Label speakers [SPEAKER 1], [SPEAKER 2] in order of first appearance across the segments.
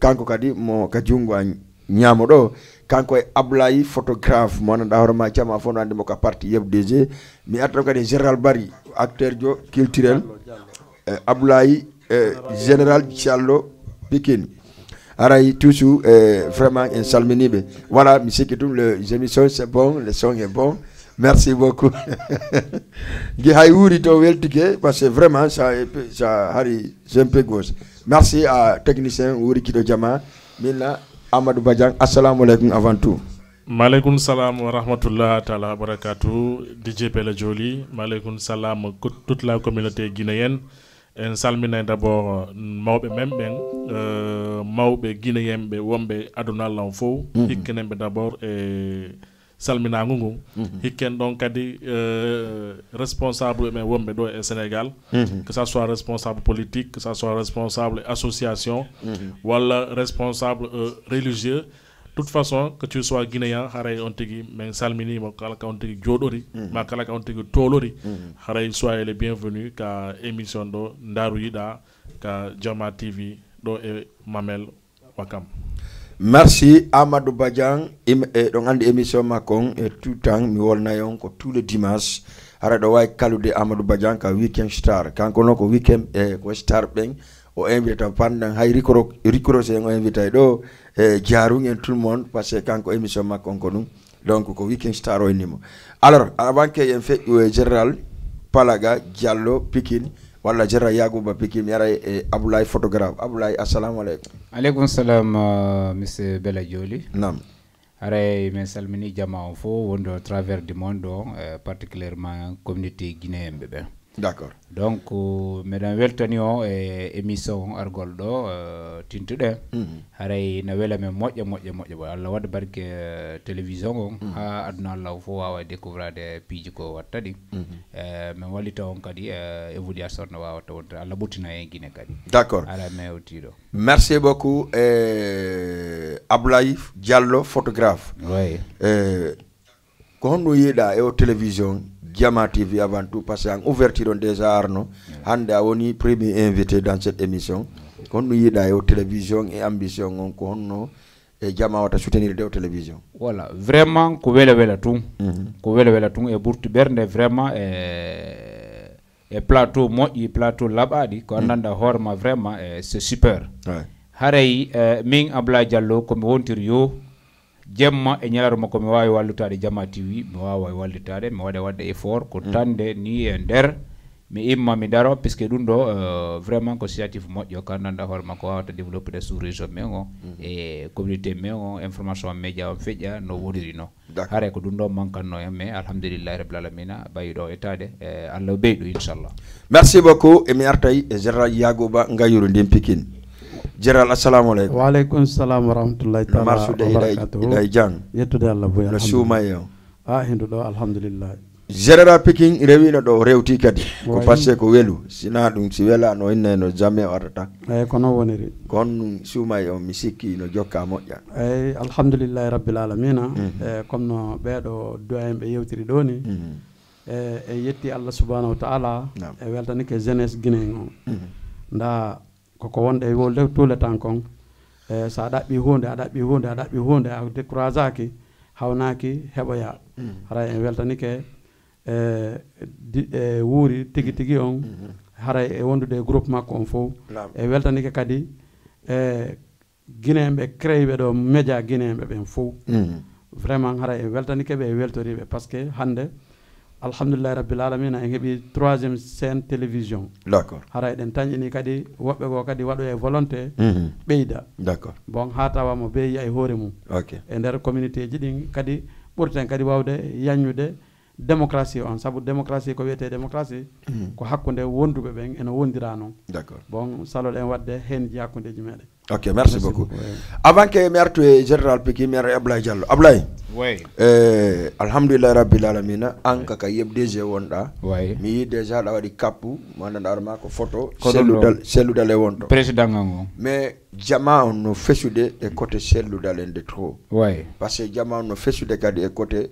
[SPEAKER 1] kanko kadi mo ka jungo nyamo do kanko e Ablaye photographe mo nanda horma chama fono andi mo ka parti FDG mi atto kadi général Bari acteur jo culturel Ablaye général Diallo Pikine aray toujours vraiment un salminibe voilà monsieur Kitum les émissions c'est bon le son est bon merci beaucoup gi hay wuri to weltike parce que vraiment ça hari c'est un peu gauche merci à technicien wuri kido jama minna Amadou Badiang assalamu alaikum avant tout.
[SPEAKER 2] Maaleykum salam wa rahmatullah ta'ala barakatuh DJ Pele Joli maaleykum salam toute la communauté guinéenne en salmina d'abord mawbe memben mawbe guinéen be wombe aduna lan fo hikkenembe d'abord e salmina ngungu hikken donc kadi responsable men wombe do e Sénégal que ça soit responsable politique que ça soit responsable association wala responsable religieux de toute façon que tu sois guinéen haray on tigi men salmini mo kala ka on tigi jodori ma kala ka on tigi tolori haray soyez les bienvenus ka émission do ndaru yida ka Jama TV do e Mamel Wakam.
[SPEAKER 1] Merci Amadou Badiang donc andi émission makon et tout temps mi wolna yon ko tous les dimanches ara do way kalude Amadou Badiang ka weekend star kanko no ko weekend ko star ben o invite pendant hay ricro c'est on invite do jaarou en tout le monde parce que kanko émission makon ko dum donc ko weekend star o nimo alors avant que en fait général Palaga Diallo Pikine wala jara Yagouba Pikine yara Ablaye photographe Ablaye assalamu alaikum.
[SPEAKER 3] Alaikum salam monsieur Bella Joli.
[SPEAKER 1] Nam.
[SPEAKER 3] Are men salmini jama fo wondo travers du monde particulièrement communauté guinéenne bebe.
[SPEAKER 1] D'accord.
[SPEAKER 3] Donc mesdames weltani o émission argol do tintude haray na wela men moƴƴa bo Allah wadde barke télévision on ha aduna Allah fo wawa découvrir de piiji ko wattadi men wallita on kadi évolution no wawa tawde Allah buttina en Guinée kadi.
[SPEAKER 1] D'accord.
[SPEAKER 3] Ala mewtido.
[SPEAKER 1] Merci beaucoup Ablaye Diallo photographe.
[SPEAKER 3] Oui.
[SPEAKER 1] Ko hono yida e télévision Jama TV avant tout parce qu'en ouverture déjà Arno hande a woni premier invité dans cette émission kono yida e télévision et ambition on ko honno e Jama wata soutenir de télévision
[SPEAKER 3] voilà vraiment ko wela tum ko wela tum e burti bernde vraiment e plateau moƴƴi plateau labadi ko andanda horma vraiment c'est super haray min Ablaye Diallo ko mi wontiri yo jemma e ñalaruma ko mi wawi wallutade Jama TV mi wawa wallitade mi wadde effort ko tande ni e nder mi imma mi daro puisque ɗum ɗo vraiment ko initiative moƴƴo ko andanda hoorema ko wawata développer sous région men o e communauté men o information média o feƴƴa no woniri no haare ko ɗum ɗo mankanno en mais alhamdoulillahi rabbil alamina bayiɗo etade Allah beyɗo inchallah.
[SPEAKER 1] Merci beaucoup e mi artay e général Yagouba Ngayuru ndin Pikine. Général assalamu alaikum.
[SPEAKER 4] Wa alaikum salam wa rahmatullahi ta'ala wa barakatuh.
[SPEAKER 1] Ida jang.
[SPEAKER 4] Yettude Allah boy alhamdulillah.
[SPEAKER 1] Sumayo.
[SPEAKER 4] Hindu do alhamdulillah.
[SPEAKER 1] Général Pikine rewino do rewti kadi ko passé ko welu sina dum si wela no inne no jamais warata.
[SPEAKER 4] Kono woniri.
[SPEAKER 1] Kon Sumayo mi sikki no jokka moƴƴa.
[SPEAKER 4] Alhamdulillah rabbil alamin. Comme no beedo doyen be yewtiri doni. E yetti Allah subhanahu wa ta'ala e weltani ke jeunesse guinéen nda koko wonde e wolde tout le temps kon sa dabbi hunde a découragaki hawnaki heboya hara en weltani ke wuuri tigi on hara e wondude groupe makko on fo e weltani ke kadi guinéen créé do média guinéen ben fo vraiment hara e weltani ke be weltoribe parce que hande alhamdulillah rabbil alamin en hebi 3e chaîne télévision.
[SPEAKER 1] D'accord.
[SPEAKER 4] Hara den tañini kadi wobbe go kadi wado e volonté beyda.
[SPEAKER 1] D'accord.
[SPEAKER 4] Bon hatawa mo beyi ay hore mum.
[SPEAKER 1] OK.
[SPEAKER 4] E der communauté ji din kadi pourtant kadi wawde yanyude démocratie on sabu démocratie ko wiyete démocratie ko hakkunde wondube ben eno wondira non. D'accord. Bon salol en wadde hen jakkunde ji mede.
[SPEAKER 1] OK, merci beaucoup. Avant que mertu général Pikine mer Ablaye Diallo. Ablaye.
[SPEAKER 3] Oui.
[SPEAKER 1] Alhamdulillah rabbil alamin anka ka yebdg wonda.
[SPEAKER 3] Oui.
[SPEAKER 1] Mi déjà da wadi kapu mananda arma ko photo selludale wonto.
[SPEAKER 3] Président ngo.
[SPEAKER 1] Mais Jama on no fesude e côté selludale de trop.
[SPEAKER 3] Oui.
[SPEAKER 1] Parce que Jama on no fesude kadi e côté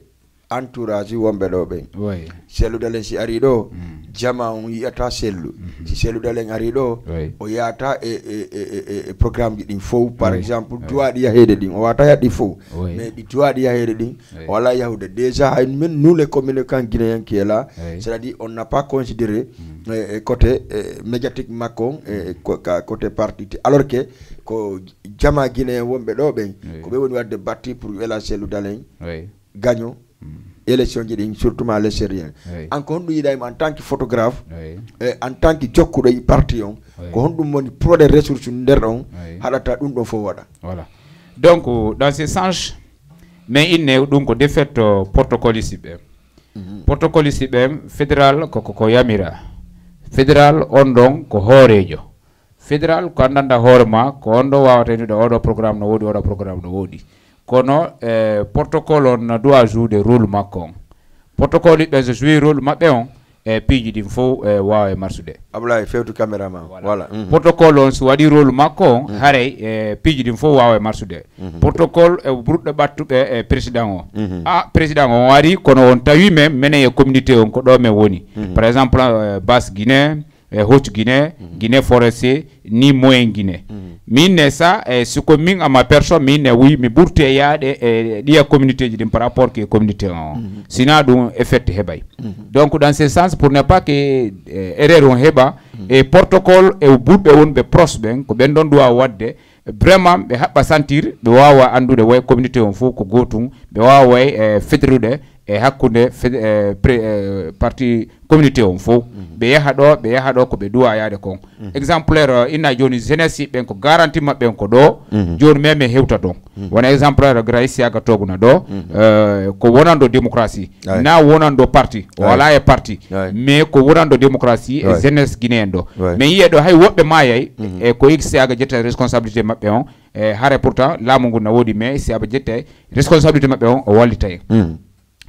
[SPEAKER 1] entourage wombe do be.
[SPEAKER 3] Oui.
[SPEAKER 1] Selludale si ari do jama on yiyata sellu si selluɗalen ari ɗo o yata e programme ji ɗin fof par exemple duwaɗi yahede ɗin o wata yaɗɗi fof mais ɗi duwaɗi yahede ɗin o wala yahude déjà hay men nous les communicants guinéens qui est là c'est à dire on n'a pas considéré côté médiatique makko côté parti alors que ko jama guinéen wonɓe ɗo ɓen ko ɓe woni wadde batti pour wela selludalen gagnant élection ji surtout ma les sérieux encore honɗum yiɗaymo en tant que photographe en tant que jokkuɗo e parti on ko honɗum woni pro des ressources nder on haɗata ɗum ɗon fof waɗa
[SPEAKER 3] voilà donc dans ce sens mais inne ɗum ko défaite protocole ɓe protocole ɓe fédéral ko yamira fédéral on ɗon ko hoorejo fédéral ko andanda hoorema ko on ɗo wawata hendude oɗo programme no woodi oɗo programme no woodi kono protocole on doit jouer de rôle makko on protocole ɓe so jouer rôle maɓɓe on piiji ɗin fof wawa e marsude
[SPEAKER 1] Ablaye fewtu caméraman voilà
[SPEAKER 3] protocole on so waɗi rôle makko on haray piiji ɗin fof wawa e marsude protocole e ɓurɗo ɓattuɓe président o président on wari kono on tawi men minen e communauté on ko ɗo men woni par exemple basse Guinée haute Guinée Guinée forestier ni moyen Guinée min ça siko min ama personne min oui mi ɓurti e yaade ɗiya communauté ji ɗin par rapport que communauté on sina ɗum effect heɓay donc dans ce sens pour ne pas que erreur on heɓa e protocole e ɓurɓe wonɓe proche ɓen ko ɓen ɗon duwa wadde vraiment ɓe haɓɓa sentir ɓe wawa andude way communauté on fof ko gotum ɓe wawa way fedrude e hakkude parti communauté on fof ɓe yaha ɗo ko ɓe duwa yaade kon exemplaire inna joni jeunesse ɓen ko garantie mabɓe ko ɗo joni meme hewta ton wona exemplaire gra siaga toguna ɗo ko wonando démocratie na wonando parti o wala e parti mais ko wonando démocratie e jeunesse guinéen ɗo mais yiye ɗo hay woɓɓe mayay e ko ik siaga jetta responsabilité mabɓe on haare pourtant laamu ngu na woodi mais siaga jetta responsabilité mabɓe on o wallita en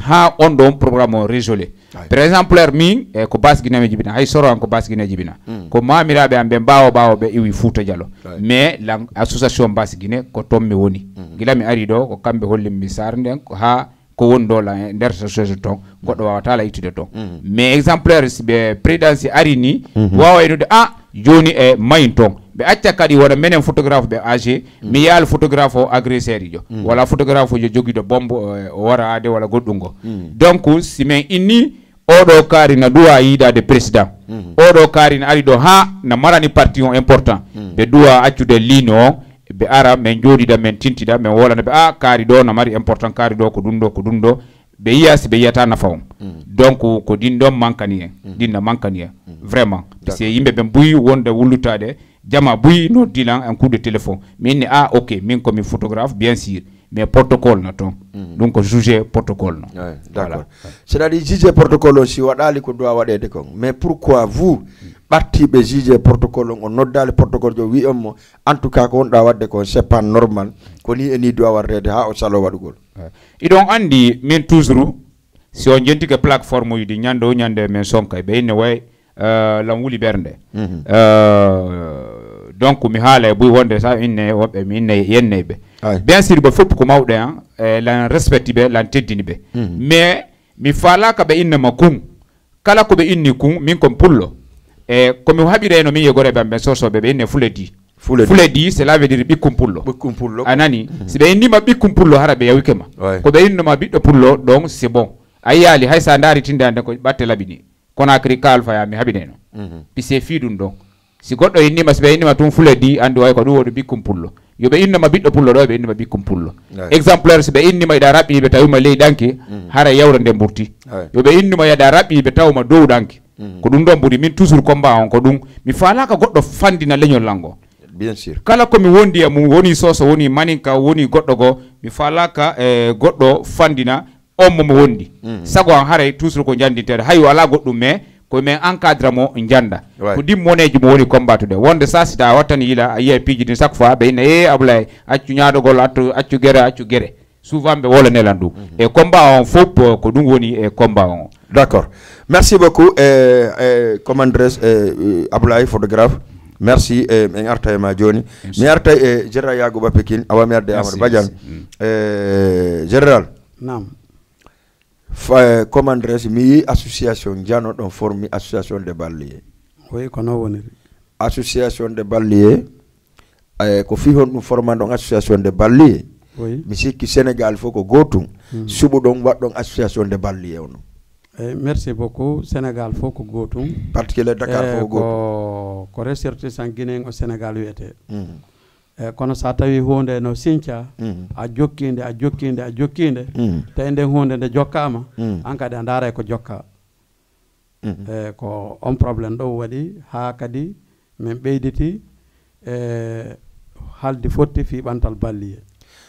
[SPEAKER 3] ha on ɗon programme o résolé par exemple min ko base Guinée me jibina hay soro an ko base Guinée jibina ko mamiraɓe am ɓe mbawo ɓe iwi Fouta Diallo mais la association base Guinée ko toon mi woni gila mi ari ɗo ko kamɓe hollinmi sar nden ha ko woni ɗo la nder association ton goɗɗo wawata la ittude ton mais exemplaire si ɓe présidence ari ni wawa enude joni e mayin ton ɓe acca kadi wona menen photographe ɓe ag mi yaal photographe o agresseur ijo walla photographe ojo joguiɗo bombe o wara ade walla goɗɗum ngo donc si min inni oɗo kaari na duwa yiidade président oɗo kaari na ari ɗo ha na marani parti on important ɓe duwa accude ligne o ɓe ara min jooɗiɗa min tintiɗa min wolana ɓe kaari ɗo na mari important kaari ɗo ko ɗum ɗo ɓe yiya si ɓe yiyata nafa on donc ko din ɗon mankani en ɗinna mankani en vraiment parce que yimɓe ɓe buyi wonde wullutade jama buyi no dilan un coup de téléphone min ok min komi photographe bien sûr mais protocole na toon ɗum ko juge protocole no
[SPEAKER 1] d'accord c'est à dire juge protocole o si waɗali ko dowa waɗede kon mais pourquoi vous ɓartiɓe juge protocole on noddali protocole jo wi on mo en tout cas ko wonɗa wadde ko c'est pas normal ko ni e ni dowa waɗede ha o salo waɗugol
[SPEAKER 3] iɗon andi min toujours si on jentike plateforme uji ɗi ñande o ñande min sonka ɓe inne way lam wuli ɓernde donc mi haala e ɓuy wonde sa inne woɓɓe mi inne yenneɓe bien sûr ɓe fopp ko mawɗe lan respecti ɓe lan teddini ɓe mais mi falaka ɓe innema kun kala koɓe inni kun min kon pullo e komi haɓireno min yegoreɓe am ɓe sosoɓe ɓe inne fule di cela veut dire ɓikkum pullo anani si ɓe innima ɓikkum pullo hara ɓe yawikema ko ɓe innoma ɓiɗɗo pullo donc c'est bon a yiyali hay sa daari tinde ande ko ɓatte laɓini Conakry kalfaya mi haɓineno pise fiɗum ɗon si goɗɗo innima si ɓe innima tum fule di andi way ko ɗum woɗo ɓikkum pullo yo ɓe innama ɓiɗɗo pullo ɗo ɓe innima ɓikkum pullo exemplaire si ɓe innima yiɗa raɓɓiɓe tawima ley ɗanke hara yawre nde ɓurti yo ɓe innima yiɗa raɓɓiɓe tawma dow ɗanke ko ɗum ɗon ɓuuri min toujours combat on ko ɗum mi falaka goɗɗo fandina leñol lango
[SPEAKER 1] bien sûr
[SPEAKER 3] kala komi wondi e mum woni soso woni maninka woni goɗɗo go mi falaka goɗɗo fandina on momo wondi sago an haray toujours ko jandinteɗe hay wala goɗɗum mais ko min encadre mo janda ko ɗim moneji mo woni combatude wonde sa sita a wattani yila a yiya piiji ɗin chaque fois ɓe inna Ablaye accu ñadogol accu guere souvent ɓe wolanelan ɗum e combat on fof ko ɗum woni e combat on
[SPEAKER 1] d'accord merci beaucoup comment dirais Ablaye photographe merci min arta e ma joni mi arta e général Yagouba Pekin awa mi arde Amadou Badiane général
[SPEAKER 4] nam
[SPEAKER 1] comment dirais-je mi association jano ɗon formi association de ballier
[SPEAKER 4] oui kono woniri
[SPEAKER 1] association de ballier ko fi hon ɗum forman ɗon association de ballier
[SPEAKER 4] oui
[SPEAKER 1] mi sikki Sénégal fof ko gotum suɓu ɗon waɗɗon association de ballier ono
[SPEAKER 4] merci beaucoup Sénégal fof ko gotum
[SPEAKER 1] particulier Dakar fof ko gotum
[SPEAKER 4] ko ressortissant Guinéen o Sénégal wiyete kono sa tawi hunde no sinca a jokkinde tawi nden hunde nde jokkama an kadi a daara ko jokka ko on probléme ɗo waɗi ha kadi min ɓeyditi halde fotti fi ɓantal balliye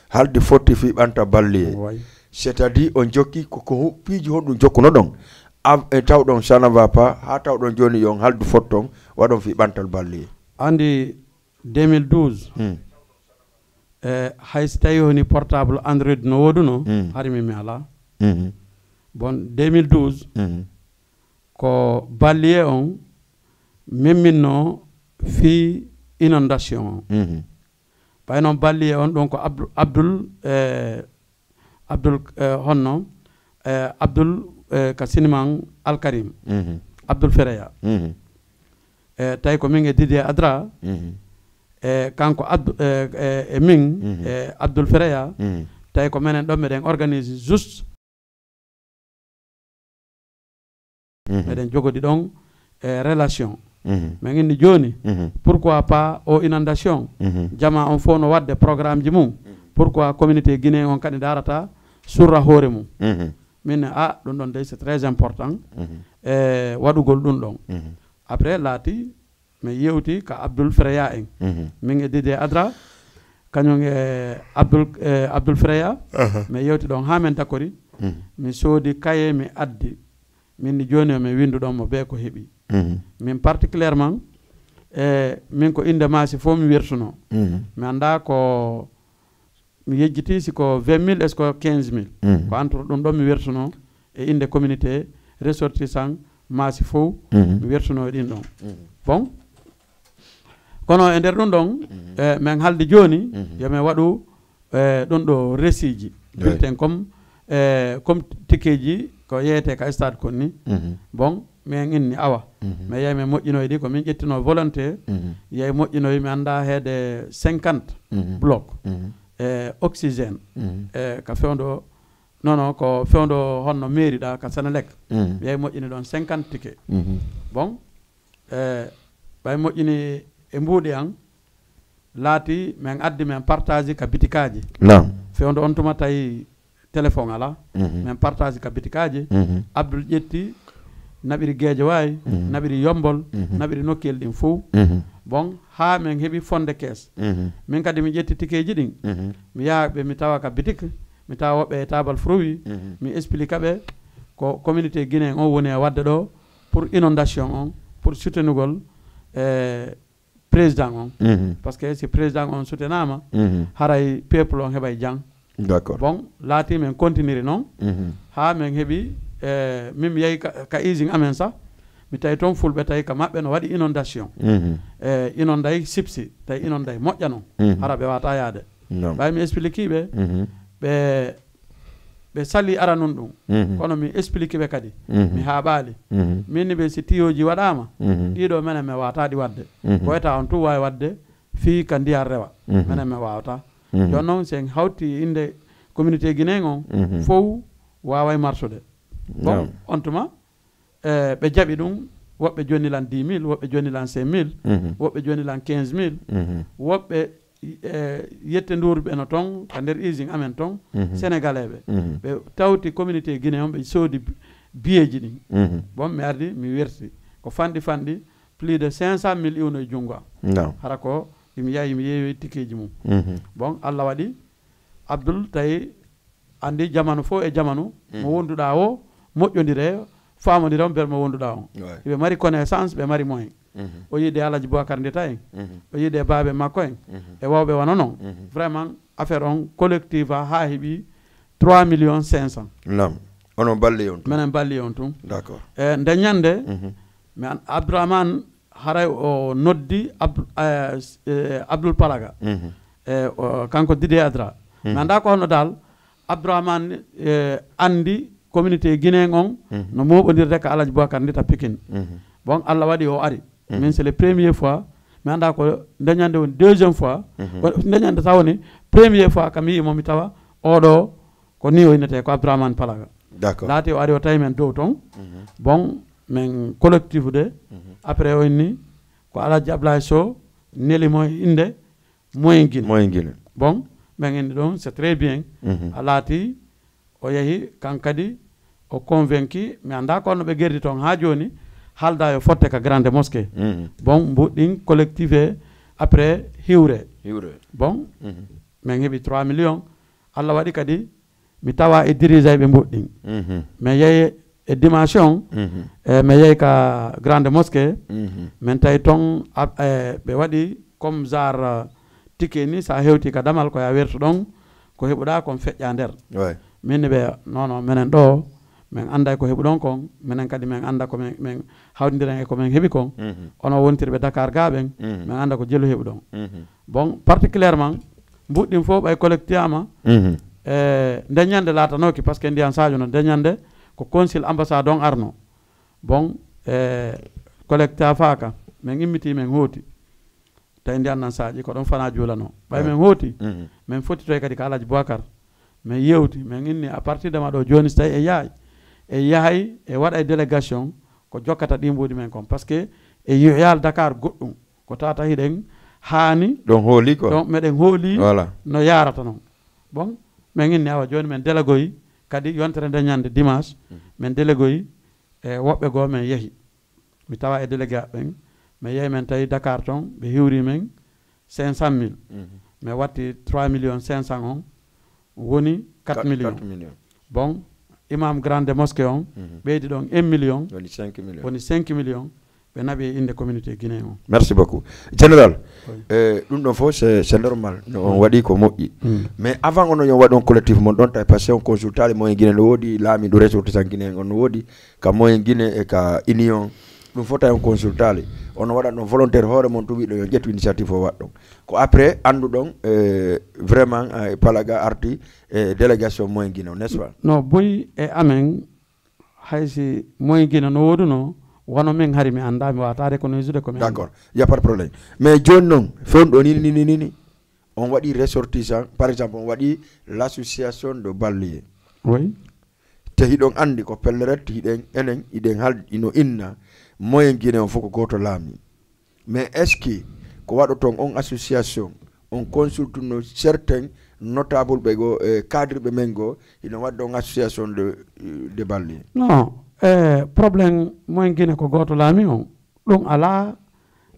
[SPEAKER 1] halde fotti fi ɓanta balliye c'est à dire on jokki ko piiji honɗum jokkuno ɗon tawɗon ça ne va pas ha tawɗon joni yon halde fotton waɗon fi ɓantal balliye
[SPEAKER 4] andi 2012 hay so tawi woni portable Android no woduno harmi mi ala bon 2012 ko balliye on memminno fi inondation o ɓay noon balliye on ɗon ko Abdoul honno Abdoul ka siniman Alkarim Abdoul Fereya tawi ko min e Didier Adra kanko min Abdoul Fereya tawi ko menen ɗon meɗen organise juste meɗen jogodi ɗon relation min inni joni pourquoi pas o inondation jama on fof no wadde programme ji mum pourquoi communauté guinéen on kadi darata surra hoore mum min ɗum ɗon dey c'est très important waɗugol ɗum ɗon après laati mi yewti ka Abdoul Freya en min e Dide Adra kañum e Abdoul Freya mi yewti ɗon ha men dakori mi soodi kaye mi addi min ni joni mi windu ɗon mo be ko heeɓi min particulièrement min ko inde maasi fof mi wertuno mi anda ko mi yejjiti siko 20 000 est ce que 15 000 ko entre ɗum ɗon mi wertuno e inde communauté ressortissant maasi fof mi wertuno e ɗin ɗon bon kono e nder ɗum ɗon min halde joni yomin waɗu ɗum ɗo resiji bulletin comme tikeji ko yeyete ka stade kon ni bon min inni awa mi yeyi mi moƴƴinoy ɗi ko min ƴettino volonté yeyi moƴƴinoy mi anda heede 50 bloc oxygène ka fewdo non ko fewdo honno mairie ɗa ka Senelec mi yeyi moƴƴini ɗon 50 ticket bon ɓay moƴƴini e mbuuɗi an laati min addi min partage ka bitikaji fewdo on tuma tawi téléphone ala min partage ka bitikaji Abdoul ƴetti naɓiri Guédio wayi naɓiri Yombol naɓiri nokkel ɗin fof bon ha min heeɓi fonde caisse min kadi mi ƴetti tikeji ɗin mi yahaɓe mi tawa ka bitik mi tawa woɓɓe e table fruit mi explique ɓe ko communauté guinéen on woni e wadde ɗo pour inondation on pour soutenugol président on par ce que si président on soutenama haray peuple on heɓay jang
[SPEAKER 1] d'accord
[SPEAKER 4] bon laati min continuer noon ha min heeɓi min mi yeehi ka usine amen sa mi tawi toon fulɓe tawi ka maɓɓe no waɗi inondation inonday sipsi tawi inonday moƴƴa noon hara ɓe wata yaade ɓay mi explique ɓe sali ara nun ɗum kono mi explique ɓe kadi mi haaɓali minni ɓe si tiyoji waɗama ɗiɗo menen mi wataɗi wadde ko weta on tun wawi wadde fi ka ndiyar rewa menen mi wawata joni noon sen hawti inde communauté guinéen on fof waway marsude bon on tuma ɓe jaaɓi ɗum woɓɓe jonilan 10 000 woɓɓe jonilan 5 000 woɓɓe jonilan 15 000 woɓɓe yette ndurɓe no toon ka nder usine amen toon sénégalais ɓe tawti communauté guinéen on ɓe soodi biyeji ɗin bon mi ardi mi werti ko fanɗi plus de 500 millions e junngo am hara ko mi yahi mi yeewi tikeji mum bon Allah waɗi Abdoul tawi andi jamanu fof e jamanu mo wonduɗa o moƴƴodire famodire on beele mo wonduɗa on ɓe mari connaissance ɓe mari moyen o yiide Alaji Boubacar Ndeta en o yiide baabe makko en e wawɓe wona noon vraiment affaire on collective ha heeɓi 3 millions 500
[SPEAKER 1] nam onon balli on
[SPEAKER 4] minen balli on tun
[SPEAKER 1] d'accord
[SPEAKER 4] nde ñande mi an Abdourahmane haray o noddi Abdoul Palaga kanko Didi Adra mi anda ko hono dal Abdourahmane andi communauté guinéen on no moɓodirde ko Alaji Boubacar Ndita Pikine bon Allah waɗi o ari min c'est les première fois mi anda ko dañande woni deuxième fois dañande taw woni première fois kam yii momi tawa oɗo ko ni o innete ko Abdourahmane Palaga
[SPEAKER 1] d'accord
[SPEAKER 4] laati o ari o tawi men dow ton bon min collectif de après o inni ko Alaji Ablaye Sow nelimo inde moyen Guinée bon min inni ɗon c'est très bien a laati o yehi kankadi o convaincu mi anda ko no ɓe gerdi toon ha joni halda yo fotte ka grande mosquée bon mbuɗɗin collectif après hiwre bon min heeɓi 3 millions Allah waɗi kadi mi tawa e dirige ɓe mbuɗɗin mi yeeyi e dimension mi yeeyi ka grande mosquée min tawi toon ɓe waɗi comme genre ticket ni sa hewti ka damal ko ya wertu ɗon ko heɓuɗa kon feƴƴa nder min ɓe non minen ɗo min anda ko heɓu ɗon kon minen kadi min anda ko min hawdidiren e ko min heeɓi kon ono wontirɓe Dakar gaɓen min anda ko jelu heɓu ɗon bon particulièrement mbuɗɗin fof ɓay collecté ama ndeñande laatanoki par ce que ndiyan Sadio no ndeñande ko consul ambassade on arno bon collecté a faaka min immiti min hooti tawi ndiyan nan Sadio ko ɗon fana juulano ɓay min hooti min fottitoy kadi ko Alaji Boubacar min yewti min inni à partir de maɗo joni so tawi e yahay e waɗa e délégation ko jokkata ɗimbuɗi men kon par ce que e yaal Dakar goɗɗum ko tata hiɗen haani
[SPEAKER 1] ɗon hooli ko
[SPEAKER 4] ɗon meɗen hooli no yarata noon bon min inni awa joni min délégoyi kadi yontere ndeñande dimanche min délégoyi e woɓɓe goo min yeehi mi tawa e délégué ɓen mi yeehi min tawi Dakar toon ɓe hiwri men 500 000 mi watti 3 millions 500 on woni 4 millions bon imam grande mosquée on ɓeydi ɗon 1 million woni 5 millions ɓe naɓi inde communauté guinéen on
[SPEAKER 1] merci beaucoup général ɗum ɗon fof c'est normal no on waɗi ko moƴƴi mais avant on yon waɗi on collectif mon ɗon tawi par ce que on consultali moyen guinéen no woodi laamiɗo ressortissant guinéen on no woodi ka moyen guinéen e ka union ɗum fof tawi on consultali on waɗat ɗon volontaire hoore mon tumiɗo yo ƴettu initiative o waɗ ɗon ko après anduɗon vraiment Palaga arti e délégation moyen guinéen n'est ce pas
[SPEAKER 4] non boyi e amen haysi moyen guinéen no woduno wono min hari mi anda mi wata reconnaître ko
[SPEAKER 1] d'accord y a pas de problème mais joni noon fewɗo ni on waɗi ressortissant par exemple on waɗi l'association de ballier
[SPEAKER 4] oui
[SPEAKER 1] te hiɗon andi ko pelleret hiɗen enen iɗen haldi ino inna moyen guinéen on fof ko goto laami mais est ce que ko waɗo toon on association on consulte no certain notable ɓe go cadre ɓe men go ino waɗɗo on association de ballier
[SPEAKER 4] non probléme moyen guinéen ko goto laami on ɗum ala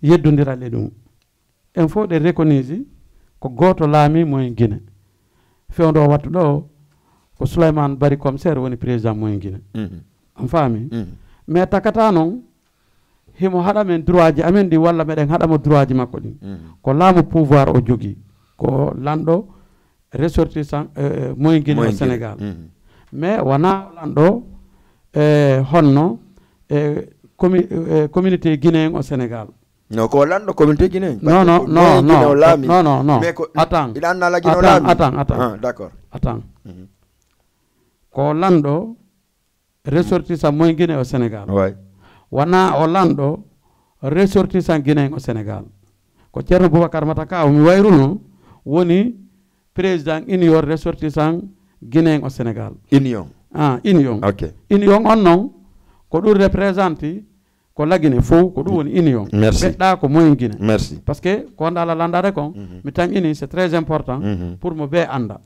[SPEAKER 4] yeddodiral e ɗum en fof ɗe reconnise ko goto laami moyen guinéen fewdo wattu ɗo ko Souleymane Bari commissaire woni président moyen guinéen on faami mais takata noon himo haɗa men droit ji amen ɗi walla meɗen haɗamo droit ji makko ɗin ko laamu pouvoir o jogui ko lanɗo ressortissant moyen guinéen au Sénégal mais wona lanɗo honno communauté guinéen au Sénégal
[SPEAKER 1] non ko lanɗo communauté guinéen
[SPEAKER 4] non attends
[SPEAKER 1] d'accord
[SPEAKER 4] attends ko lanɗo ressortissant moyen guinéen au Sénégal wona o lanɗo ressortissant guinéen au Sénégal ko ceerno Boubacar Mataka mi wayruno woni président union ressortissant guinéen au Sénégal
[SPEAKER 1] union
[SPEAKER 4] union on noon ko ɗum représente ko lagine fof ko ɗum woni union ɓeɗɗa ko moyen guinéen
[SPEAKER 1] merci
[SPEAKER 4] par ce que ko ndala landade kon mi tan ini c'est très important pour mo ɓe anda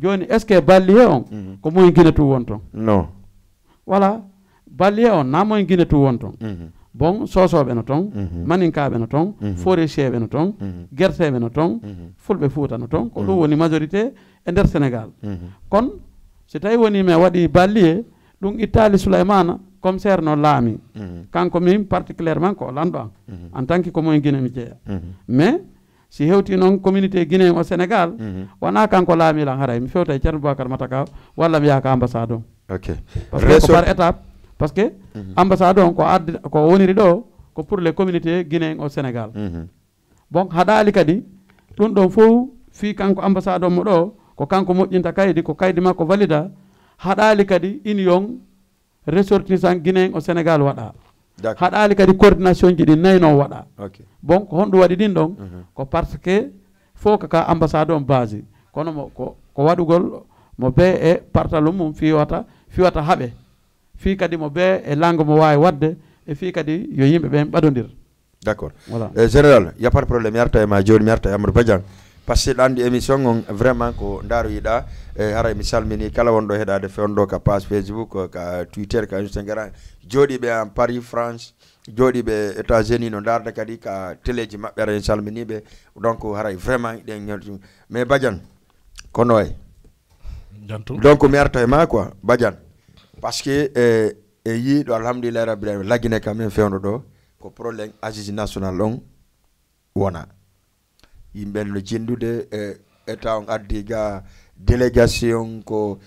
[SPEAKER 4] joni est ce que ballier on ko moyen guinéen tu won ton
[SPEAKER 1] non
[SPEAKER 4] voilà ballier on na moyen guinéen tu won ton bon sosoɓe no ton maninkaɓe no ton forestier no ton guerteɓe no ton fulɓe Fouta no ton ko ɗum woni majorité e nder Sénégal kon so tawi woni mi waɗi ballier ɗum ittali Souleymana commissaire no laami kanko min particulièrement ko lanɗo an en tant que ko moyen guinéen mi jeeya mais si hewti noon communauté guinéen au Sénégal wona kanko laamilan haray mi fewta e ceerno Boubacar Mataka walla mi yaaka ambassade on parce que ko par étape parce que ambassade on ko woniri ɗo ko pour les communautés guinéen au Sénégal bon haɗali kadi ɗum ɗon fof fi kanko ambassade on mo ɗo ko kanko moƴƴinta kaydi ko kaydi makko valida haɗali kadi union ressortissant guinéen au sénégal waɗa
[SPEAKER 1] d'accord
[SPEAKER 4] haɗali kadi coordination ji ɗi nayno waɗa
[SPEAKER 1] okay
[SPEAKER 4] bon ko honɗum waɗi ɗin ɗon ko parce que faut que ka ambassade on base kono mo ko waɗugol mo be e partalum mum fiwata haaɓe fi kadi mo be e langue mo wawi wadde e fi kadi yo yimɓe ɓen ɓadodir
[SPEAKER 1] d'accord
[SPEAKER 4] voilà
[SPEAKER 1] général y a pas de problème mi arta e ma joni mi arta e Amadou Badiane par ce que ɗandi émission on vraiment ko daroyiɗa haray mi salmini kala wonɗo heɗade fewndo ka page Facebook ka Twitter ka Instagram jooɗiɓe en Paris France jooɗiɓe États-Unis no darda kadi ka téléji maɓɓe ara en salminiɓe donc haray vraiment ɗen mais Badiane kono way donc mi arta e ma quoi Badiane parce que e yiiɗo alhamdulillah rabbil alamin laggine kam men fewndo ɗo ko probléme assise national on wona yimɓe no jindude état on addi ga délégation ko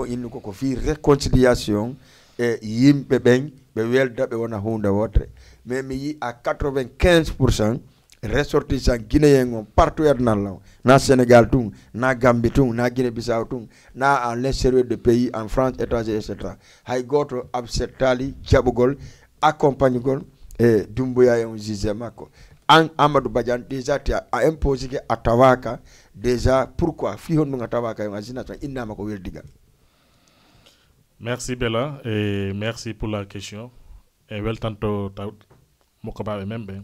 [SPEAKER 1] innu ko fi réconciliation e yimɓe ɓen ɓe welda ɓe wona hunde wotere mais mi yi à 95% ressortissant guinéen on partout ernal on na Sénégal tun na Gambie tun na Guinée Bissau tun na à l'extérieur de pays en France États-Unis etc hay goto absettali jaɓugol accompagne gol e Doumbouya e on juge makko an Amadou Badiane déjà tu a imposé que a tawaka déjà pourquoi fi honno nga tawaka yon asination innama ko weldigal.
[SPEAKER 2] Merci Bella et merci pour la question et weltanto mokobabe membe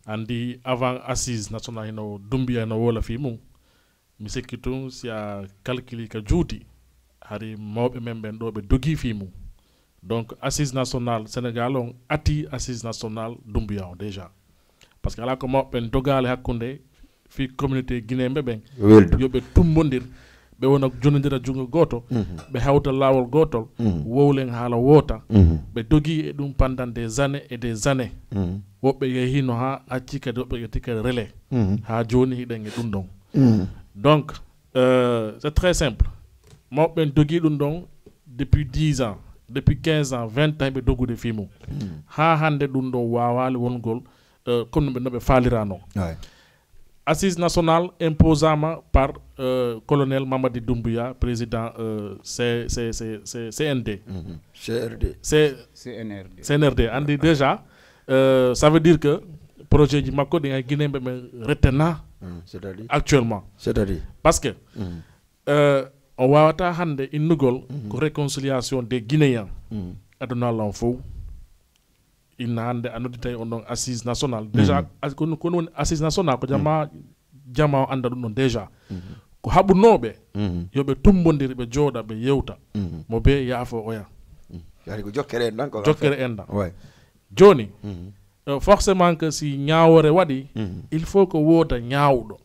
[SPEAKER 2] andi avant assise national hino Doumbouya no wola fi mum mi sekkitum si a calculi ka juuti hari mawbe membe do be dogi fi mum donc assise national Sénégal on ati assise national Doumbouya on déjà parce que ala ko mawɓe dogale hakkunde fi communauté guinéen ɓe ɓen yoɓe tumbondir ɓe wona jonodira jungo goto ɓe hawta lawol gotol wowlen haala woota ɓe dogi e ɗum pendant des années et des années woɓɓe yehino ha acci kadi woɓɓe yetti kadi relais ha joni hiɗen e ɗum ɗon donc c'est très simple mawɓe dogi ɗum ɗon depuis 10 ans depuis 15 ans 20 ans ɓe dogude fi mum ha hande ɗum ɗon wawali wongol comme nous avons fait assise nationale imposama par colonel Mamadi Doumbouya, président CND. CNRD. On dit déjà, ça veut dire que le projet de Mako de Guinée est retenu actuellement. C'est-à-dire parce que on va avoir une réconciliation des Guinéens à l'enfant. Il n'a hande anodité on assise nationale déjà kono assise nationale ko jama anda dum déjà ko habunobe yobe tumbondir be joda be yewta mo be yaafo oya
[SPEAKER 1] yari ko jokkere en dan ko
[SPEAKER 2] jokkere en dan joni forcément que si ñaawore wadi il faut que woda ñaawdo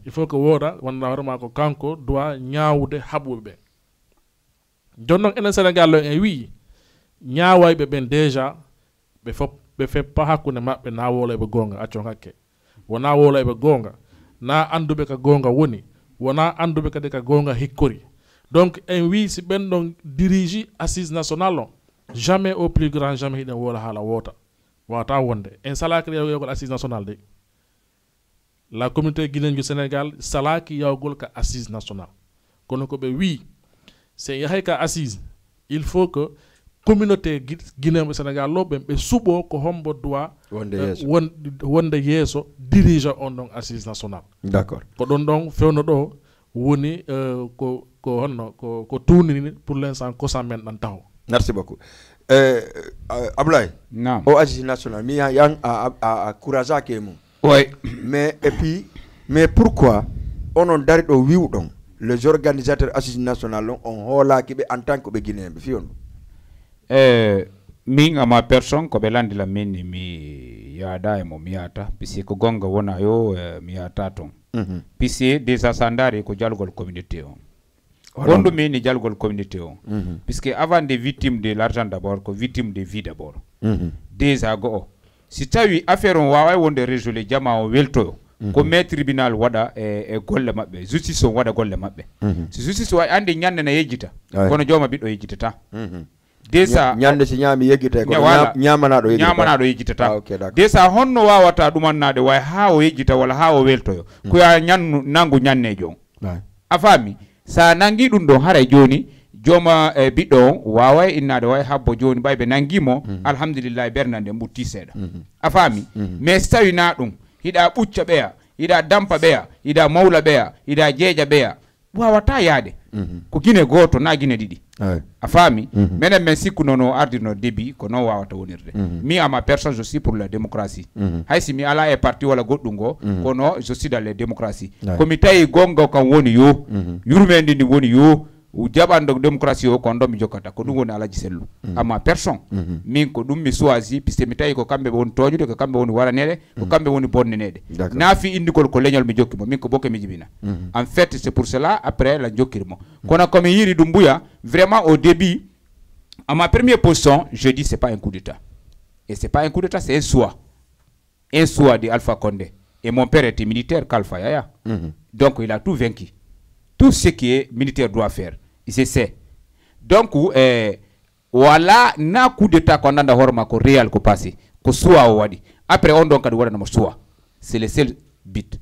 [SPEAKER 2] il faut que woda wonna vraiment ko kanko doit ñaawde habube jonnon enen Sénégal lo en wi ñaaway be ben déjà be fe pa hakkunde maɓɓe na woloɓe gonga accon hakke wona woloɓe gonga na anduɓe ka gonga woni wona anduɓe kadi ka gonga hikkori donc en wi si ɓen ɗon dirige assise national on jamais au plus grand jamais hiɗen wola haala wota wawata wonde en salaki yawgol assise national de la communauté guinéenne du Sénégal salaki yawgol ka assise national kono ko ɓe wi se yahay ka assise il faut que communauté guinéen Sénégal lo ɓe suɓo ko hombo doit wonde yeeso dirige on ɗon assise national
[SPEAKER 1] d'accord
[SPEAKER 2] ko ɗon ɗon fewno ɗo woni ko honno ko tunini pour l'instant kosan men ɗan taho.
[SPEAKER 1] Merci beaucoup Ablaye o assise national mi yan a courage ke mum mais et puis mais pourquoi onon dari ɗo wiwɗon les organisateurs assise national on hoolaki ɓe en tant que ɓe guinéen ɓe fiyon
[SPEAKER 3] min à ma personne ko ɓe landi la min mi yaada e mo mi yata puisque ko gonga wona yo mi yata ton puisque déjà sandari ko jalgol communauté on gondu min ni jalgol communauté on puisque avant des victimes de l'argent d'abord ko victime de vie d'abord déjà go si tawi affaire on wawa wonde résoudre jama o weltoyo ko me tribunal wada e golle mabbe justice on wada golle mabbe si justice wa andi nyanne na yejjita kono joma biddo yejjitata desa
[SPEAKER 1] nyande si nyami yejjita ko nyamana do yejjitata
[SPEAKER 3] desa honno wawata dumannade way ha o yejjita wala ha o weltoyo ko ya nyannu nangu nyannejo a fami sa nangi dum do hare joni joma biddo wawa innade way habbo joni baybe nangimo alhamdulillah bernande mbutti seeda a faami mais tawi na dum hida bucca beya hida dampa beya hida mawla beya hida jeeja beya wawata yaade ko gine goto na gine didi a faami menen men sikku nono ardino débit ko non wawata wonirde mi ama personne je suis pour la démocratie haysi mi ala e parti wala goddungo kono je suis dans les démocraties ko mi tawi gonga kan woni yo yurmendi ni woni yo jabando démocratie o ko ndo mi jokata ko dum woni alaji sellu ama personne min ko dum mi choisi puisque mi tawi ko kambe woni tojude ko kambe woni waranede ko kambe woni bonnenede nafi indi ko leñol mi jokkimo min ko bokke mi jibina en fait c'est pour cela après la jokkirmo kono comme yiri dum buya vraiment au début à ma première position je dis c'est pas un coup d'état et c'est pas un coup d'état c'est un choix de Alpha Condé et mon père était militaire qu'Alpha Yaya donc il a tout vaincu tout ce qui est militaire doit faire il sait donc voilà na coup d'état qu'on a dans horma ko réel ko passé ko soit wadi après on donc wadi na soit c'est le seul but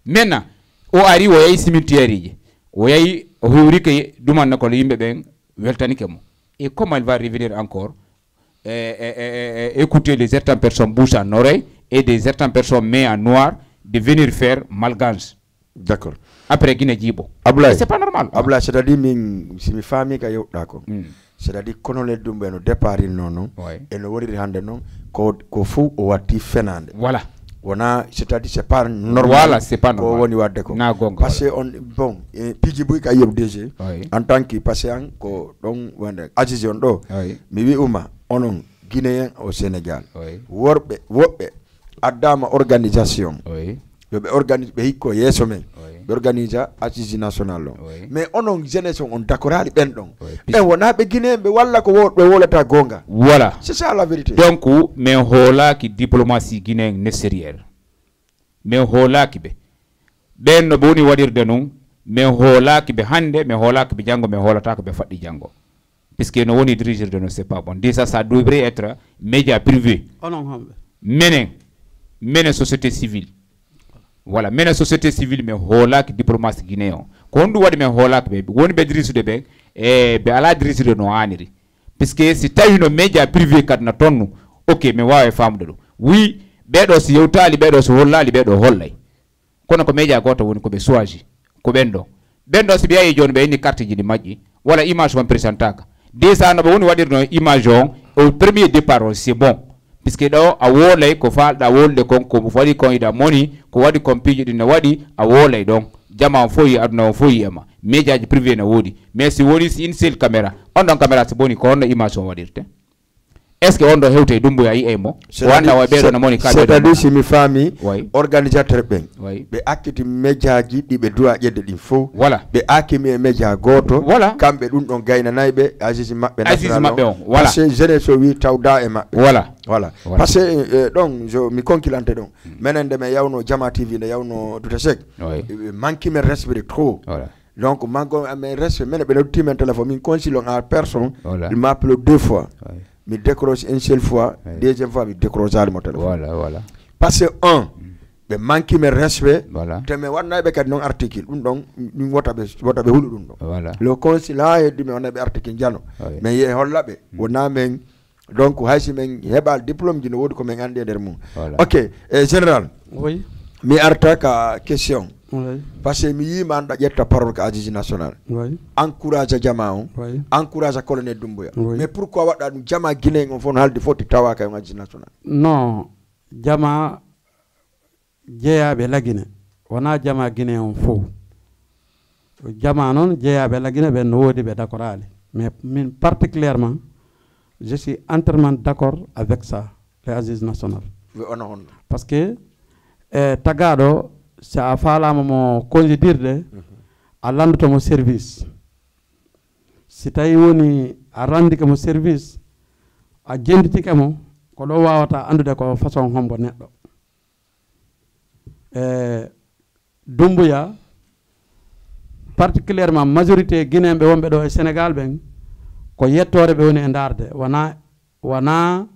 [SPEAKER 3] maintenant o ari o yai cimetière o yai o huri ke duman na ko yimbe ben weltanike mo et comment il va revenir encore écouter les certaines personnes bouche en oreille et des certaines personnes main en noir de venir faire malgance.
[SPEAKER 1] D'accord.
[SPEAKER 3] Après Guinée Djibo. C'est pas normal.
[SPEAKER 1] Abla, c'est-à-dire si mi famille ka yow d'accord. C'est-à-dire kono le dumbe no départ non et no wori hande non ko fu o wati fenande.
[SPEAKER 3] Voilà.
[SPEAKER 1] Wona c'est-à-dire c'est pas normal.
[SPEAKER 3] Voilà, c'est pas normal.
[SPEAKER 1] Ko woni wadde ko. Parce que on bon piji buy ka yeb DG en tant que patient ko don wande Aziz on do. Mi wi uma onon Guinéen au Sénégal. Worbe wobbe adama organisation. Be organise be hikko yeso men be organisa assise national mais onon jeunesse on d'accord ali ben don be wona be Guinée be walla ko be wolata gonga
[SPEAKER 3] voilà
[SPEAKER 1] c'est ça la vérité
[SPEAKER 3] donc mais hola ki diplomatie guinéen nécessaire mais hola ki be ben no boni wadirde non mais hola ki be hande mais hola ki be jango mais holata ko be faddi jango puisque no woni diriger de non c'est pas bon déjà ça devrait être média privé
[SPEAKER 4] onon hambe
[SPEAKER 3] menen société civile. Voilà, mais la société civile mais holak diplomatie guinéen ko ndu wadi men holak be woni be dirisu de be e be ala dirisu de no aniri puisque si tawi no media privé kad na tonnu ok mais wawe famde do oui be do si yewtali be do so hollali be do hollay kono ko media goto woni ko be soaji ko bendo si be ayi joni be ni carte ji di majji wala image on présentaka déjà no be woni wadir no image on au premier départ c'est bon puisque do a wolay ko falda wolde kon ko wadi kon ida moni ko wadi kon piji din wadi a wolay donc jama foyi aduna foyi ema media ji privé na wodi mais si woni si une seule caméra on don caméra si boni ko on image on wadirte est-ce que on do hewte dumbu ayi emo wanda wa bedo na moni ka
[SPEAKER 1] c'est à dire si mi fami organisateur ben be akiti media ji di be doa jedde din fo
[SPEAKER 3] voilà
[SPEAKER 1] be akimi media goto
[SPEAKER 3] voilà
[SPEAKER 1] kambe dum don gayna naybe Aziz mabbe
[SPEAKER 3] on voilà
[SPEAKER 1] c'est jeune so wi tawda e mabbe
[SPEAKER 3] voilà
[SPEAKER 1] parce que donc je mi concilante donc menen de me yawno Jama TV de yawno Douta Seck manki me respect trop
[SPEAKER 3] voilà
[SPEAKER 1] donc mango me respect menen be no timen téléphone min concilon à personne il m'appelle 2 fois me décroche une seule fois deuxième fois me décroche mon téléphone
[SPEAKER 3] voilà
[SPEAKER 1] parce que be manki me respect
[SPEAKER 3] voilà
[SPEAKER 1] te me wanna be kad non article dum don ni wota be hulu dum don
[SPEAKER 3] voilà
[SPEAKER 1] le consulat e dum wona be article jano mais ye hollabe wona men donc haysi men hebal diplôme dino wodi ko men ande der mum ok général
[SPEAKER 4] oui
[SPEAKER 1] mi arta ka question
[SPEAKER 4] oui
[SPEAKER 1] parce que mi yima anda jetta parole ka Aziz national
[SPEAKER 4] oui
[SPEAKER 1] encourage jama on
[SPEAKER 4] oui
[SPEAKER 1] encourage colonel Doumbouya
[SPEAKER 4] oui.
[SPEAKER 1] mais pourquoi wada dum jama Guinée on fon halde foti tawa ka Aziz national
[SPEAKER 4] non jama jeyaɓe lagine wona jama Guinée on fof jama noon jeyaɓe lagine ɓe no woodi ɓe d'accord ali mais min particulièrement je suis entièrement d'accord avec ça les Aziz national parce que tagaɗo si a falama mo conjidirde a landotomo service si tawi woni a randike mo service a jenditike mo ko ɗo wawata andude ko façon hombo neɗɗo Doumbouya particulièrement majorité guinéen ɓe wonɓe ɗo e Sénégal ɓen ko yettore ɓe woni e darde wona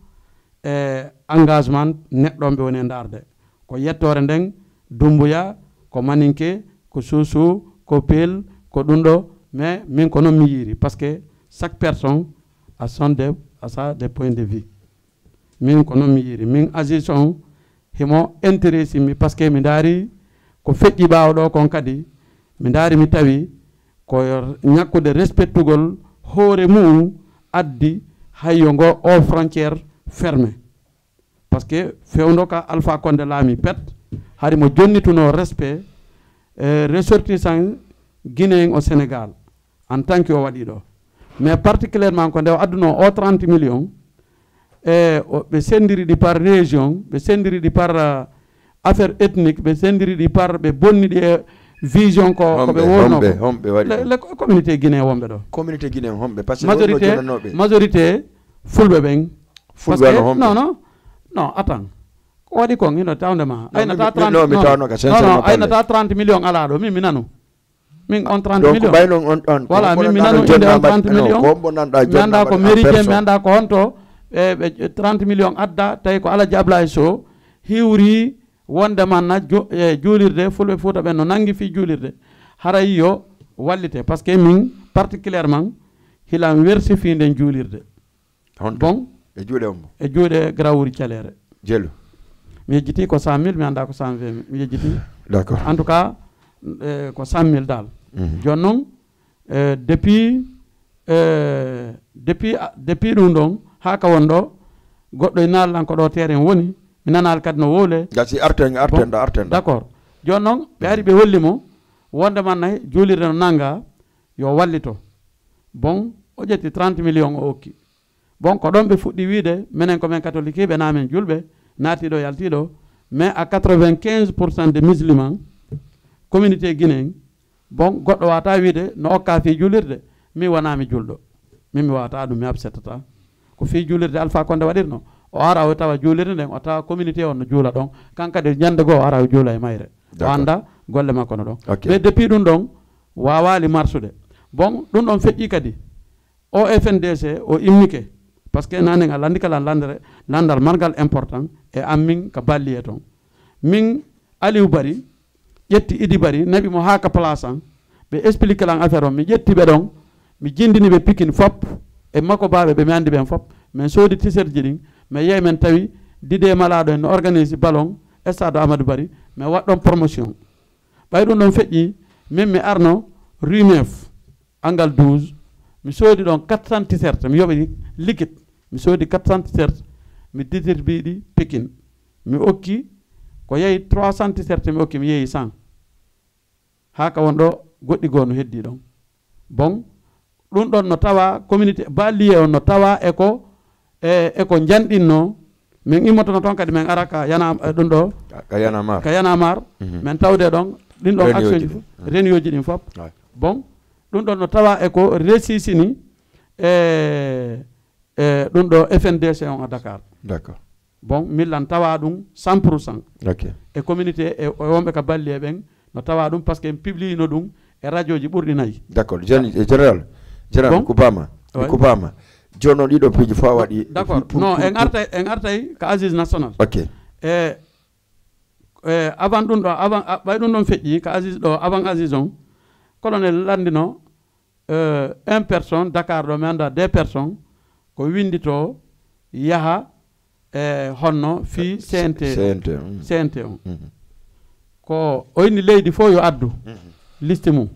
[SPEAKER 4] engagement neɗɗon ɓe woni e darde ko yettore nden Doumbouya ko maninke ko suusu ko pel ko ɗum ɗo mais min ko noon mi yiiri par ce que chaque personne a des points de vue min ko non mi yiri min Aziz on himo intéressé mi parce que mi daari ko feƴƴi ɓaawo ɗo kon kadi mi daari mi tawi ko ñakkude respectugol hoore mum addi hayyo ngo o frontière fermé parce que fewndo ka Alpha Condé laami pet hari mo jonnituno respect ressortissant guinéen au Sénégal en tant que o waɗi ɗo mais particulièrement ko nde o adduno o 30 millions ɓe sendiri ɗi par région ɓe sendiri ɗi par affaire ethnique ɓe sendiri ɗi par ɓe bonni ɗi e vision ko ɓe wonno le communauté guinéen wonɓe ɗo
[SPEAKER 1] communauté guinéen homɓe par ce que
[SPEAKER 4] majorité fulɓe ɓen parce que non attends ko waɗi kon hino tawdema aynata 30 millions ala ɗo min mi nanu min on 30 millions voilà min mi nanu inde on 30 millions mi anda ko mérité mi anda ko honto ɓe 30 millions adda tawi ko Alaji Ablaye Sow hiwri wonde manna juulirde fulɓe Fuuta ɓen no nangi fi juulirde haray yo wallite par ce que min particulièrement hilan wersi finden juulirde bon
[SPEAKER 1] e juuɗe ombo
[SPEAKER 4] e juuɗe Grawuri Thialere
[SPEAKER 1] jelu
[SPEAKER 4] mi yejjiti ko 100 000 mi anda ko 120 mi yejjiti
[SPEAKER 1] d'accord
[SPEAKER 4] en tout cas ko 100 000 dal joni noon depuis ɗum ɗon ha ka won ɗo goɗɗo e naallan ko ɗo terrain woni mi nanal kadi no wowle
[SPEAKER 1] gasi artenda
[SPEAKER 4] d' accord joni noon ɓe ari ɓe hollimo wonde man nayi juulirde no nanga yo wallito bon o ƴetti 30 millions o hokki bon ko ɗon ɓe fuɗɗi wiide minen komin catholique ɓe namen julɓe naatiɗo yaltiɗo mais à 95% de musulmans communauté guinéen bon goɗɗo wata wiide no okka fi juulirde mi wonami julɗo min mi wawata ɗum mi absettata ko fi juulirde Alpha Condé waɗirno o ara o tawa juulirde nden o tawa communauté on no juula ɗon kankadi ñande goo o ara o juula e mayre o anda golle makko no ɗon mais depuis ɗum ɗon wawali marsude bon ɗum ɗon feƴƴi kadi o FNDC o immike par ce que nanen a landi kala landal margal important e ammin ka balli e toon min Aliou Bari ƴetti Idi Bari naɓi mo ha ka place an ɓe explique lan affaire on mi ƴetti ɓe ɗon mi jindini ɓe Pikine fop e makko baɓe ɓe mi andi ɓen fop min soodi t-shirt ji ɗin mi yeey men tawi Didé Malaɗo en no organise ballon stade Amadou Bari mi waɗɗon promotion ɓay ɗum ɗon feƴƴi min mi arno rue 9 angal 12 mi soodi ɗon 400 t-shirt mi yoɓi liquide mi soodi 400 t-shirt mi distribuiɗi Pikine mi okki ko yeehi 300 t-shirt mi okki mi yeehi 100 ha ka won ɗo goɗɗi goo no heddi ɗon bon ɗum ɗon no tawa communauté balliye on no tawa eko janɗinno min immotono toon kadi min ara ka yana ɗum ɗo ka yanamar min tawde ɗon ɗin ɗon action ji fof renioji ɗin fof bon ɗum ɗon no tawa eko resisini ɗum ɗo FNDC on à Dakar
[SPEAKER 1] d'accord
[SPEAKER 4] bon millan tawa ɗum 100% e communauté e wonɓe ka balli e ɓen no tawa ɗum par ce que en publino ɗum e radio ji ɓurɗi nayyi
[SPEAKER 1] d'accord général kupama joni noon ɗiɗo piiji fo a waɗi
[SPEAKER 4] d' accord non en artay ko Aziz national avant ɗum ɗo avant ɓay ɗum ɗon feƴƴi ko Aziz ɗo avant Aziz on colonel landino 1 personne Dakar ɗo mi anda 2 personnes ko windito yaha honno fi CNT on ko o inni leydi fof yo addu liste mum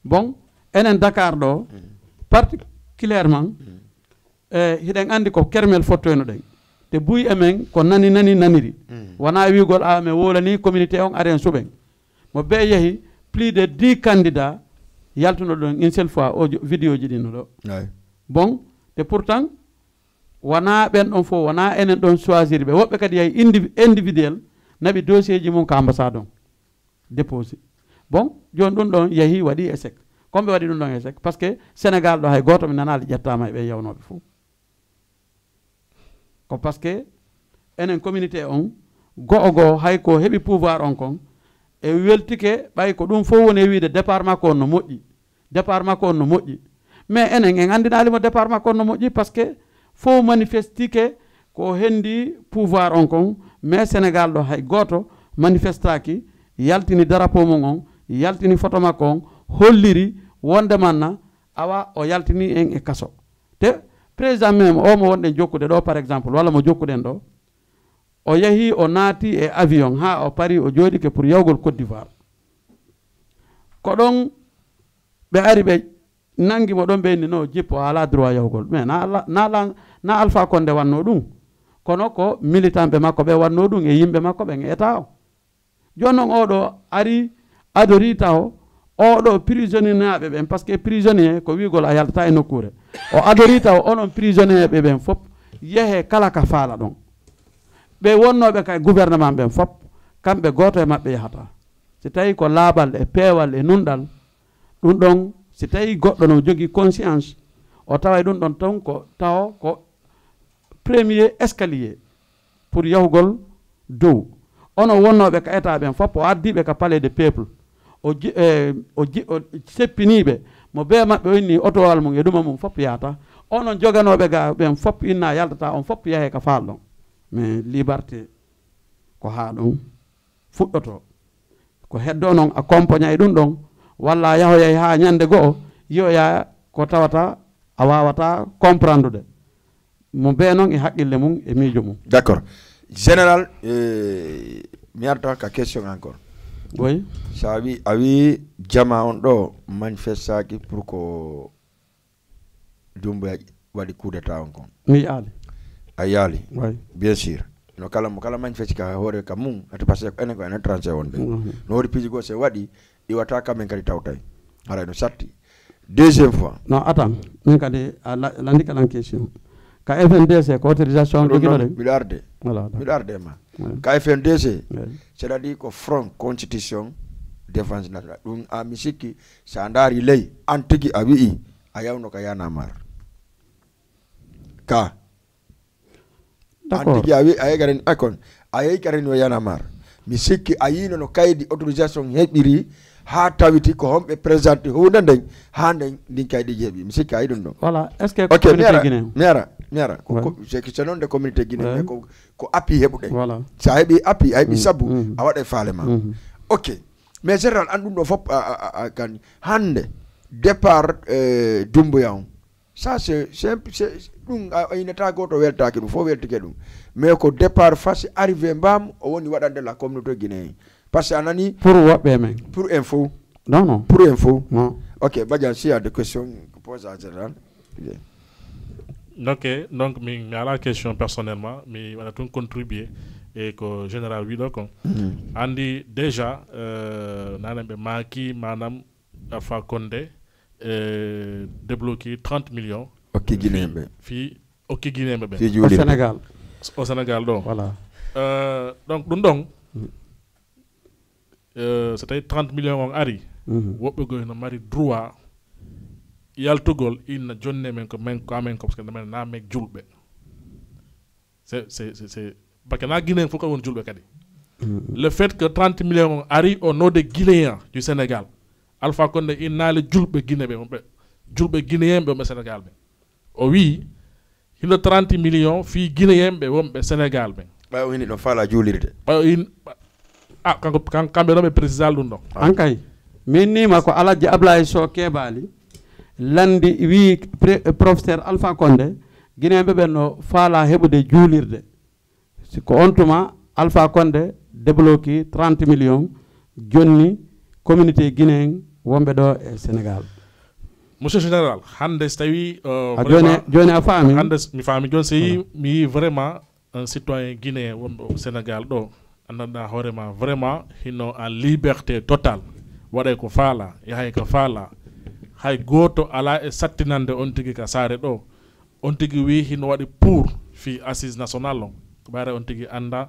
[SPEAKER 4] bon enen Dakar ɗo particulièrement hiɗen andi ko kermel fottoyno ɗen te buy emen ko naniri wona wigol mi wolani communauté on aren suɓen mo ɓe yeehi plus de 10 candidats yaltuno ɗon une seule fois o vidéo ji ɗino ɗo bon te pourtant wona ɓen ɗon fof wona enen ɗon choisir ɓe woɓɓe kadi yeehi individuel naɓi dossier ji mum ko ambassade on déposé bon joni ɗum ɗon yeehi waɗi échec komɓe waɗi ɗum ɗon échec par ce que Sénégal ɗo hay goto mi nanali ƴettama e ɓe yawnoɓe fof ko par ce que enen communauté on goo hay ko heeɓi pouvoir on kon e weltike ɓay ko ɗum fof woni e wiide départ makko on no moƴƴi mais enen en andinalimo départ makko on no moƴƴi par ce que fof manifestike ko hendi pouvoir on kon mais Sénégal ɗo hay goto manifestaki yaltini drapeau mum on yaltini photo makko on holliri wonde manna awa o yaltini en e kaso te président même o mo wonɗen jokkude ɗo par exemple walla mo jokkuɗen ɗo o yahi o naati e avion ha o pari o jooɗike pour yawgol Côte d'Ivoire ko ɗon ɓe ari ɓe nangi mo ɗon ɓe ni no jippo ala droit yawgol mais na Alpha Condé wanno ɗum kono ko militant ɓe makko ɓe wanno ɗum e yimɓe makko ɓen eta o joni noon oɗo ari adori taw oɗo prisonnier naɓe ɓen par ce que prisonnier ko wigol a yaltata e nokkure o adori taw onon prisonnier ɓe ɓen fop yeehe kala ka faala ɗon ɓe wonnoɓe kay gouvernement ɓen fop kamɓe goto e maɓɓe yahata si tawi ko laaɓal e peewal e nunɗal ɗum ɗon si tawi goɗɗo no jogui conscience o tawa ɗum ɗon ton ko taw ko premier escalier pour yahugol dow ono wonnoɓe ka état ɓen fop o addiɓe ka palais de peuple o seppiniɓe mo be maɓɓe o inni otowal mum e ɗuma mum fop yahata onon joganoɓe ga ɓen fop inna yaldata on fop yahe ka faal ɗon mais liberté ko ha ɗum fuɗɗoto ko heddo noon accompagna e ɗum ɗon walla yahoyay ha ñande go'o yiyoya ko tawata a wawata comprendre mo be noon e haqqille mum e miijo mum
[SPEAKER 1] d'accord général mi arta ka question encore
[SPEAKER 4] oui
[SPEAKER 1] sa wi a wi jama on ɗo manifestaki pour ko Doumbouya waɗi coup d'état on kon
[SPEAKER 4] mi yaali
[SPEAKER 1] a yaali
[SPEAKER 4] oui
[SPEAKER 1] bien sûr no kala mo kala manifesti ka hoore ka mum ati parce que enen ko enen tranché wonde no hoori piiji goo se waɗi iwata kamen kadi tawtay haray no satti deuxième fois
[SPEAKER 4] non attends min kadi landi kalan question ka FNDC ko autorisation jogino ɗen
[SPEAKER 1] mbiɗo arde
[SPEAKER 4] voilà
[SPEAKER 1] mbiɗo arde ma ka FNDC c'est à dire ko front constitution défense nationale ɗum a mi sikki sa ndaari ley an tigi a wi'i a yawno ka yanamar ka antigi a wi a yegaren akon a yeykaren yo yanamar mi sikki a yino no kaydi autorisation heɓiri ha tawiti ko homɓe présenté hunde nden ha nden ndin kaydi jeeɓi mi sikki a yi ɗum ɗon
[SPEAKER 4] voilà est ce que
[SPEAKER 1] ok mi ara
[SPEAKER 4] Ouais.
[SPEAKER 1] c'est non de communauté guinéen mais ko appui heɓuɗen
[SPEAKER 4] voilà
[SPEAKER 1] sa heeɓi appui a heeɓi sabbu a waɗa faale ma ok mais général an ɗum ɗo fop kan hande départ Doumbouya on ça c'est ɗum a inata goto weltaki ɗum fof weltike ɗum mais ko départ fasi arrivé mbam o woni waɗande la communauté guinéen par ce que a nani
[SPEAKER 4] pour woɓɓe men
[SPEAKER 1] pour info
[SPEAKER 4] non
[SPEAKER 1] pour info
[SPEAKER 4] non
[SPEAKER 1] ok Badian s'il y a des questions pose à général
[SPEAKER 2] ok donc mi ala question personnellement mi waɗa tun contribuer e ko général wiɗo kon andi déjà nanen ɓe maaki manam Alpha Condé débloqué 30 millions
[SPEAKER 1] ok guinéen ɓe
[SPEAKER 2] fi okki guinéen ɓe
[SPEAKER 4] au Sénégal
[SPEAKER 2] au Sénégal ɗo
[SPEAKER 4] voilà
[SPEAKER 2] donc ɗum ɗon so tawi 30 millions on ari woɓɓe goy no mari droit yaltugol inna jonne men ko amen ko parce que men na mek julɓe c'est parce que na guinéen fof ko won julɓe kadi le fait que 30 millions on ari au nom des guinéens du Sénégal Alpha Condé innale julɓe guiné ɓe wonɓe julɓe guinéen ɓe wonɓe Sénégal ɓe o wi hino 30 millions fi guinéen ɓe wonɓe Sénégal ɓe
[SPEAKER 1] ɓay o hini ɗon faala juulirde
[SPEAKER 2] kamɓe ɗon ɓe précisal ɗum ɗon
[SPEAKER 4] an kay min nima ko Alaji Ablaye Sow Keɓali landi wi professeur Alpha Condé guinéɓe ɓen no faala heɓude juulirde ko on tuma Alpha Condé débloqué 30 millions jonni communauté guinéen wonɓe ɗo e Sénégal
[SPEAKER 2] monsieur général hande so tawi
[SPEAKER 4] joni a faami
[SPEAKER 2] hande mi faami joni so yi mi yi vraiment un citoyen guinéen wonɓe au Sénégal ɗo andanɗa hoorema vraiment hino en liberté totale waɗay ko faala yahay ko faala hay goto ala e sattinande on tigui ka saare ɗo on tigui wi hino waɗi pour fi assise national on ko ɓayre on tigui anda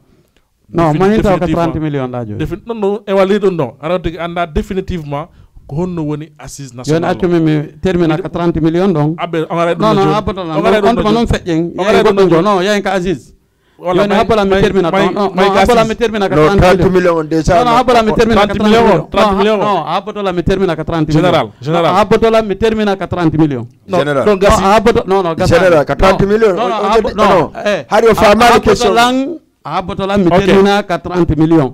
[SPEAKER 4] non mani taw ko 30 millions ɗa joni
[SPEAKER 2] non non e walli ɗum ɗon ara on tigui anda définitivement ko honno woni assise national
[SPEAKER 4] joni accumi mi termina ko 30 millions ɗon
[SPEAKER 2] abbe on ara
[SPEAKER 4] non non abbotola on tuma noon feƴƴen yeyi goɗɗum jo non yeyen ko assise joni habbola mi termina habbola mi termina ko 30
[SPEAKER 1] millions on déjà
[SPEAKER 4] non habbola mi termina ko
[SPEAKER 2] 30 millions
[SPEAKER 4] non habbotola mi termina ko 30
[SPEAKER 2] général
[SPEAKER 4] habbotola mi termina ko 30 millions
[SPEAKER 1] général
[SPEAKER 2] non gassi
[SPEAKER 4] non
[SPEAKER 1] général ko 30 millions
[SPEAKER 4] non
[SPEAKER 1] hari o faamani question
[SPEAKER 4] habbotola mi termina ko 30 millions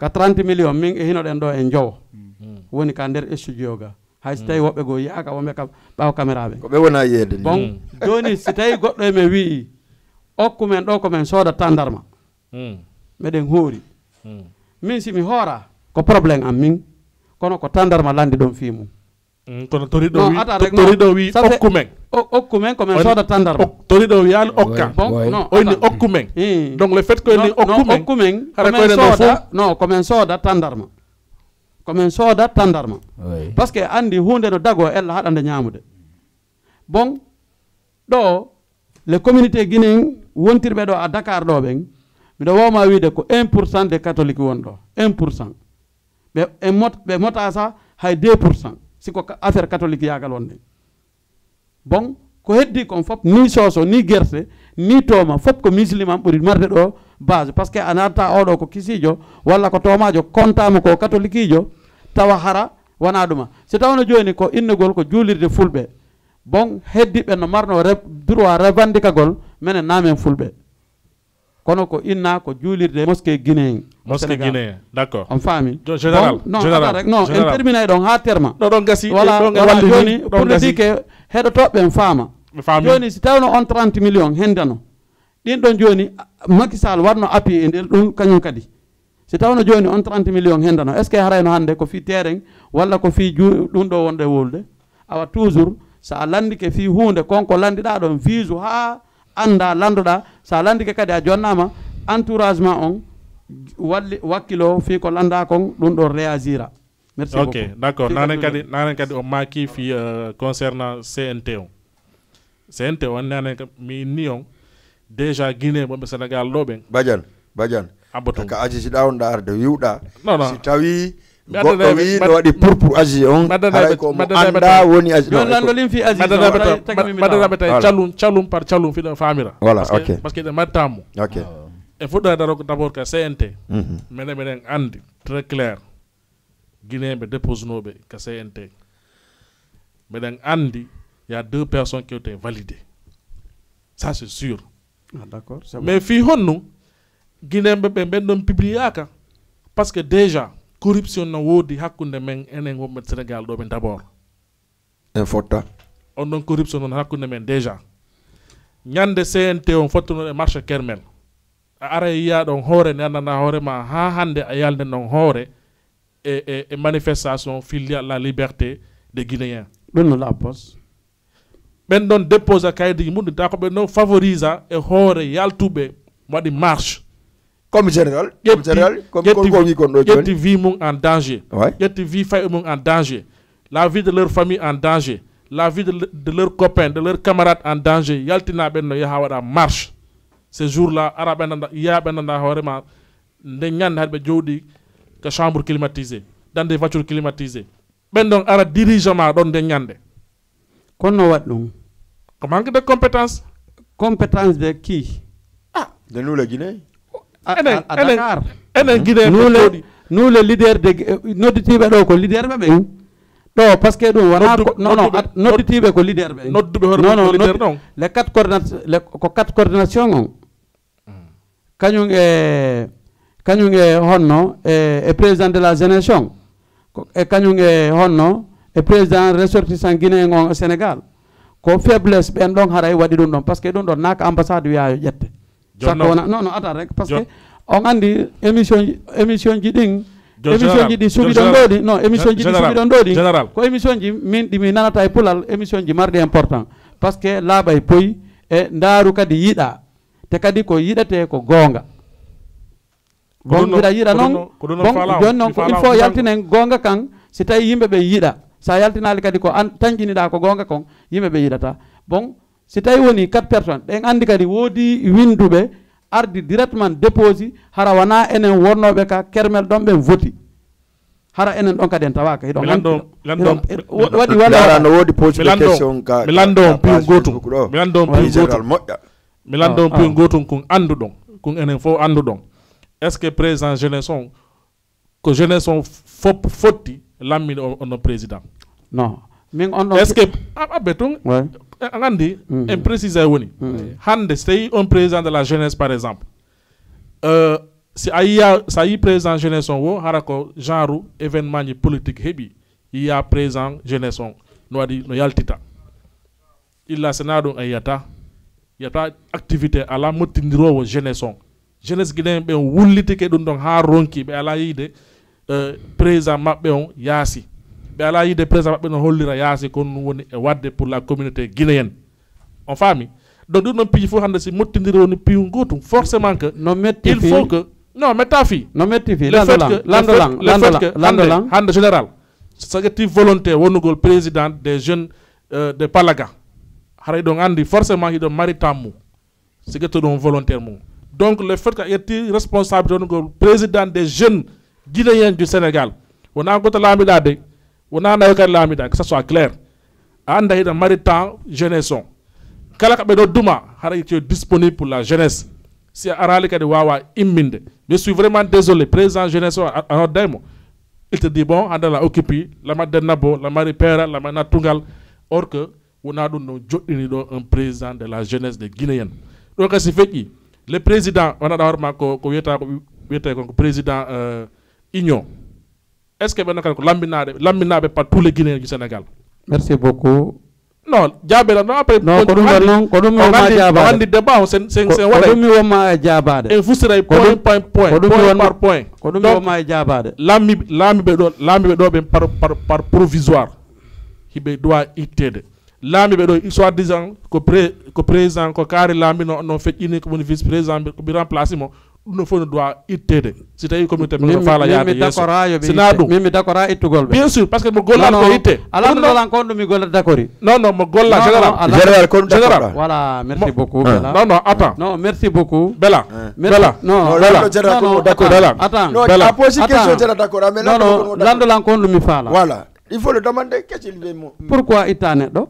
[SPEAKER 4] ko 30 millions min e hinoɗen ɗo e jowo woni ka nder studio ga hay so tawi woɓɓe goo yiyaka wonɓe kam ɓaw caméra ɓe
[SPEAKER 1] ko ɓe wona yeyde
[SPEAKER 4] bon joni si tawi goɗɗo e men wii okkumen ɗo komin sooda tandarma meɗen hoori min simi hoora ko probléme am min kono ko tandarma landi ɗon fii mum
[SPEAKER 2] kono toriɗo wi okkumen
[SPEAKER 4] okkumen komin sooda tandarma
[SPEAKER 2] toriɗo wiyani okka
[SPEAKER 4] bon non
[SPEAKER 2] oyni okkumen donc le fait que ni
[SPEAKER 4] okkumen komin sooda tandarma komin sooda tandarma par ce que andi hunde no dago ella haɗande ñamude bon ɗo les communautés guinéen wontirɓe ɗo à Dakar ɗo ɓen miɗo wawma wiide ko 1% des catholiques won ɗo 1% ɓe mota sa hay 2% siko affaire catholique yagal wonde bon ko heddi kon fop ni soso ni guerte ni toma fop ko musulman ɓuri marde ɗo base par ce que a natta oɗo ko kisijo walla ko tomajo kontama ko catholique ijo tawa hara wona ɗuma si tawno joni ko innugol ko juulirde fulɓe bon heddiɓe no marno droit revendicagol minen namen fulɓe kono ko inna ko juulirde mosquée guinéen
[SPEAKER 2] d'accord
[SPEAKER 4] on faami
[SPEAKER 2] général
[SPEAKER 4] non en terminay ɗon ha terma
[SPEAKER 2] ɗon gasi
[SPEAKER 4] voilà joni pour le dire que heɗotoɓe en faama joni si tawno on 30 millions hendano ɗin ɗon joni Macky Sall watno appui e nder ɗum kañum kadi si tawno joni on 30 millions hendano est ce que harayno hande ko fi terrain walla ko fi ɗum ɗo wonde wolde awa toujours sa landike fi hunde konko landiɗa ɗon vise ha anda landuɗa sa landike kadi a jonnama entourage ma on walli wakkilo fi ko landa kon ɗum ɗo réagira merci
[SPEAKER 2] ok d'accord nanen kadi o maki fi concernant CNT o CNT o nanen mi ni on déjà Guinée ɓoɓe Sénégal ɗo ɓen
[SPEAKER 1] Badiane
[SPEAKER 2] abaton
[SPEAKER 1] ka aji si ɗawnoɗa arde wiwɗa
[SPEAKER 2] non
[SPEAKER 1] si tawi goɗɗo wi no waɗi pour aji on haray ko mo anda woni aji
[SPEAKER 4] ɗo fi aji
[SPEAKER 2] madanaɓe tawi calum par calum fiɗo famira
[SPEAKER 1] voilà ok
[SPEAKER 2] par ce que ɗe mattamo
[SPEAKER 1] ok
[SPEAKER 2] e fuɗɗo daro d'abord ka CNT meɗen andi très clair guinéɓe déposenoɓe ka CNT meɗen andi y a 2 personnes qui ont été validées ça c'est sûr
[SPEAKER 4] d'accord
[SPEAKER 2] mais fi honnu guinéɓe ɓe ɓen ɗon publiyaka par ce que déjà corruption no woodi hakkunde men enen wonɓe Sénégal ɗo ɓe d'abord
[SPEAKER 1] en fotta
[SPEAKER 2] on ɗon corruption noon hakkunde men déjà ñande CNT on fottuno e marché Kermel a ara yiya ɗon hoore ne andana hoorema ha hande a yalde ɗon hoore e manifestation filia la liberté des Guinéens
[SPEAKER 4] ɗum no lappos
[SPEAKER 2] ɓen ɗon dépose kayidi muɗum ta ko ɓe ɗon favorisa e hoore yaltuɓe waɗi marche
[SPEAKER 1] comme général
[SPEAKER 2] ƴetti vie mum en danger ƴetti vie fayi mum en danger la vie de leur famille en danger la vie de leurs copains de leurs camarades en danger yaltina ɓen no yaha waɗa marche ce jour là ara ɓenanda yiya ɓenanda hoorema nde ñande haɗe ɓe jowɗi ko chambre climatisé dans des voitures climatisées ɓen ɗon ara dirigement ɗon nde ñande
[SPEAKER 4] kono no waɗi ɗum
[SPEAKER 2] ko manque de compétence
[SPEAKER 4] de qui
[SPEAKER 1] de nous les Guinéens
[SPEAKER 4] à Dakar
[SPEAKER 2] enen Guinée
[SPEAKER 4] nous les leaders de nodditiɓe ɗo ko leader ɓe ɓen ɗo par ce que ɗum wona non nodditiɓe ko leader ɓe
[SPEAKER 2] nodduɓe hoore leader ɗon
[SPEAKER 4] les 4 coordination on kañum e honno e président de la jeunesse on e kañum e honno e président ressortissant guinéen on au Sénégal ko faiblesse ɓen ɗon haray waɗi ɗum ɗon par ce que ɗum ɗon naka ambassade wiya yo ƴette sakko wona non ata rek par ce que on andi émission ji ɗin émission ji ɗi suuɓi ɗon ɗo ɗi non émission ji ɗi suuɓi ɗon ɗo ɗi ko émission ji min ɗimi nanata e pulal émission ji marɗi important par ce que laaɓa e poyi e ndaaru kadi yiɗa te kadi ko yiɗate ko goonga bon mbiɗa yiɗa noon bon joni noon ko il faut yaltinen goonga kan si tawi yimɓe ɓe yiɗa sa yaltinali kadi ko tañƴiniɗa ko goonga kon yimɓe ɓe yiɗata bon si tawi woni 4 personnes ɗen andi kadi woodi winduɓe ardi directement déposi hara wona enen wonnoɓe ka Kermel ɗon ɓen voti hara enen ɗon kadi en tawaka hiɗon waɗi walla
[SPEAKER 1] no woodi posde question ka
[SPEAKER 2] mi lando on piyu gotum mi lando on piyu gotum
[SPEAKER 1] moƴƴa
[SPEAKER 2] mi lando on piyu gotum kon andu ɗon kon enen fof andu ɗon est ce que président jeunesse on ko jeunesse on fop fotti lammini ono président
[SPEAKER 4] non min on ɗon
[SPEAKER 2] est ce que aɓe tun andi en précise woni hande so tawi on président de la jeunesse par exemple si a yi président jeunesse on wo hara ko genre événement ji politique heeɓi il y a présent jeunesse on no wadi no yaltita illa senado ayata yata activité ala mottindirowo jeunesse on jeunesse guinéen ɓe wullitike ɗum ɗon ha ronki ɓe ala yiide président maɓɓe on yaasi ɓe ala yiide président maɓɓe no hollira yaasi ko ɗum woni e wadde pour la communauté guinéenne on faami donc ɗum ɗon piiji fof hannde si mottidiri woni piiw gotum forcément que il faut que non metta fi
[SPEAKER 4] no metti fi
[SPEAKER 2] le fait que hannde général so ƴetti volonté wonugol président des jeunes de Palaga haray ɗon anndi forcément hiɗon mari tammu si ƴetto ɗum volontaire mum donc le fait que a ƴetti responsabilité wonugol président des jeunes guinéens du Sénégal wona goto laamiɗa de wona nayo kadi laamiɗa que ça soit clair a annda hiɗon mari temps jeunesse on kala ko ɓe ɗo duma haray tu es disponible pour la jeunesse si a arali kadi wawa imminde je suis vraiment désolé président jeunesse o a noddaymo il te dit bon hande la occupi lama dennabo la mari pera lama nattugal or que wona ɗum no joɗɗini ɗo un président de la jeunesse de guinéenne ɗo kasi feƴƴi le président wanaɗa hoorema ko wiyata ko wiyete kon ko président union est ce que ɓenno kadi ko laminaɓe par tous les guinéens du Sénégal.
[SPEAKER 4] Merci beaucoup.
[SPEAKER 2] Non jaabere non après
[SPEAKER 4] non ko ɗum woma jaabade
[SPEAKER 2] andi débat o sen
[SPEAKER 4] waɗa ko ɗum mi woma e jaabade
[SPEAKER 2] e fustiray point par point
[SPEAKER 4] ko ɗum mi woma e jaabade
[SPEAKER 2] laamiɓe ɗo ɓe par provisoire hiɓe doit ittede laamiɓe ɗo soit disant ko président ko kaari laami no feƴƴini ko woni vice président ko ɓi remplace mo ɗum no fof no doit ittede si tawi communauté ɓe faala yaade yesso sina ɗum
[SPEAKER 4] min mi d'accord ha ittugol ɓe
[SPEAKER 2] bien sûr par ce que mo gollal ko itte
[SPEAKER 4] ala kon ɗum mi golla d'accord
[SPEAKER 2] non mo golla général
[SPEAKER 4] voilà merci beaucoup
[SPEAKER 2] non attends
[SPEAKER 4] non merci beaucoup
[SPEAKER 2] Bella
[SPEAKER 4] non
[SPEAKER 1] a posé question c'est d'accord mais
[SPEAKER 4] non landolan kon ɗum mi faala
[SPEAKER 1] voilà il faut le demander qu'est-ce qu'il veut
[SPEAKER 4] pourquoi itta neɗɗo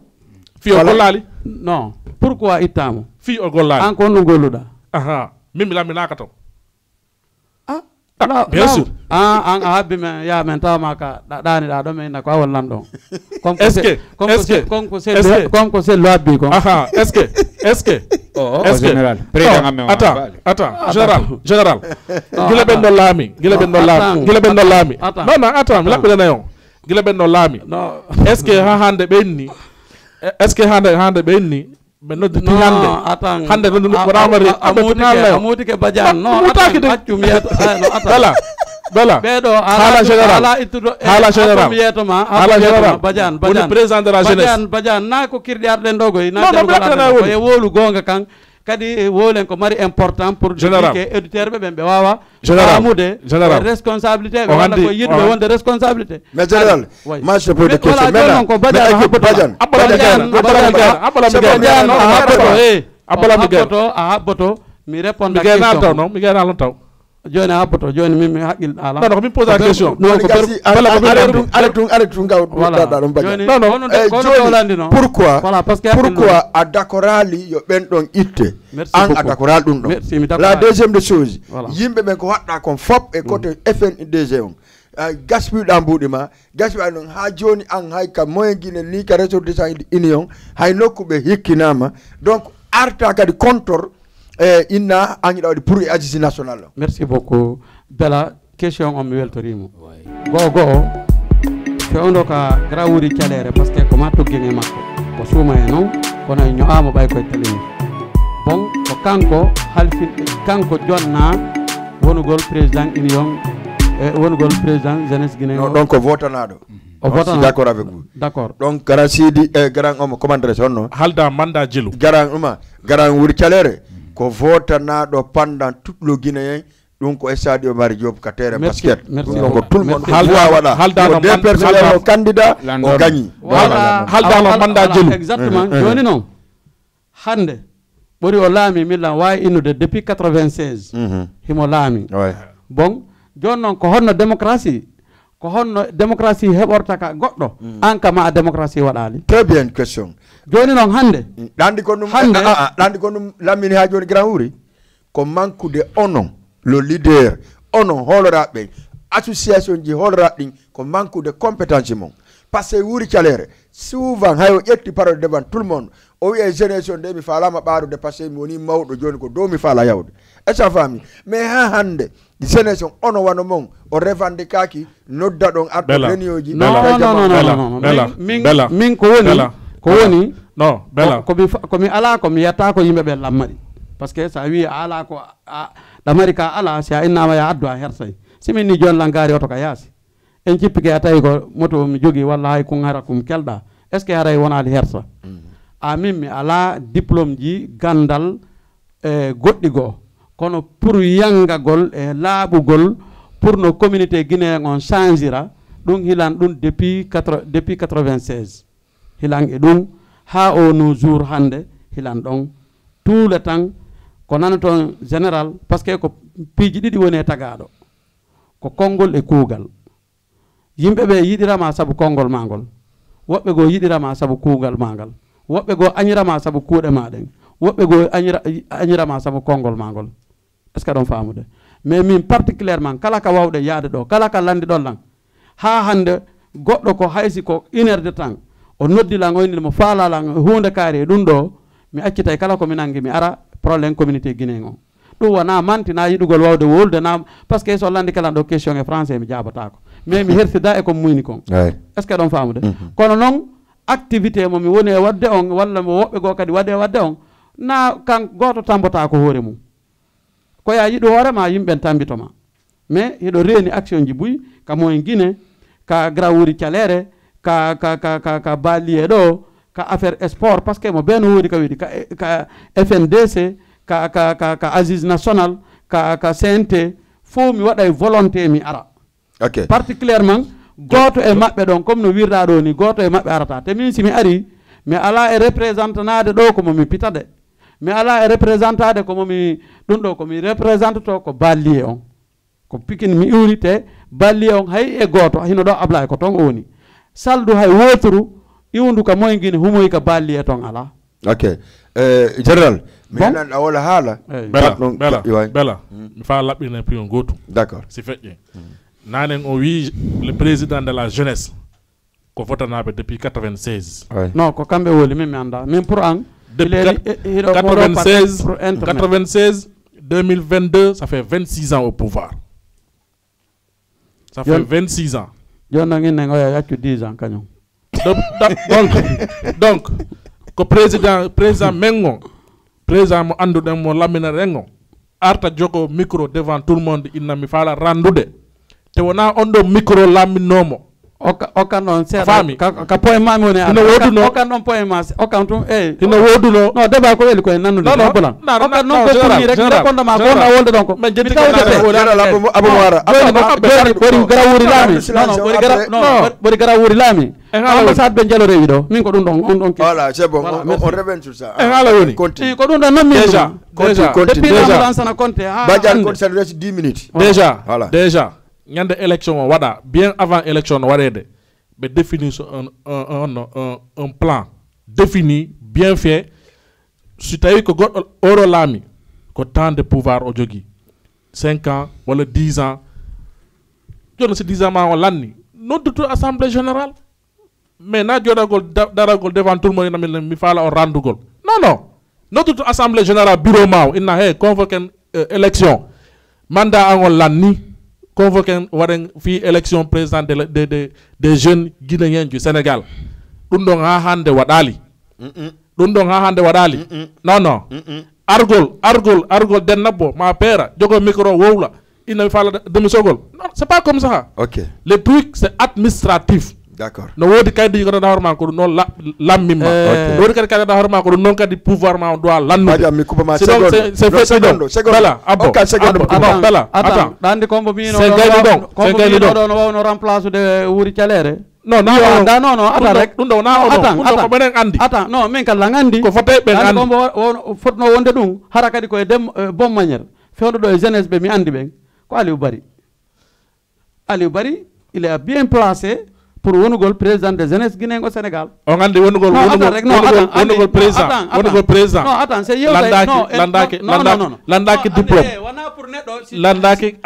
[SPEAKER 2] fi o gollali
[SPEAKER 4] non pourquoi ittamo
[SPEAKER 2] fi o gollali
[SPEAKER 4] an kon ɗum golluɗa
[SPEAKER 2] aha min mi laminaka taw
[SPEAKER 4] ala
[SPEAKER 2] bien sûr
[SPEAKER 4] an a habbi men ya men tawma ka ɗaniɗa ɗo men ko awol lanɗon konko sello habbi kon
[SPEAKER 2] aha est ce que
[SPEAKER 3] général
[SPEAKER 2] attends général gila ɓen ɗo laami gila ɓen ɗo laami non attends mi laɓɓiɗanayo gila ɓen ɗo laami est ce que ha hande ɓenni hande ɓenni mais nodditi hande waɗamari
[SPEAKER 4] amutike badiane non accum yeeto
[SPEAKER 2] bela
[SPEAKER 4] ɓeɗo
[SPEAKER 2] haala général
[SPEAKER 4] yetoma badiane
[SPEAKER 2] woni président de la jeunesse
[SPEAKER 4] badiane na ko kirɗi arɗen ɗo goy nae wolu gonga kan kadi wolen ko mari important pour que éditeur ɓe wawa famude responsabilité ɓe walla ko yiɗɓe wonde responsabilité
[SPEAKER 1] mais général moi je pose des questions
[SPEAKER 4] maintenant ko badiane a habboto mi réponda question
[SPEAKER 2] mi gayna lon taw
[SPEAKER 4] joni a habboto joni min mi haqqil ala
[SPEAKER 2] non ko min pose la question
[SPEAKER 1] pourquoi a d'accorali yo ɓen ɗon itte an a d'accoral ɗum ɗon la deuxième des choses yimɓe ɓen ko waɗɗa kon fop e côté FNDG on gaspiɗa mbuɗi ma gaspiɗa ɗon ha joni an hay ka moyen guine ni ka ressortissant union hay nokkuɓe hikkinama donc arta kadi contor inna angiɗa waɗi pour e agisi national o
[SPEAKER 4] merci beaucoup Bella question on mi weltorimo goho fewndo ka grawuri calere par ce que ko ma toggine makko ko suuma e noon kono e ño'ama ɓay koye talini bon ko kanko kanko jonna wonugol président union wonugol président jeunesse guinéen
[SPEAKER 1] donc ko votanaɗo
[SPEAKER 4] o votana
[SPEAKER 1] d'accord avec vous
[SPEAKER 4] d'accord
[SPEAKER 1] donc garan sidi garan omo commandere sonno
[SPEAKER 2] halda mandat jelu
[SPEAKER 1] garan wuri calere ko votanaɗo pendant tout le guinéen ɗum ko stade Mari Diop ka terrain basket ko tout le monde waɗa des personnes o candidat o gagni
[SPEAKER 2] haldano mandat jelu
[SPEAKER 4] exactement joni noon hande ɓuri o laami millan wawi innude depuis 96 himo laami bon joni noon ko honno démocratie heɓorta ka goɗɗo an kama a démocratie waɗali
[SPEAKER 1] très bien question
[SPEAKER 4] joni noon hande
[SPEAKER 1] ɗandi ko ɗum lammini ha joni grand wuri ko manquede onon le leader onon holoraɓe association ji holoraɓe ɗin ko manquede compétence mon par ce que wuri calere souvent hay o ƴetti parole devant tout le monde o wiye génération nde mi falama ɓaarude par ce que mi woni mawɗo joni ko dow mi faala yawde est ce que fami mais ha hande jeunesse ono wano mon o revendikaki nodda ɗon arɗo renioji
[SPEAKER 4] non min ko woni
[SPEAKER 2] non bela
[SPEAKER 4] komi ala komi yetta ko yimɓe ɓe lammaɗi par ce que sa wi a ala ko ɗamari ka ala si a innama ya addu a hersay simin ni joni langari oto ka yaasi en cippike a tawi ko moto mi jogui walla hay kum hara kum kelɗa est ce que haray wonali hersa amin mi ala diplôme ji gandal goɗɗi goo kono pour yangagol e laaɓugol pour no communauté guinéen on changera ɗum hilan ɗum depuis 96 hilan e ɗum ha o no jour hande hilan ɗon tout le temps ko nana toon général par ce que ko piiji ɗiɗi woni e tagaɗo ko konngol e kuugal yimɓe ɓe yiɗirama saabu konngol ma ngol woɓɓe goo yiɗirama saabu kuugal ma ngal woɓɓe goo añirama saabu kuuɗe maɗen woɓɓe goo añirama saabu konngol ma ngol est ce que ɗon faamude mais min particulièrement kala ka wawɗe yaade ɗo kala ka landi ɗon lan ha hande goɗɗo ko haysi ko 1 heure de temps o noddilan o indimo faalalan hunde kaari e ɗum ɗo mi accitay kala komi nangi mi ara probléme communauté guinéen o ɗum wona mantina yiɗugol wawde wolde na par ce que so landi kalan ɗo question e français mi jabatako mais mi hersida e ko muyni kon est ce que ɗon faamude kono noon activité mo mi woni e wadde on walla mo woɓɓe goo kadi waɗe wadde on na kan goto tambota ko hoore mum ko ya yiɗo hoorema yimɓe tambitoma mais hiɗo reeni action ji buy ka moyen Guinée ka grawuri calere ka balie ɗo ka affaire sport par ce que mo ɓen woodi ka wiɗi ka FNDC ka Aziz national ka CNT fo mi waɗa volonté mi ara particulièrement goto e maɓɓe ɗon comme no wirɗa ɗo ni goto e maɓɓe arata te min simi ari mi ala e représentanade ɗo komo mi pitade mi ala e représentade komomi ɗum ɗo komi représente to ko ballier on ko pikin mi iwnite ballier on hay e goto hino ɗo Ablaye ko ton o woni saldu hay woturu iwndu ka moye guine humoyi ka ballier ton ala
[SPEAKER 1] général mi nan a wala haala
[SPEAKER 2] bela mi fa laɓɓina pion gotum
[SPEAKER 1] d'accord
[SPEAKER 2] si feƴƴe nanen o wi le président de la jeunesse ko votanaɓe depuis 96
[SPEAKER 4] non ko kamɓe woli min mi anda min pour an
[SPEAKER 2] depuis 96 2022 ça fait 26 ans au pouvoir ça fait 26 ans
[SPEAKER 4] joni inen o yaccu 10 ans kañum
[SPEAKER 2] donc ko président mengo président mo anduɗen mo lammina rengo arta jogo micro devant tout le monde inna mi faala randude te wona on ɗo micro lamminomo okkan ɗon seeɗa ka point mami woni ino woduno okkan ɗon point ma okkan tum ino woduno non débat ko weeli koye nannude bulan okkan noon kottumi rek répondement ko wonɗa wolde ɗon ko mi tawdeɓe garawuri laami ɓori garawuri laami ambassade ɓe jalo rewi ɗo min ko ɗum ɗon on ɗon
[SPEAKER 1] voilà c'est bon on revient sur ça
[SPEAKER 2] haala woni
[SPEAKER 4] ko ɗum ɗon noon
[SPEAKER 2] déjà
[SPEAKER 4] depuis l'ambulance na compte
[SPEAKER 1] Badiane compte ça reste 10 minutes
[SPEAKER 2] déjà ñande élection o waɗa bien avant élection no waɗede ɓe défini un plan défini bien fait si tawi ko goɗɗo oro laami ko temps de pouvoir o jogui 5 ans walla 10 ans joni so 10 ans ma o lanni noddutu assemblée générale mais na joɗagol daragol devant tout le monde nami mi faala o randugol non noddutu assemblée générale bureau ma o inna he convoqué élection mandat angol lanni convoqué waɗen fi élection président des jeunes guinéens du Sénégal ɗum ɗon ha hande waɗali non argol dennabbo ma peera jogo micro wowla ina fala demisogol non c'est pas comme ça le truc c'est administratif
[SPEAKER 1] d'accord
[SPEAKER 2] no wodi kaydi ko da horma ko non lammima no wodi kaydi da horma ko non kadi pouvoir ma doit lannu c'est fait secondo bela abbo bela attends
[SPEAKER 4] dandi kombo mi no wawno remplace de wuri calere non attends rek
[SPEAKER 2] ɗum ɗo na ɗum ko ɓenen andi
[SPEAKER 4] attends non min kala andi
[SPEAKER 2] ko fote ɓen andi
[SPEAKER 4] kombo fotno wonde ɗum hara kadi koye bon manière fewdo ɗo e jeunesse ɓe mi andi ɓen ko Aliou Barry il est bien placé pour wonugol président de jeunesse guinéen au Sénégal.
[SPEAKER 2] On andi wonugol président.
[SPEAKER 4] Non, attends, c'est
[SPEAKER 2] landaki diplôme. Landaki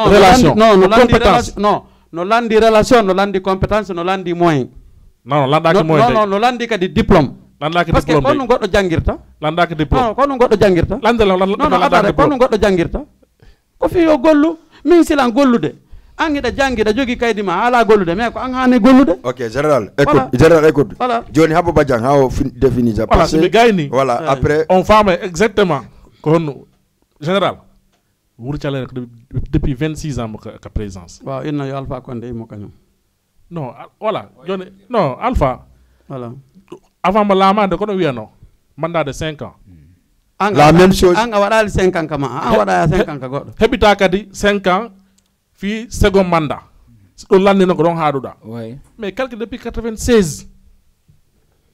[SPEAKER 2] relation.
[SPEAKER 4] No landi relation, no landi compétence, no landi moyen.
[SPEAKER 2] Non, landaki moyen.
[SPEAKER 4] No landi kadi diplôme.
[SPEAKER 2] Landaki
[SPEAKER 4] parce que
[SPEAKER 2] diplôme.
[SPEAKER 4] Parce que goɗɗo jangirta.
[SPEAKER 2] Landaki diplôme.
[SPEAKER 4] Non, kono goɗɗo jangirta.
[SPEAKER 2] Landaki
[SPEAKER 4] goɗɗo jangirta. ko fi yo gollu min silan gollude an ida jangida jogi kaydi ma ala gollude mais ko an hani gollude.
[SPEAKER 1] OK général écoute général écoute joni Habou Badiang ha défini ça
[SPEAKER 2] parce que
[SPEAKER 1] voilà après
[SPEAKER 2] on femme exactement ko honno général Wuri Thialé depuis 26 ans ka présence
[SPEAKER 4] waaw inna yo Alpha Condé mo kañum
[SPEAKER 2] non voilà joni non Alpha
[SPEAKER 4] voilà
[SPEAKER 2] avant ma lamande kono wiyano mandat de 5 ans
[SPEAKER 1] la même chose
[SPEAKER 4] an waɗali 5 ans kama an waɗa 5 ans ka goɗɗo
[SPEAKER 2] heɓita kadi 5 ans fi second mandat ɗo landino ko ɗon haaɗuɗa mais quelque depuis 96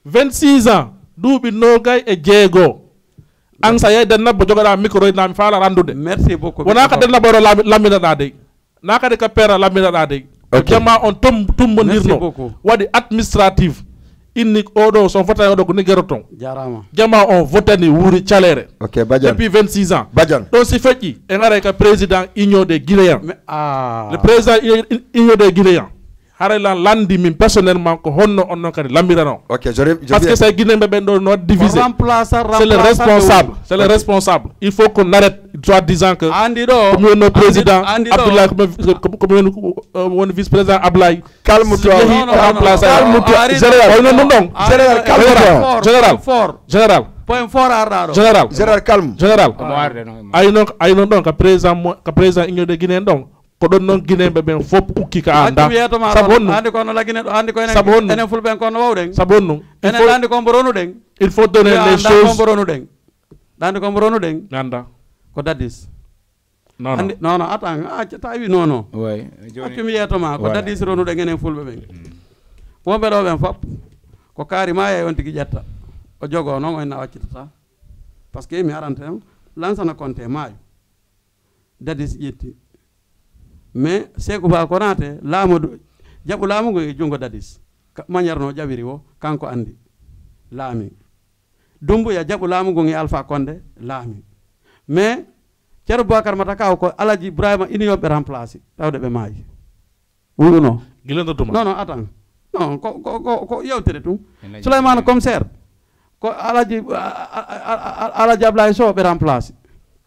[SPEAKER 2] 26 ans duuɓi nogay e jeegoo an sa yeyi dennabbo jogoɗa micro nami faala randude
[SPEAKER 4] merci beaucoup
[SPEAKER 2] wona ka dennabbo ɗo lamminoɗa dey na kadi ka peera lamminoɗa dey jamma on tumbodirno waɗi administrative inni oɗo son votani oɗo ko nigero ton
[SPEAKER 4] jarama
[SPEAKER 2] jamma on votani Wuri Thialé
[SPEAKER 1] OK Badiane
[SPEAKER 2] depuis 26 ans
[SPEAKER 1] Badiane
[SPEAKER 2] ɗon si feƴƴi e gara ka président union des guinéens le président union des guinéens haray lan landi min personnellement ko honno on non kadi lammirano
[SPEAKER 1] OK
[SPEAKER 2] parce que c'est guinéen ɓe ɓen ɗo no divisé c'est le responsable il faut qu'on arrête soit disant que
[SPEAKER 4] andi ɗo
[SPEAKER 2] comme wonno président Abdoulaye comme woni vice président Ablaye
[SPEAKER 1] calme-toi
[SPEAKER 2] général
[SPEAKER 4] point fort arɗa ɗo
[SPEAKER 1] général calme
[SPEAKER 2] général ayno ɗon ka président union de guinéen ɗon ko ɗon noon guinéɓe ɓen fof ukki ka anda sabu honno
[SPEAKER 4] andi kono lagine ɗo andi ko
[SPEAKER 2] sabu honno
[SPEAKER 4] enen fulɓen kono wawɗen
[SPEAKER 2] sabu honno
[SPEAKER 4] enen andi ko mbo ronuɗen
[SPEAKER 2] il faut donner les choses
[SPEAKER 4] mbo ronuɗen ɗandi ko mbo ronuɗen
[SPEAKER 2] anda
[SPEAKER 4] ko dadis
[SPEAKER 2] non
[SPEAKER 4] non attends ta wi non accumi yetoma ko dadis ronuɗen enen fulɓe ɓen wonɓe ɗo ɓen fop ko kaari ma yey on tigui ƴetta o jogo noon o enna waccitata par ce que mi aranteno Lansana Conté maayo dadis ƴetti mais Sékou Ba Konaté laamu jaɓu laamu ngo e junngo dadis maniére no ƴawiri o kanko andi laami Doumbouya jaɓu laamu ngo e Alpha Condé laami mais Ceerno Boubacar Mata Kaw ko Alaji Ibrahima ini yoɓe remplacé tawde ɓe maayi wuluno non attends non ko yewtere tum Souleymane Commissaire ko Alaji Ablaye Sow ɓe remplacé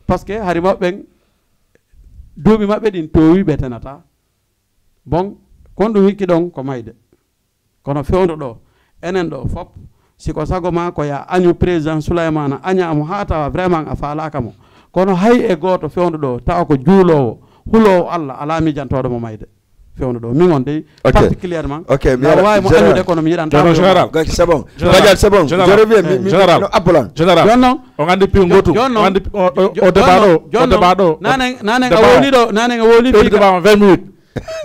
[SPEAKER 4] par ce que hari maɓɓen duuɓi maɓɓe ɗin towi ɓe tenata bon kon ɗum hikki ɗon ko mayde kono fewndo ɗo enen ɗo fop siko sago ma ko ya añu président Souleymane añamo ha tawa vraiment a faalaka mo kono hay e goto fewndo ɗo tawa ko juulowo hulowo Allah ala mijantoɗo mo mayde fewndo ɗo min on dey particulièrement wawi mo añude kono mi yiɗanta
[SPEAKER 2] général
[SPEAKER 1] c'est bon Badiane c'est bon je reviens
[SPEAKER 2] général général
[SPEAKER 4] jonnon
[SPEAKER 2] on andi pi gotu on andi o débat ɗo
[SPEAKER 4] nanen a woni ɗo nanen a woni
[SPEAKER 2] ɗo débat 20 minutes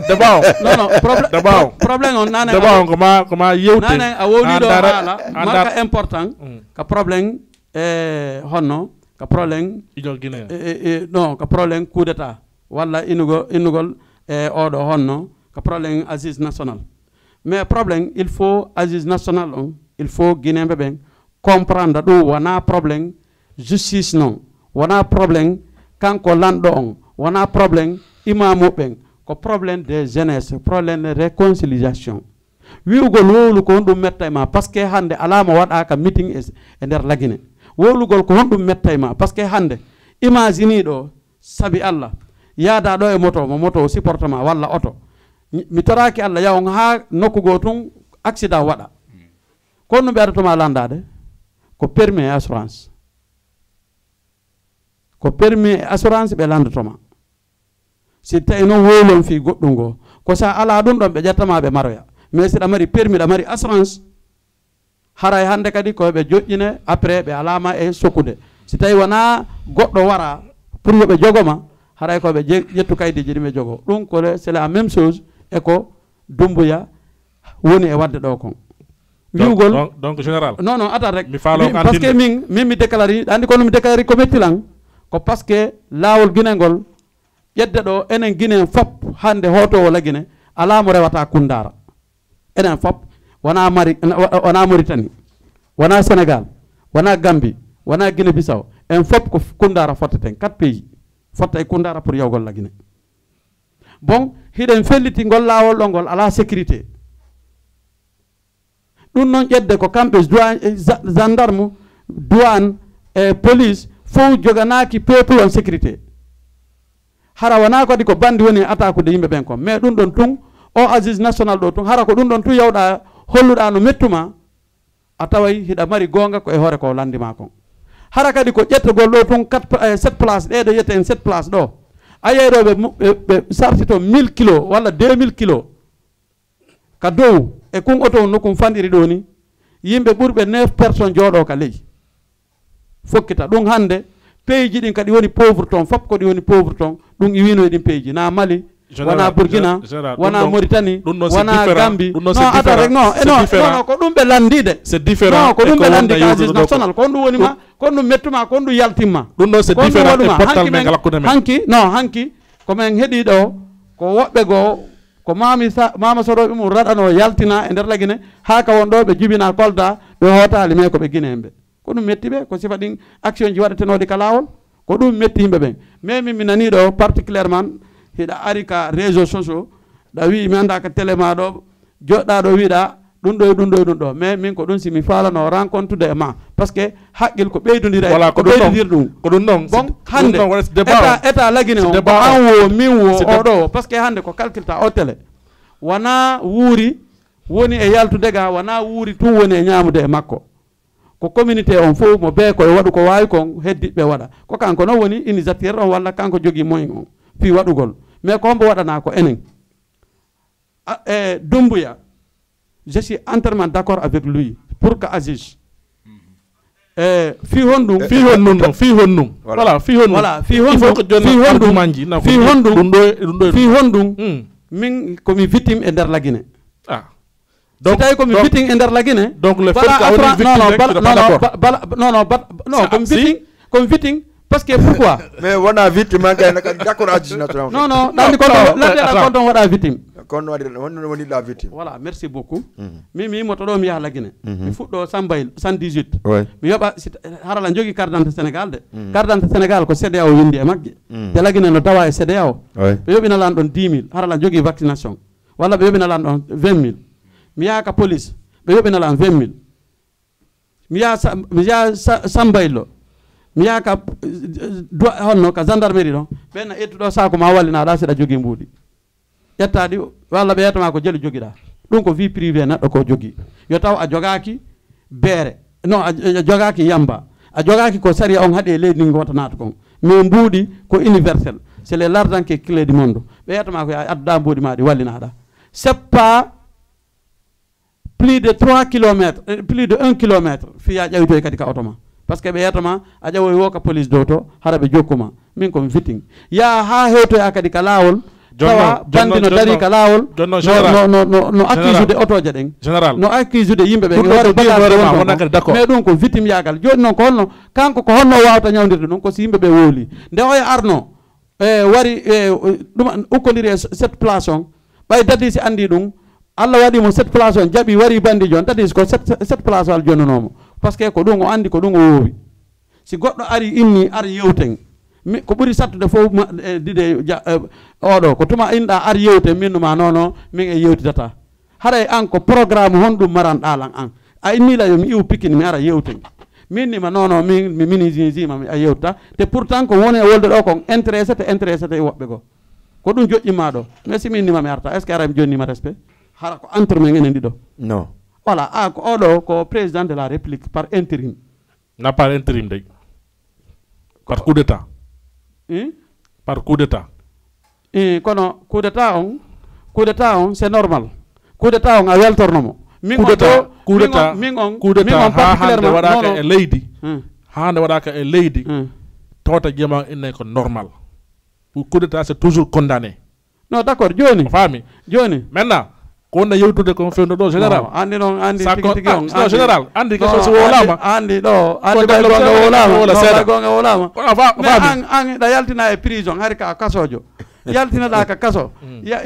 [SPEAKER 2] débat
[SPEAKER 4] non problème on nanen
[SPEAKER 2] débat on koma yewte
[SPEAKER 4] nanen a woni ɗo haala marka important ka problème honno ka problème non ka problème coup d'état walla innugol oɗo honno ko problème assise national mais problème il faut assise national on il faut guinéɓe ɓen comprendre ɗum wona problème justice non wona problème kanko lanɗo on wona problème imamu ɓen ko problème de jeunesse problème de réconciliation wi'ugol wowlu ko honɗum metta ma par ce que hande alama waɗaka meeting e nder lagine wowlugol ko honɗum metta ma par ce que hande imagine ɗo saabi Allah yaada ɗo e moto mo moto supportement walla auto mi toraki Allah yaw ha nokku go tun accident waɗa ko no ɓeɗatoma landade ko permis e assurance ɓe landotoma si tawi noon wowlon fi goɗɗum ngo ko sa ala ɗum ɗon ɓe ƴettama ɓe maroya mais si ɗa mari permis ɗa mari assurance haray hande kadi koɓe joƴƴine après ɓe alama e sokkude si tawi wona goɗɗo wara pour yoɓe jogoma haray koɓe ƴettu kaydiji ɗi ɓe jogo ɗum ko c'est la même chose e ko Doumbouya woni e wadde ɗo kon wiwgol
[SPEAKER 2] donc général
[SPEAKER 4] non attends rek par ce que min mi déclare andi kono mi déclare ko mettilan ko par ce que laawol guinengol ƴedde ɗo enen guinéen fop hande hotowo lagine ala mo rewata kundara enen fop wona Mauritanie wona Sénégal wona Gambie wona Guinée Bissau en fop ko kundara fotteten 4 pays fotta e kundara pour yawgol lagine bon hiɗen felliti ngol laawol ɗo ngol ala sécurité ɗum noon ƴedde ko kamɓe gendarme douane e police fof joganaki peuple on sécurité hara wana kadi ko bandi woni attaque de yimɓe ɓen ko mais ɗum ɗon tun o agence national ɗo tun hara ko ɗum ɗon tun yawɗa holluɗa no mettuma a taway hiɗa mari gonga ko e hoore ko landima kon hara kadi ko ƴettogol ɗo tun 7 place ɗeɗo yiyeten 7 place ɗo a yeyɗo ɓe sartito 1000 kilo walla 2000 kilo ka dow e kun oto no kum fandiri ɗo ni yimɓe ɓurɓe 9 personnes jooɗo ka ley fokkita ɗum hande pays ji ɗin kadi woni pauvre ton fop ko ɗi woni pauvre ton ɗum iwino e ɗin pays ji na Mali wana Burkina wana Mauritanie wana Gambie non ata rek non ko ɗum ɓe landide
[SPEAKER 2] c'est différent
[SPEAKER 4] ko ɗum ɓe landi ka agence national kon ɗum woni ma kon ɗum mettuma kon ɗum yaltimma
[SPEAKER 2] ɗum ɗon c'est différent e portal men galakkude men
[SPEAKER 4] hanki komin heeɗi ɗo ko woɓɓe goo ko mama soroɓe mum raɗano yaltina e nder lagine ha ka won ɗo ɓe jibina Kolda ɓe hootali mais koɓe Guinéen ɓe ko ɗum metti ɓe ko sifa ɗin action ji waɗetenode ka lawol ko ɗum metti yimɓe ɓen mais min mi nani ɗo particulièrement hiɗa ari ka réseau sociaux ɗa wi mi anda ka télé ma ɗo joɗɗa ɗo wiɗa ɗum ɗo e ɗum ɗo e ɗum ɗo mais min ko ɗum simi falano rencontre de ma par ce que haqqil ko ɓeydodira ko ɓeydodir ɗum
[SPEAKER 2] ko ɗum noon
[SPEAKER 4] bon hande état lagine o ko an wo min wo oɗo par ce que hande ko calculta o télé wona wuuri woni e yaltude ga wona wuuri tun woni e ñamude e makko ko communauté on fof mo be koye waɗu ko wawi kon heddiɓe waɗa ko kanko noon woni initiateur on walla kanko jogui moyen on fi waɗugol mais ko hombo waɗana ko enen e Doumbouya je suis entièrement d'accord avec lui pour que Aziz fi honɗum voilà fi honɗum min komi victime e nder Laguine donc tawi komi victime e nder Laguine
[SPEAKER 2] donc le fait
[SPEAKER 4] komi victime parce que pourquoi
[SPEAKER 1] mais wona victime gayna kadi d'accord agence national
[SPEAKER 4] non ɗandi kon ton waɗa victime
[SPEAKER 1] kono woni la victime
[SPEAKER 4] voilà merci beaucoup mi moto ɗo mi yaha Laguine mi fuɗɗo Sambayl 118 mi yoɓa harala jogui carte d'identité Sénégal de carte d'identité Sénégal ko CEDEAO windi e maggue te Laguine no tawa e CEDEAO ɓe yoɓina lan ɗon 10 000 harala jogui vaccination walla ɓe yoɓina lan ɗon 20 000 mi yaha ka police ɓe yoɓina lan 20 000 mi yaha Sambaylo mi yaha ka honno ka gendarmerie ɗon ɓenna ettuɗo sako ma wallinaɗa seɗa jogui mbuuɗi ƴettaɗi walla ɓe yetama ko jelu joguiɗa ɗum ko vie privé neɗɗo ko jogui yo taw a jogaki beere non a jogaki yamba a jogaki ko sari on haaɗi e leydi ndi gotanata kon mais mbuuɗi ko universel c'est les l'argent qui est clé du monde ɓe yetama ko adduɗa mbuuɗi ma ɗi wallinaɗa c'est pas plus de 3 kilomètres plus de 1 kilomètre fiya ƴawitoy kadi ka auto ma par ce que ɓe yetama a ƴawoy wo ka police dow to hara ɓe jokkuma min komi fitting ya ha hewtoya kadi ka lawol tawa bandi no dari ka lawol no accuse de otoje ɗen no accuse de yimɓe ɓe mais ɗum ko victime yagal joni noon ko honno kanko ko honno wawta ñawdirde ɗum ko si yimɓe ɓe wooli nde oye arno wari ɗum ukkodiri e 7 place on ɓay dadi si andi ɗum Allah waɗimo 7 place on jaaɓi wari bandi joni dadi ko 7 place wal jonnonomo par ce que ko ɗum o andi ko ɗum o wowi si goɗɗo ari inni ar yewten ko ɓuri sattude fof dide oɗo ko tuma inɗa ar yewte minnuma nono min e yewtidata haray an ko programme honɗum maranɗalan an a innila yo mi iw pikkini mi ara yewten minnima nono mi minigisima a yewtata te pourtant ko woni e wolde ɗo kon intéressé e woɓɓe goo ko ɗum joƴƴima ɗo mais si minnima mi arta est ce que ara mi jonnima respect hara ko entre men enen ɗiɗo
[SPEAKER 1] non
[SPEAKER 4] voilà ko oɗo ko président de la république par intérim
[SPEAKER 2] na par intérim de par coup d'état par coup d'état
[SPEAKER 4] kono coup d'état on c'est normal coup d'état on a weltornomo
[SPEAKER 2] coup d'état ha hande waɗaka e leydi hande waɗaka e leydi tawta jema inne ko normal coup d'état c'est toujours condamné
[SPEAKER 4] non d'accord joni
[SPEAKER 2] fami
[SPEAKER 4] joni
[SPEAKER 2] maintenant ko wonna yewtude ko fewno ɗo général
[SPEAKER 4] andi noon andi tigi on
[SPEAKER 2] non général andi ko so wolama
[SPEAKER 4] andi ɗo andi ɓay gonga wolama mais an ɗa yaltina e prison hari ka kasojo yaltinaɗa ka kaso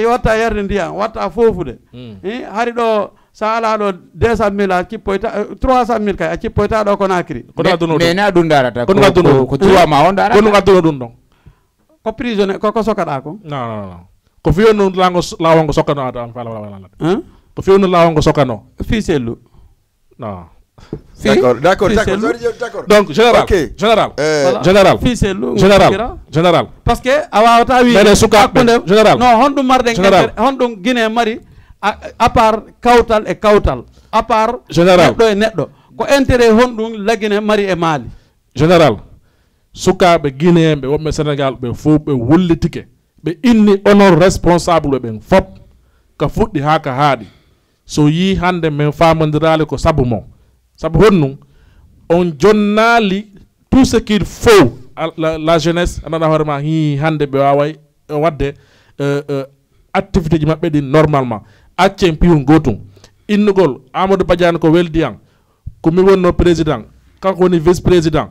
[SPEAKER 4] watta yarde ndiyam watta fofude hari ɗo sa ala ɗo 200 000 a cippoyta 300 000 kay a cippoyta ɗo Conakry
[SPEAKER 3] mais na ɗum darata ko tuwama on darata
[SPEAKER 2] kono gadduno ɗum ɗon
[SPEAKER 4] ko prison ko sokaɗa ko
[SPEAKER 2] non ko fiyonu lawongo sokkano ada am fala ko fiyonu lawongo sokkano
[SPEAKER 4] fi sellu
[SPEAKER 2] non
[SPEAKER 1] D'accord.
[SPEAKER 2] Donc général,
[SPEAKER 1] Ok.
[SPEAKER 2] général,
[SPEAKER 1] Voilà.
[SPEAKER 2] général,
[SPEAKER 4] Fii c'est lu
[SPEAKER 2] général, général.
[SPEAKER 4] parce que a wawata wi
[SPEAKER 2] Mene sukaɓe, général.
[SPEAKER 4] non honɗum marɗen
[SPEAKER 2] Général.
[SPEAKER 4] honɗum Guinée mari à part kawtal e kawtal à part
[SPEAKER 2] Général.
[SPEAKER 4] neɗɗo e neɗɗo ko intérêt honɗum lagine mari e maali
[SPEAKER 2] Général, sukaɓe guinéen ɓe wonɓe sénégal ɓe fof ɓe wullitike ɓe inni honor responsable ɓen fop ka fuɗɗi ha ka haaɗi so yi hande min famodirali ko saabu mo saabu honnum on jonnali tout ce qu'il faut la jeunesse anaɗa hoorema hi hande ɓe waway wadde activité ji maɓɓe ɗi normalement accen piyol gotum innugol Amadou Badiane ko weldiyan komi wonno président kanko woni vice président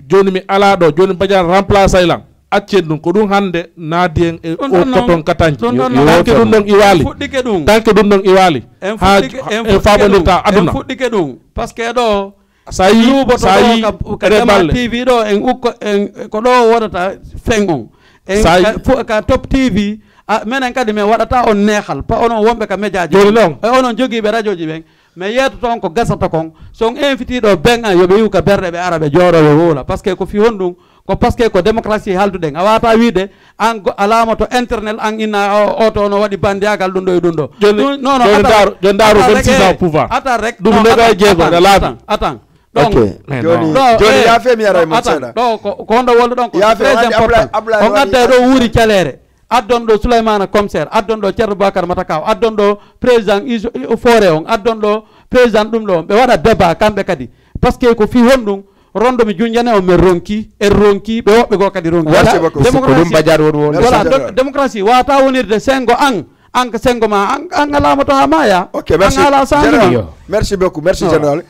[SPEAKER 2] joni mi ala ɗo joni Badiane remplaçay lan accen ɗum ko ɗum hande naadi en e koton katanji tanke ɗum ɗon iwali
[SPEAKER 4] fuɗɗike ɗum
[SPEAKER 2] tanke ɗum ɗon iwali ha en faɓodirta aduna
[SPEAKER 4] en fuɗɗike ɗum par ce que ɗo
[SPEAKER 2] sa yi
[SPEAKER 4] reballe tv ɗo en ukko en ko ɗo wodata feng on en ka top tv minen kadi min waɗata on neexal pa onon wonɓe ka médiaji
[SPEAKER 2] joni noon
[SPEAKER 4] e onon jogiiɓe radio ji ɓen mais yeeto toon ko gasata kon so on invité ɗo ben an yoɓe yiw ka berɗe ɓe ara ɓe jooɗo ɓe wuula par ce que ko fi honɗum ko par ce que ko démocratie halduɗen a wawata wiide an alama to internet an inna o to no waɗi bandiyagal ɗum ɗo e ɗum ɗo
[SPEAKER 2] joni daru 26 ans pouvoir
[SPEAKER 4] ata rek
[SPEAKER 2] ɗum nega jeego ɗe laabi
[SPEAKER 4] atan
[SPEAKER 1] ok joni yaafe mi yara mo seeɗa
[SPEAKER 4] ɗo ko honɗo wolde ɗon ko très important on adda ɗo wuuri calere addon ɗo Souleymana Comsaire addon ɗo Ceerno Bocar Matakaw addon ɗo président forêt on addon ɗo président ɗum ɗo ɓe waɗa débat kamɓe kadi par ce que ko fi honɗum rondo mi junjane o min ronki en ronki ɓe woɓɓe goo kadi ronki voilà démocratie wawata wonirde sengo an ko sengo ma an alama to ha maya
[SPEAKER 1] ok merci merci beaucoup merci général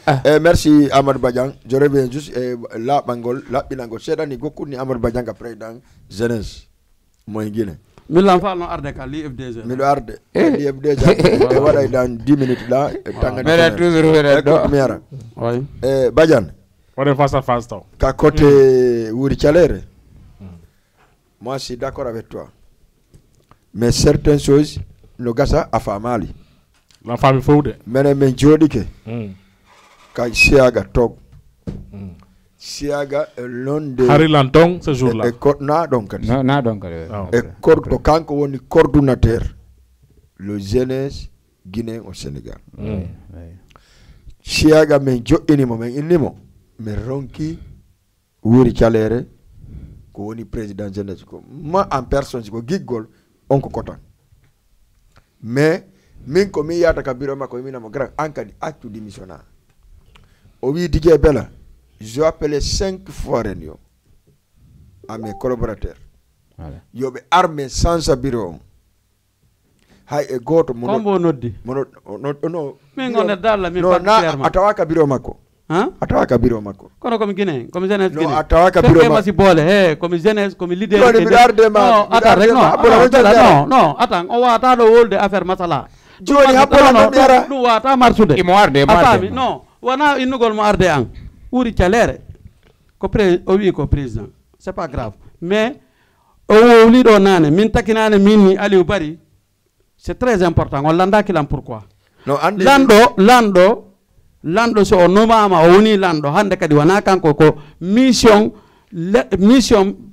[SPEAKER 1] merci Amadou Badiane je reviens juste laɓɓangol laɓɓinangol seeɗani gokkudni Amadou Badiane ka président jeunesse moye Guinée
[SPEAKER 4] millan falno arde ka l'IFDG
[SPEAKER 1] miɗo arde l'IFDG e waɗay dans 10 minutes là
[SPEAKER 3] meɗen toujours weɗen ɗo
[SPEAKER 1] mi ara
[SPEAKER 4] oui
[SPEAKER 1] Badiane
[SPEAKER 2] waɗen face à face taw
[SPEAKER 1] ka côté Wuri Calere moi je suis d'accord avec toi mais certaines choses no gasa a famali
[SPEAKER 2] la famille fowde
[SPEAKER 1] menen min jooɗike ka siyaga tog siyaga londe
[SPEAKER 2] harilan ton ce jour là
[SPEAKER 1] na ɗon kadi
[SPEAKER 3] na ɗon kadi
[SPEAKER 1] e ko kanko woni coordonnateur le jeunesse guinéen au Sénégal siyaga min joƴƴinimo min innimo min ronki Wuri Calere ko woni président jeunesse ko ma en personne siko giggol on ko kotan mais min ko mi yata ka bureau makko minamo grand an kadi actu démissionnat o wi Didier Bella j'ai appelé 5 fois réunion à mes collaborateurs yoɓe armé sans sa bureau on hay e goto
[SPEAKER 4] combo noddi
[SPEAKER 1] no
[SPEAKER 4] min gone dalla min
[SPEAKER 1] a tawa ka bureau makko a tawa ka bureau makko
[SPEAKER 4] kono komi Guinée komi jeunesse Guinée
[SPEAKER 1] a tawa ka bureau
[SPEAKER 4] masi boole he komi jeunesse komi leader
[SPEAKER 1] miɗo arde ma
[SPEAKER 4] ata rek non atan o wata ɗo wolde affaire masala
[SPEAKER 1] joni haɓɓola
[SPEAKER 4] ɗum wata marsude
[SPEAKER 3] imo arde
[SPEAKER 4] atami non wona innugol mo arde an Wuri Calere ko o wi ko président c'est pas grave mais o wowli ɗo nane min takinane min ni Aliou Bari c'est très important on landakilam pourquoi lanɗo so o nomama o woni lanɗo hande kadi wona kanko ko mission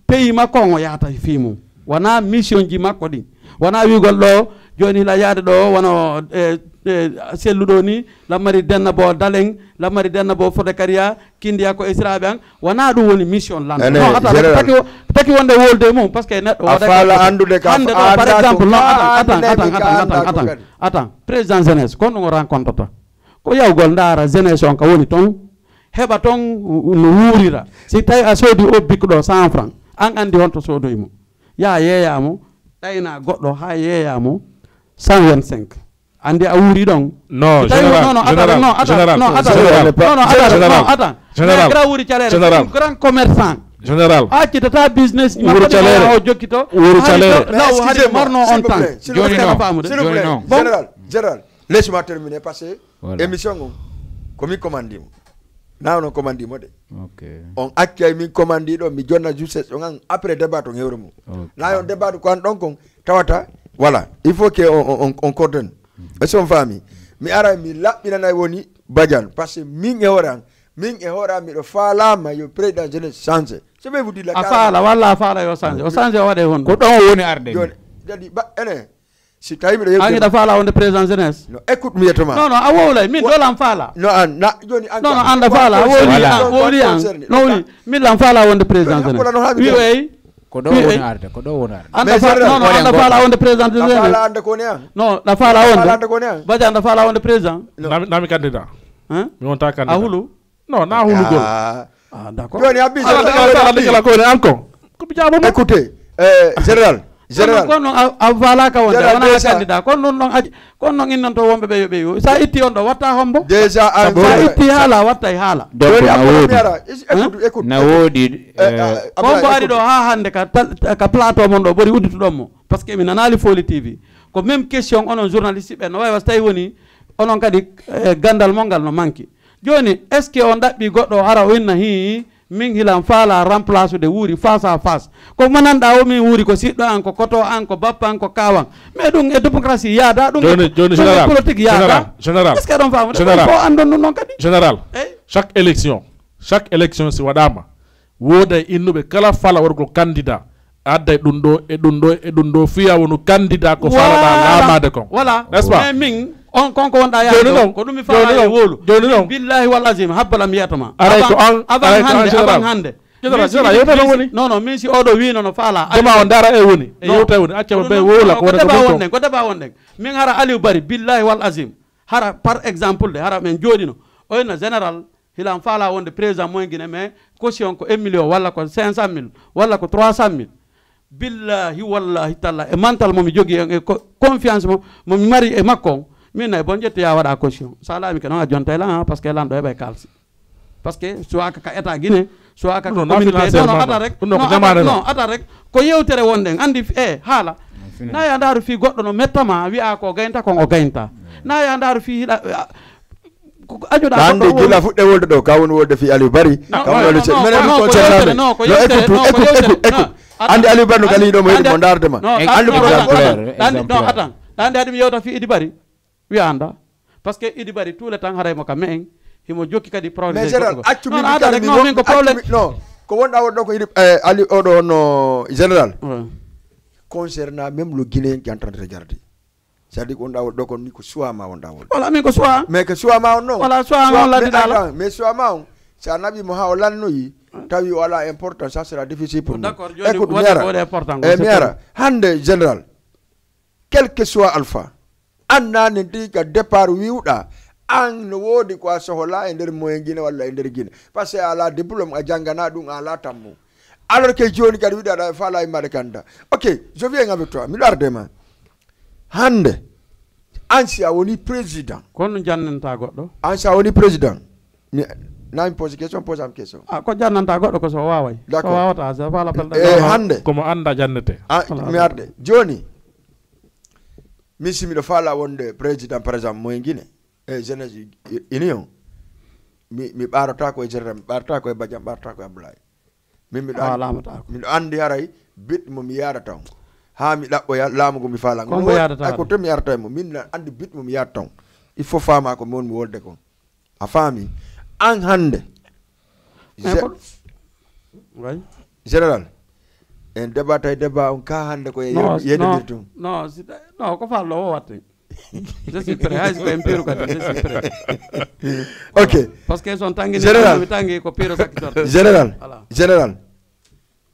[SPEAKER 4] pays makko on o yahata fimum wona mission ji makko ɗin wona wigol ɗo joni hila yaade ɗo wono selluɗo ni lammari denna bo Daleng lammari denna bo Fodekaria Kindiya ko esiraɓe an wona ɗum woni mission lanɗo taki wonde wolde mum par ce que neɗɗo hande ɗo par exemple non atan président jeunesse kon ɗum o rencontrata ko yawgol ndaara jeunesse on ka woni toon heɓa toon no wuurira si tawi a soodi o bikko ɗo 100 francs an andi honto soodoymo ya yeeyamo ɗayna goɗɗo ha yeeyamo 125 andi a wuuri ɗon
[SPEAKER 2] non
[SPEAKER 4] gra Wuri Calere grand commerçant
[SPEAKER 2] général
[SPEAKER 4] accitata business
[SPEAKER 2] Wuri Calere
[SPEAKER 4] o jokkito
[SPEAKER 2] Wuri Calere
[SPEAKER 4] law hari marno on temps
[SPEAKER 3] joni non
[SPEAKER 1] général laisse-moi terminer parce que émission on komi commandimo nawno commandimo de on accay min commandiɗo mi jonna juste on an après débat on hewre mum na on débat ko an ɗon kon tawata voilà il faut que on coordonne est-ce on fami mi ara mi laɓɓinanay woni Badian parce que min e horan mi do falama yo président jeunesse changé je vais vous dire la
[SPEAKER 4] afala walla afala yo changé o changé o wade hon
[SPEAKER 3] ko don woni arde
[SPEAKER 1] jadi ba ene si tawi mi do
[SPEAKER 4] angi da fala wonde président jeunesse
[SPEAKER 1] no écoute mi yetoma
[SPEAKER 4] non a wowlay min do lam fala
[SPEAKER 1] no an na joni an
[SPEAKER 4] non anda fala woli an no woni min lam fala wonde président jeunesse wi wey
[SPEAKER 3] ko do woni arde
[SPEAKER 4] anda fala non anda fala wonde président jeunesse
[SPEAKER 1] fala anda ko ne
[SPEAKER 4] non da fala wonde Badian da fala wonde président
[SPEAKER 2] nami candidat
[SPEAKER 4] hein
[SPEAKER 2] mi wonta candidat
[SPEAKER 4] a hulu
[SPEAKER 2] non na hulu gol
[SPEAKER 4] d'accord
[SPEAKER 1] joni abbi
[SPEAKER 2] ala ko ne encore ko bijabo mo
[SPEAKER 1] écoutez général
[SPEAKER 4] kono a fala ka wonde wona candidat kono non innon to wombe be yobe yo sa itti on do watta hombo
[SPEAKER 1] déjà
[SPEAKER 4] sa itti hala watta hala
[SPEAKER 1] écoute
[SPEAKER 3] na wodi
[SPEAKER 4] ko ari do ha hande ka plateau mon do bori udditu dom mo parce que mi nanali Foli TV ko même question onon journaliste be no way wastay woni onon kadi gandal mongal no manki joni est ce que on dabbi goddo ara o inna hi min hilan fala remplace de wuri face à face ko mananda o min wuri ko siddo an ko koto an ko bappa an ko kawan mais dum e démocratie yaada dum
[SPEAKER 2] joni général
[SPEAKER 4] politique yaada
[SPEAKER 2] général
[SPEAKER 4] est ce que don faamu
[SPEAKER 2] général
[SPEAKER 4] ko andon non kadi
[SPEAKER 2] général chaque élection si wadama woda innube kala fala wargo candidat adday dum do fiya wonu candidat ko fala da lamade kon
[SPEAKER 4] voilà
[SPEAKER 2] n'est-ce pas
[SPEAKER 4] mais min on konko wonda yaade ko dum mi fala wolu
[SPEAKER 2] joni non
[SPEAKER 4] billahi wal azim habbalam yatama
[SPEAKER 2] avant
[SPEAKER 4] hande non min si odo wi non fala
[SPEAKER 2] dama on dara e woni e yewta woni acca be wola ko
[SPEAKER 4] ko deba wonde min hara Aliou Bari billahi wal azim hara par exemple de hara men jodino o na général hilan fala wonde président moy guiné mais caution ko 1 million wala ko 500.000 wala ko 300.000 billahi wallahi talla e mental momi jogi e confiance mo mi mari e makko min nay bon jette ya wada caution sala mi kana jonta la parce que lan do e bay kalsi parce que so aka ka état guiné so aka ko communauté non ata rek ko yewtere wonde andi hala na ya ndaru fi goddo no mettama wi a ko gaynta ko o gaynta na ya ndaru fi ajoda
[SPEAKER 1] ande gila fudde wolde do ka woni wolde fi Aliou Bari ka woni écoute andi Aliou Bari no kali do mo yidi mo darde ma
[SPEAKER 4] andi adi mi yewta fi Idi Bari wi anda parce que Idi Bari tout le temps haray mo ka men himo jokki kadi problème
[SPEAKER 1] mais général accu mi
[SPEAKER 4] non ko problème
[SPEAKER 1] non ko wonda woddo ko Idi Aliou odo no général concernant même le Guinéen qui est en train de regarder c'est-à-dire qu'on a donc ni ko choix ma on dawol
[SPEAKER 4] wala min ko choix
[SPEAKER 1] mais que choix ma on non
[SPEAKER 4] wala choix ma la didala
[SPEAKER 1] mais choix ma on ça nabi mo ha o lanno yi tawi wala important ça sera difficile pour nous
[SPEAKER 4] d'accord joni wala important
[SPEAKER 1] miara hande général quel que soit alpha anna ne diga départ wiuda an no wodi ko sohola e der moyen Guinée walla e der Guinée parce que ala diplôme a jangana dum ala tammu alors que joni kadi wiuda da fala e made kanda ok je viens avec toi mi lardema hande ansi a woni président
[SPEAKER 4] kono jannanta goddo
[SPEAKER 1] ansi a woni président mi na pose question pose am question
[SPEAKER 4] ko jannanta goddo ko so waway
[SPEAKER 1] so
[SPEAKER 4] wawata sa fala pelda
[SPEAKER 1] hande
[SPEAKER 2] como anda jannete
[SPEAKER 1] mi arde joni mi simi do fala wonde président par exemple moy Guinée e jeunesse union mi barata ko e jeram barata ko e badiam barata ko e Abdoulaye mi andi haray bit mo mi yara taw ha mi dabbo ya lamugo mi fala
[SPEAKER 4] ko yadata
[SPEAKER 1] ko to mi yarta mo min andi bit mo mi yarta ton il faut fama ko mon mi wolde ko a fami an hande
[SPEAKER 4] way
[SPEAKER 1] général en débat tay débat on ka hande ko yededir tum
[SPEAKER 4] non ko fallo o watte je suis prêt hay ko empiro ka je suis prêt
[SPEAKER 1] ok
[SPEAKER 4] parce que son tangi
[SPEAKER 1] mi
[SPEAKER 4] tangi ko piro sakitor
[SPEAKER 1] général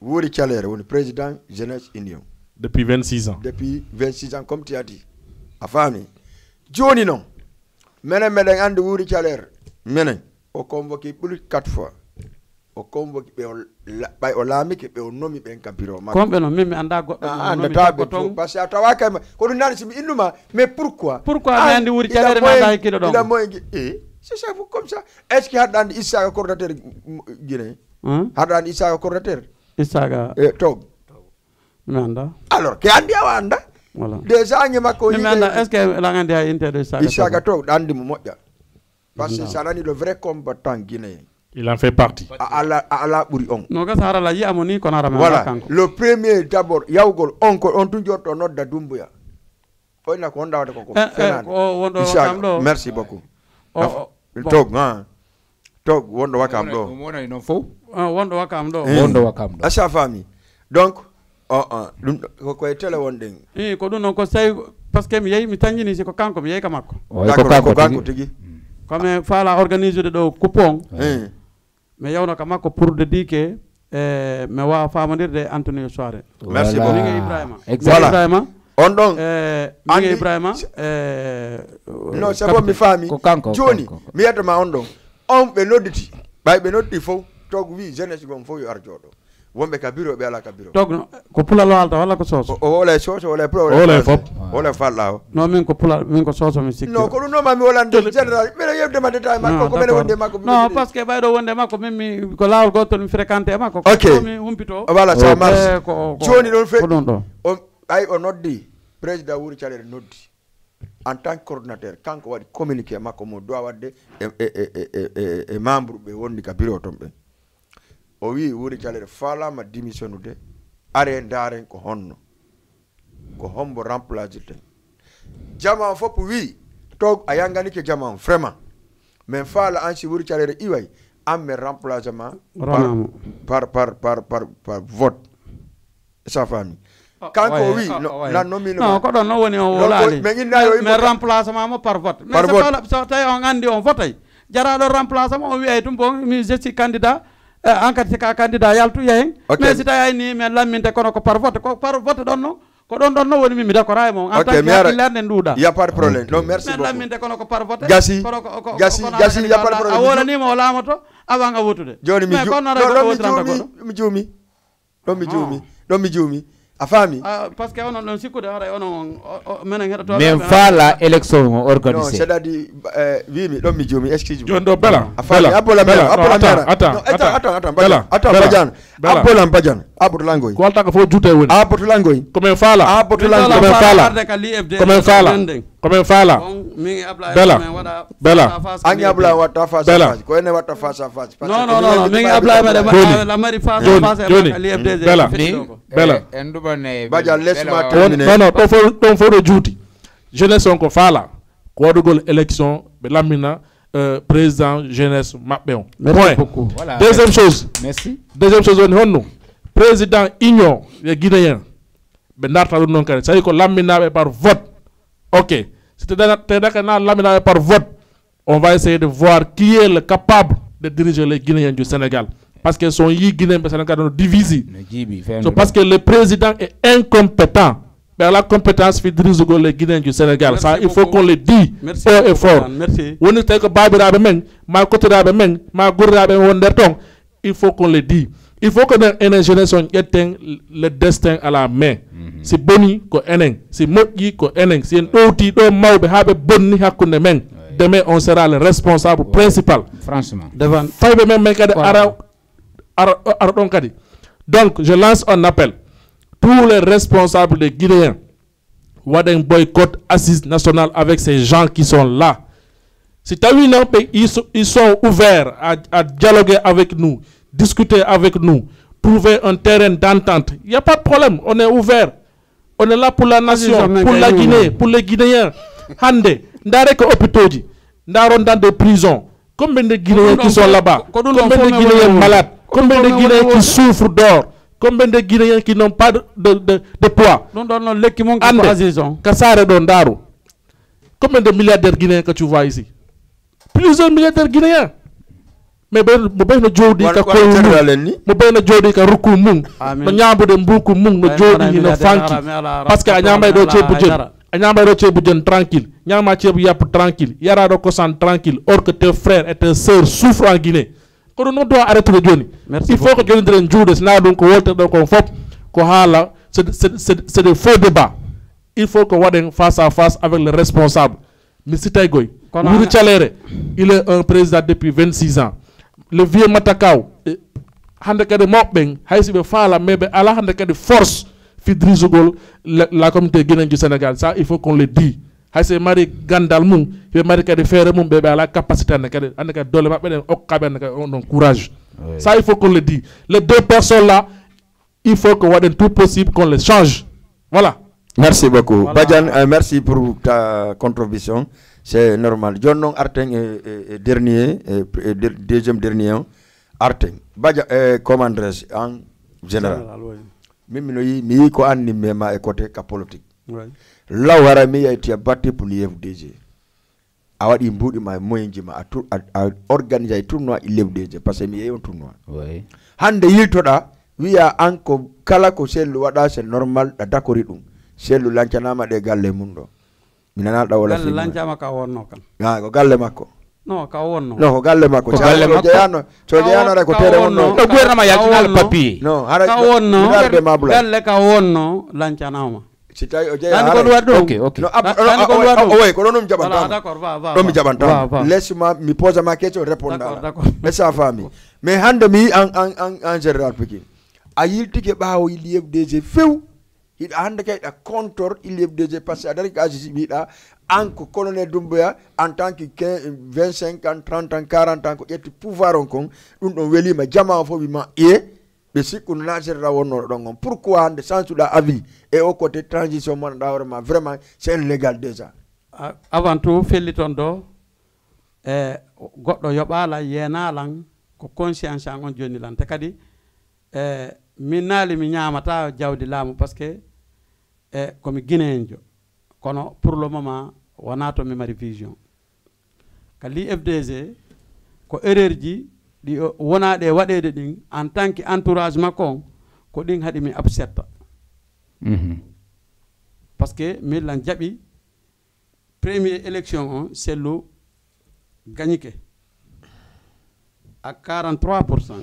[SPEAKER 1] wori Thialere woni président jeunesse union
[SPEAKER 2] depuis 26 ans
[SPEAKER 1] depuis 26 ans comme tu as dit a fami joni non menen andi wuri Thialere menen o convoqué plus 4 fois o convoqué be bay o lami ke be o nomi ben campiro ma
[SPEAKER 4] kombe no mimi anda goddo
[SPEAKER 1] anda tabe parce que atawa kay ko dum nani simi induma mais pourquoi
[SPEAKER 4] me andi wuri Thialere ma dai kido don
[SPEAKER 1] ila moy c'est ça comme ça est-ce que hadandi Issa coordinateur Guinée hadandi Issa coordinateur
[SPEAKER 4] Issa
[SPEAKER 1] to
[SPEAKER 4] mi anda
[SPEAKER 1] alors ke andi awa anda
[SPEAKER 4] voilà
[SPEAKER 1] déjà ngi makko
[SPEAKER 4] mi anda est ce que la ngandi ha inter de
[SPEAKER 1] Issa to andi mo modja parce que ça nani le vrai combattant guinéen
[SPEAKER 2] il en fait partie
[SPEAKER 1] ala buri on
[SPEAKER 4] no ga sara la yi amoni ko nara
[SPEAKER 1] voilà le premier d'abord yawgol on ko on tun jorto nodda Dumbuya oyna ko onda wata ko
[SPEAKER 4] o wondo kam do
[SPEAKER 1] merci beaucoup tog wonɗo wakam ɗo
[SPEAKER 3] wona non fof
[SPEAKER 4] wonɗo wakam ɗo
[SPEAKER 3] wonɗo wakam ɗo
[SPEAKER 1] asa fami donc ɗum koye télé wonɗen
[SPEAKER 4] ko ɗum noon ko so tawi par ce que mi yeehi mi tañjini si ko kanko mi yeehi ka makko
[SPEAKER 1] ko kanko tigi
[SPEAKER 4] comme faala organise ude ɗo coupon mi yewno ka makko pour de di que mi wawa famodirde Antonio Soare
[SPEAKER 1] merci beaucoup
[SPEAKER 4] minge Ibrahima
[SPEAKER 1] Ibrahima on ɗon
[SPEAKER 4] minge Ibrahima
[SPEAKER 1] non c'est bon mi faami joni mi yettoma on ɗon on ɓe nodditi ɓay ɓe noddi fof tog wi jeunesse gon fof yo ar jooɗo wonɓe ka bureau ɓe ala ka bureau
[SPEAKER 4] tog ko pulal o halta walla ko soso
[SPEAKER 1] o wole soso wole pro
[SPEAKER 2] wole fop
[SPEAKER 1] wole falɗa o
[SPEAKER 4] non min ko pulal min ko soso mi sikki
[SPEAKER 1] non ko ɗum noon mami wolande général mbiɗa yewdema détail makko ko mene wonde makko
[SPEAKER 4] non par ce que ɓayɗo wonde makko min mi ko lawol gotol mi fréquenté e makko
[SPEAKER 1] ok
[SPEAKER 4] mi humpito
[SPEAKER 1] voilà ça marche joni ɗon fe
[SPEAKER 4] ko ɗum ɗo
[SPEAKER 1] ay o noddi président Wuri Calere noddi en tant que coordinateur kanko waɗi communiqué makko mo dowa wadde e membre ɓe wondi ka bureau ton ɓen o wi Wuri Calere falama démission ude are daren ko honno ko hombo remplacirten jama fof wi tog a yanganike jama vraiment mais faala ansi Wuri Calere iway amme remplacement par vote sa famille kanko wi nan nomi
[SPEAKER 4] non ko ɗon no woni o wolali mais remplacement mo par vote mais so tawi on andi on votay jaraɗo remplacement o wiyay tum bon mi je suis candidat en kadi ka candidat yaltu yehen mais si tawi ayni min lamminte kono ko par vote ɗon no ko ɗon ɗon no woni min mi d'accord ay mon en tant que hakkillerde nduuɗa
[SPEAKER 1] y a pas de problème non merci
[SPEAKER 4] min lamminte kono ko par vote
[SPEAKER 1] gasi y a pas de problème
[SPEAKER 4] a wolanima o laamoto avant a wotude
[SPEAKER 1] joni mi juumi a faami
[SPEAKER 4] par ce que onon ɗon sikkude haɗa onon minen heɗotoɓe
[SPEAKER 3] min faala élection o organisé
[SPEAKER 1] non c'est à dire wimi ɗon mi juumi excuse
[SPEAKER 2] joni ɗo bela
[SPEAKER 1] a faami abbolam badiane aboto langoy
[SPEAKER 2] ko walta ko fof juute woni
[SPEAKER 1] aboto langoy
[SPEAKER 2] komin faala bela
[SPEAKER 1] angi abla watta face à face ko ene watta face à face
[SPEAKER 4] non min abla la mari face à face e l'IFDG
[SPEAKER 2] bela
[SPEAKER 1] badiane laisse-moi terminer
[SPEAKER 2] non ɗon fof ɗo juuti jeunesse on ko faala ko waɗugol élection ɓe lammina président jeunesse maɓɓe on point deuxième chose woni honno président union e guinéen ɓe darta ɗum noon kadi so tawi ko lamminaɓe par vote ok si tedaka na lamminaɓe par vote on va essayer de voir qui est le capable de diriger les Guinéens du Sénégal parce que son yi Guinéen ɓe Sénégal no divisi so parce que le président est incompétent ɓe ala compétence fi diriger les Guinéens du Sénégal ça il faut qu'on le dit haut et fort woni tawi ko babiraɓe men ma kotiraɓe men ma guriraɓe won nder ton il faut qu'on le dit il faut que enen jeunesse on ƴetten le destin à la main si boni ko enen si moƴƴi ko enen si en ɗowti ɗo mawɓe ha ɓe bonni hakkude men demain on sera le responsable principal
[SPEAKER 3] franchement
[SPEAKER 2] fayɓe men kadi ara ɗon kadi donc je lance un appel tous les responsables des Guinéens waɗen boycott assise nationale avec ces gens qui sont là si tawi non ils sont ouverts à dialoguer avec nous discuter avec nous, trouver un terrain d'entente. Il n'y a pas de problème, on est ouvert. On est là pour la nation, pour la Guinée, pour les Guinéens. Hande, ndare ko hôpitaux, ndaron dans des prisons. Combien de Guinéens qui sont là-bas? Combien de Guinéens malades? Combien de Guinéens qui souffrent d'or? Combien de Guinéens qui n'ont pas de poids? Ande, Kassare don Daru. Combien de milliardaires Guinéens que tu vois ici? Plusieurs milliardaires Guinéens. mais mo ɓeyno jowdi ka koye mum mo ɓeyno jowdi ka rukku mum no ñamude mbuku mum no jooɗi no fanki par ce que a ñamay ɗo ceebu jen a ñamay ɗo ceebu jen tranquille ñama ceebu yappu tranquille yara ɗo kosan tranquille or que tes frères et tes sœurs souffrent en Guinée kono noon dowa arrêtude joni il faut que jonidiren juuɗe sina ɗum ko woltere ɗo kon fof ko haala c'est des faux débats il faut que waɗen face à face avec le responsable mi sitay goy Wuri Calere il est un président depuis 26 ans le vieux Matakaw hande kadi mawɓe haysi ɓe faala mais ɓe ala hande kadi force fi dirisugol la communauté guinéenne du Sénégal ça il faut qu'on le dit haysi ɓe mari gandal mum ɓe mari kadi feere mum ɓe ala capacité hande kadi dole maɓɓe ɗen okkaɓe hande kadi on courage ça il faut qu'on le dit les deux personnes là il faut que waɗen tout possible qu'on les change voilà.
[SPEAKER 1] Merci beaucoup. Voilà. Badiane, merci pour ta contribution. c'est normal jon non arten dernier deuxième dernier arten baja commandres en général mimi no mi ko anni mema e côté ka politique law wara mi yati batté pour l'IFDG a waɗi mbuuɗi ma moyen jima a organiser tournoi IFDG parce que mi yeyi on tournoi hande yiltoɗa wiya an ko kala ko sellu waɗa c'est normal ɗa dakori ɗum sellu lancanama ɗe galle mum ɗo mi nanaɗa wala
[SPEAKER 4] galle lancama ka wonno kan
[SPEAKER 1] ko galle makko
[SPEAKER 4] non ka wonno
[SPEAKER 1] non ko galle makko so jeyano re ko tere wonno
[SPEAKER 3] ɗo gouvernement yaltinal papier
[SPEAKER 1] non hara
[SPEAKER 4] ka wonno galle ka wonno lancanama
[SPEAKER 1] si tawi o jeeya ko ɗon ɗum jaɓantama ɗon mi jaɓantama laisse-moi mi pose ma question répondala laisse a faami mais hande mi en général Pikine a yiltike ɓaawo IFDG few hiɗa hande kay ɗa contor IFDG par ce que a dari ko agisi mbiɗa an ko colonel Doumbouya en tant que 25 ans 30 ans 40 ans ko ƴetti pouvoir on kon ɗum ɗon welima jama o fof wima ɓe sikku no général wonnoɗo ɗon on pourquoi hande sansuɗa avis et au côté transition mon ɗa hoorema vraiment c'est illégal déjà
[SPEAKER 4] avant tout felli toon ɗo goɗɗo yoɓala yenalan ko conscience an on joni lan te kadi min naali mi ñamata jawdi laamu par ce que komi guinéenjo kono pour le moment wona to mi mari vision ka l'IFDG ko erreur ji ɗi wonaɗe waɗede ɗin en tant que entourage makko on ko ɗin haɗi mi absetta par ce que millan jaɓi premier élection on sellu gañike à 43%.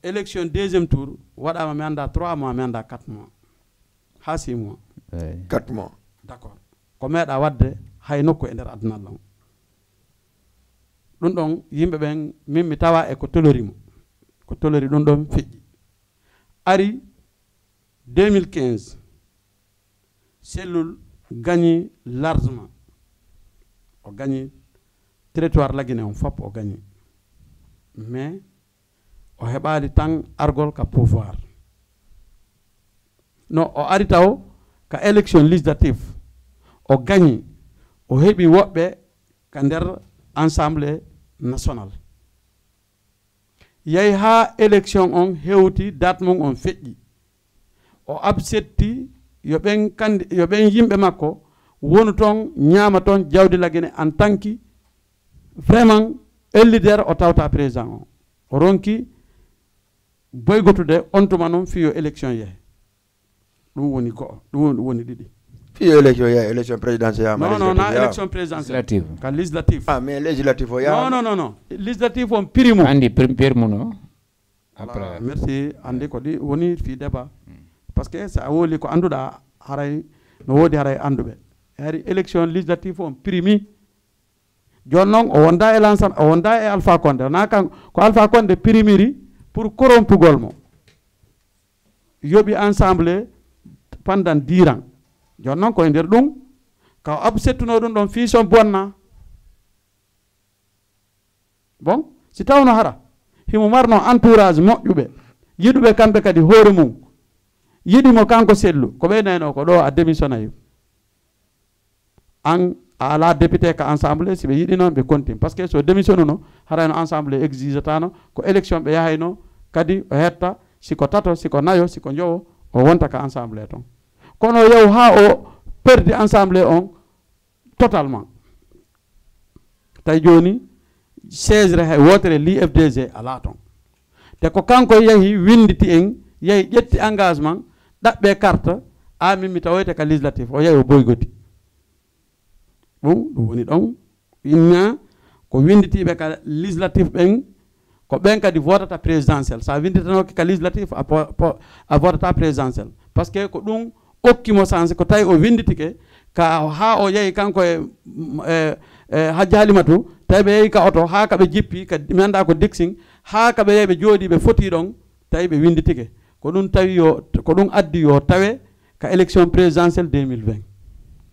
[SPEAKER 4] Élection deuxième tour, waɗama mi anda 3 mois, mi anda 4 mois. Ha 6 mois.
[SPEAKER 1] 4 mois.
[SPEAKER 4] D'accord. Ko meeɗa wadde hay nokku e nder aduna Allah. Ɗum ɗon yimɓe ɓen min mi tawa e ko tolorimo. Ko tolori ɗum ɗon feƴƴi. Ari 2015, cellule gagné largement. O gagné territoire la Guinée on fop o gagné. Mais o heɓali tan argol ka pouvoir. Non, o ari taw ka élection législative o gagné o heɓi woɓɓe ka nder assemblée national. Yahi ha élection on hewti date mum on feƴƴi. O absetti yo ɓen yimɓe makko wonu toon ñaama toon jawdi la Guinée en tant que vraiment leader o tawta président o. O ronki boygotude on tuma noon fiyo élection yehe. Ɗum woni go'o, ɗum woni ɗiɗi.
[SPEAKER 1] Fiyo élection yehe, élection présidentielle.
[SPEAKER 4] Non, na élection présidentielle. Ka législative.
[SPEAKER 1] Ah, mais législative o yaha.
[SPEAKER 4] Non. Législative on primo.
[SPEAKER 3] Andi premier mu no.
[SPEAKER 4] Après. Merci. Andi ko ɗi woni fi débat. Parce que sa woli ko anduɗa haray no wodi haray anduɓe. Hari élection législative on primi. Jon noon o wonda e Lansana, o wonda e Alpha Condé. Na kan ko Alpha Condé primiri pour corrompugol mo. Yoɓi ensemble pendant 10 ans. Jon noon koye nder ɗum ka absettuno ɗum ɗon fii son bonna. Bon, si tawno hara himo marno entourage moƴƴuɓe yiɗuɓe kamɓe kadi hoore mum yiɗimo kanko sellu ko ɓeynayno ko ɗo a démissionnayi an a ala député ka ensemble si ɓe yiɗi noon ɓe continue par ce que so démissionne no harayno ensemble exige tano ko élection ɓe yahayno kadi o hetta siko tato siko nayo siko jowo o wonta ka ensemble toon kono yew ha o perdi ensemble on totalement tay joni sesre hay wotere l'IFDG ala toon te ko kanko yahi winditi en yahi ƴetti engagement ɗaɓɓe carte a min mi tawoyte ka législatif o yahi o boygoti ɗum woni ɗon inna ko winditiɓe ka législatif ɓen ko ɓen kadi votata présidentiel sa winditanoke ka législatif a votata présidentiel par ce que ko ɗum okkimo sensé ko tawi o winditike ka ha o yehi kanko e Hadji Halimatu tawi ɓe yehi ka oto ha kaɓe jippi mi anda ko dixing ha kaɓe yehi ɓe jooɗi ɓe foti ɗon tawi ɓe winditike ko ɗum tawi ko ɗum addi yo tawe ka élection présidentielle 2020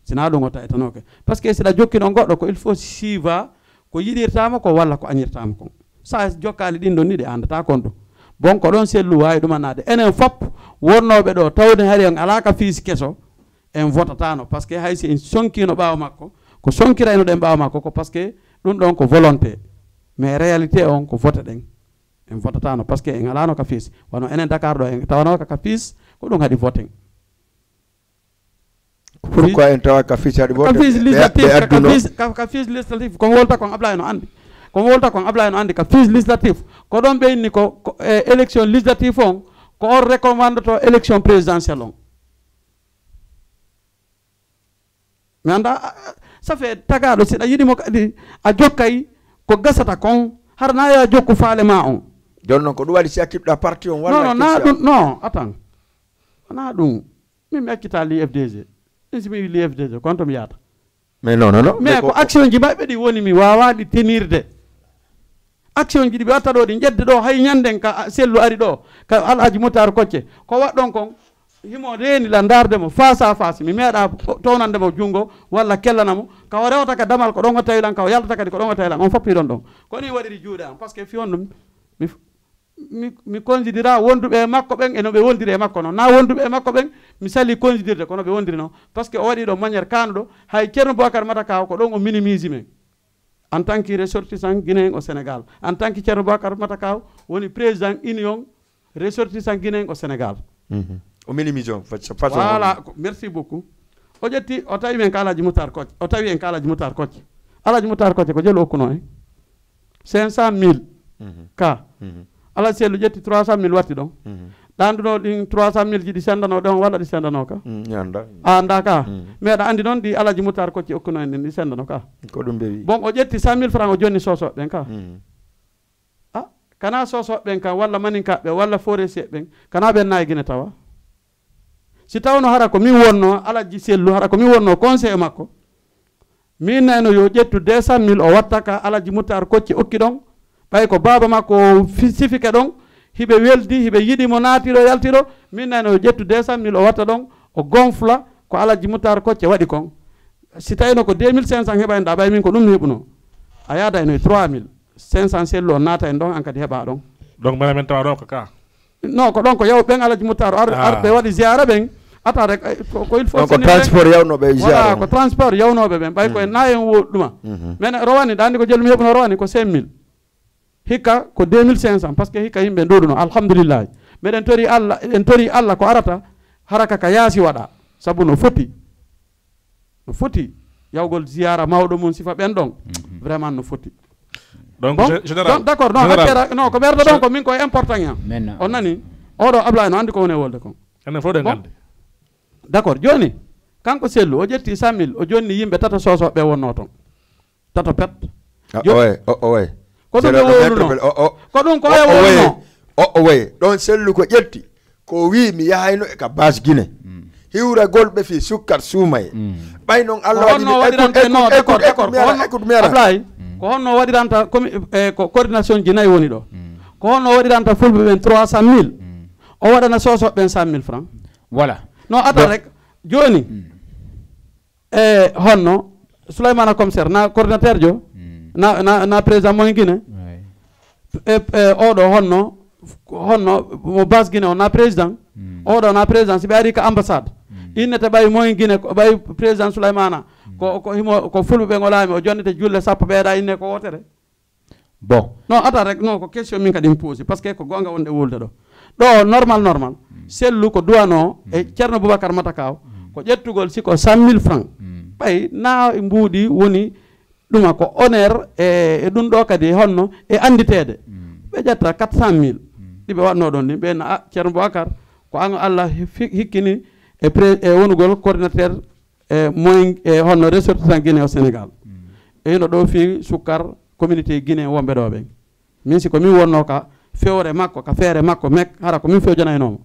[SPEAKER 4] sina ɗum o tawetanoke par ce que siɗa jokkino goɗɗo ko il faut suiva ko yiɗirtama ko walla ko añirtama kon sa jokkali ɗin ɗon ni ɗe andata kon ɗum bon ko ɗon sellu wawi ɗumanade enen fop wonnoɓe ɗo tawde hari en ala ka fiisi keso en votatano par ce que hay si en sonkino ɓawa makko ko sonkirayno ɗen ɓawma koko par ce que ɗum ɗon ko volonté mais réalité on ko vote ɗen en votatano par ce que en alano ka fiis wano enen Dakar ɗo en tawano ka fiis ko ɗum haɗi voten
[SPEAKER 1] pourquoi en tawa ka fiis haɗi vote
[SPEAKER 4] ka fiis législatif ko wolta kon Ablaye no andi ka fiis législatif ko ɗon ɓeyni ko élection législative on ko on recommande to élection présidentielle on mi anda ça fait tagaɗo siɗa yiɗimo kadi a jokkay ko gasata kon har na ya jokku faale ma on
[SPEAKER 1] joni noon ko ɗum waɗi si akkitɗa parti on walla
[SPEAKER 4] na ɗum non attends wona ɗum min mi accita l'IFDG min simi l'IFDG kon to mi yahata
[SPEAKER 1] mais non
[SPEAKER 4] mais ko action ji maɓɓe ɗi woni mi wawaɗi tenirde action ji ɗi ɓe watta ɗo ɗi jedde ɗo hay ñanden ka sellu ari ɗo ka Alhaji Moutar Kocce ko waɗɗon kon himo renila dardemo face à face mi meeɗa townandemo junngo walla kellanamo kawo rewta ka damal ko ɗon o tawilan kawo yaltata kadi ko ɗon o tawilan on foppi ɗon ɗon koni waɗiri juuɗe am par ce que fiyon ɗum mi considéra wonduɓe makko ɓen eno ɓe wondiri e makko noon na wonduɓe e makko ɓen mi sali considérde kono ɓe wondiri noon par ce que o waɗi ɗo maniére kanuɗo hay ceerno Bocar Mata Kaw ko ɗon o minimise men en tant que ressortissant guinéen au Sénégal en tant que ceerno Bocar Mata Kaw woni président union ressortissant guinéen au Sénégal
[SPEAKER 1] o minimission façon
[SPEAKER 4] voilà merci beaucoup o ƴetti o tawi men ka Alhaji Moutar Kocce o tawi en ka Alhaji Moutar Kocce Alhaji Moutar Kocce ko jelo okkuno en 500 000 ka Alhaji Sellu ƴetti 300 000 watti ɗon ɗanduno ɗin 300 000 ji ɗi sendano ɗon walla ɗi sendano ka a anda ka meeɗa andi noon ɗi Alhaji Moutar Kocce okkuno en ɗin ɗi sendano ka
[SPEAKER 1] ko ɗum ɓe wi
[SPEAKER 4] bon o ƴetti 100 000 francs o jonni sosoɓe ɓen ka kana sosoɓe ɓen kam walla maninkaɓe walla forestier ɓen kana ɓen nayi guine tawa si tawno hara ko min wonno Alhaji Sellu hara ko min wonno conseil makko min nayno yo ƴettu 200 000 o watta ka Alhaji Moutar Kocce okki ɗon ɓay ko baba makko sifike ɗon hiɓe weldi hiɓe yiɗimo naatiro yaltiro min nayno yo ƴettu 200 000 o watta ɗon o gonfla ko Alhaji Moutar Kocce waɗi kon si tawino ko 2500 heɓaynoɗa ɓay min ko ɗum mi heɓuno a yaada eno 3500 Sellu o naata en ɗon an kadi heɓa ɗon
[SPEAKER 2] donc mana men tawa ɗo ko ka
[SPEAKER 4] non ko ɗon ko yaw ɓen Alhaji Moutar arɓe waɗi ziara ɓen ata rek ko il faut
[SPEAKER 1] ko transport yawnoɓe
[SPEAKER 4] voilà ko transport yawnoɓe ɓen ɓay koye nayen woɗɗuma mais rowani ɗa andi ko jelmi heɓuno rowani ko 5000 hikka ko 2500 par ce que hikka yimɓe ndoɗuno alhamdoulillahi meɗen tori Allah en tori Allah ko arata haraka ka yaasi waɗa saabu no foti yawgol ziyara mawɗo mum sifa ɓen ɗon vraiment no foti
[SPEAKER 2] donc
[SPEAKER 4] général d' accord non accere non ko ɓerɗo ɗon ko min koye important yan on nani oɗo Ablaye no andi ko woni e wolde kon
[SPEAKER 2] enen fof ɗen gandi
[SPEAKER 4] d' accord joni kanko Sellu o ƴetti 100 000 o jonni yimɓe tata sosoɓe wonno toon tata pet
[SPEAKER 1] owe
[SPEAKER 4] ko ɗum ɓe wowluno ko ɗum ko e wowluno
[SPEAKER 1] o wayi ɗon Sellu ko ƴetti ko wi mi yahayno e ka base Guinée hiwra golɓe fi sukkat suumaye ɓay noon Allah
[SPEAKER 4] waɗi ko honno waɗiranta ko coordination ji nayyi woni ɗo ko honno waɗiranta fulɓe ɓen 300 000 o waɗana sosoɓe ɓen 100 000 francs
[SPEAKER 3] voilà
[SPEAKER 4] non ata rek joni e honno Souleymana Commissaire na coordinateur jo na président moye Guinée oɗo honno mo base Guinée o na président oɗo na président si ɓe ari ka ambassade innete ɓay moye Guinée ɓay président Souleymana ko himo ko fulɓe ɓe ngolami o jonnete julle sappo ɓeeɗa inne ko wotere
[SPEAKER 3] bon
[SPEAKER 4] non ata rek non ko question min kadi mi poosi par ce que ko gonga wonde wulde ɗo normal Sellu ko duwano e ceerno Boubacar Mata Kaw ko ƴettugol siko 100 000 francs ɓay na mbuuɗi woni ɗuma ko honneur e ɗum ɗo kadi honno e anditede ɓe ƴetta 400 000 ɗiɓe waɗno ɗon ɗi ɓenna a ceerno Boubacar ko an Allah hikkini e wonugol coordinateur moyen honno ressortissant Guinée au Sénégal e hino ɗo fi sukkar communauté Guinée wonɓe ɗo ɓen min siko min wonno ka fewre makko ka feere makko mek hara ko min fewjanaynomo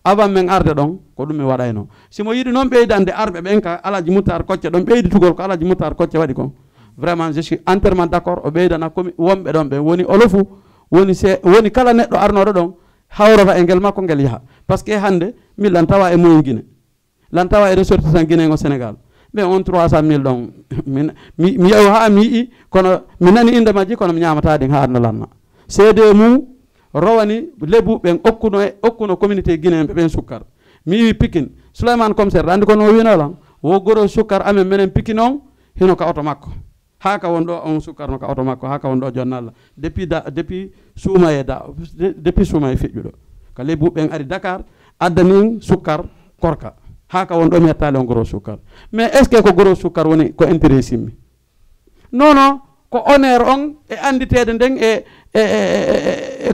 [SPEAKER 4] avant men arde ɗon ko ɗum mi waɗayno simo yiɗi noon ɓeydande arɓe ɓen ka Alhaji Moutar Kocce ɗon ɓeyditugol ko Alhaji Moutar Kocce waɗi kon vraiment je suis entièrement d' accord o ɓeydana komi wonɓe ɗon ɓe woni olofu woni kala neɗɗo arnoɗo ɗon hawrata e ngel makko ngel yaaha par ce que hande min lan tawa e moyen Guinée lan tawa e ressortissant Guinée o Sénégal ɓe on 300 000 ɗon mi yew ha mi yii kono mi nani inde majji kono mi ñamatadi ha adna lanna seede mum rowani lebu ɓen okkuno communauté Guinée ɓe ɓen sukkar mi wi Pikine Souleymane Commissaire andi kono winolan wo goro sukkar amen menen Pikine on hino ka auto makko haka wondo on sukarno ka auto makko haka wondo jonnalla depuis suuma e depuis suuma e feƴƴuɗo ka ley buɓɓen ari Dakar addanin sukkar korka haka wondo mi yettali on gros sukkar mais est ce que ko gros sukkar woni ko intérêt simmi non ko honneur on e anditede nden e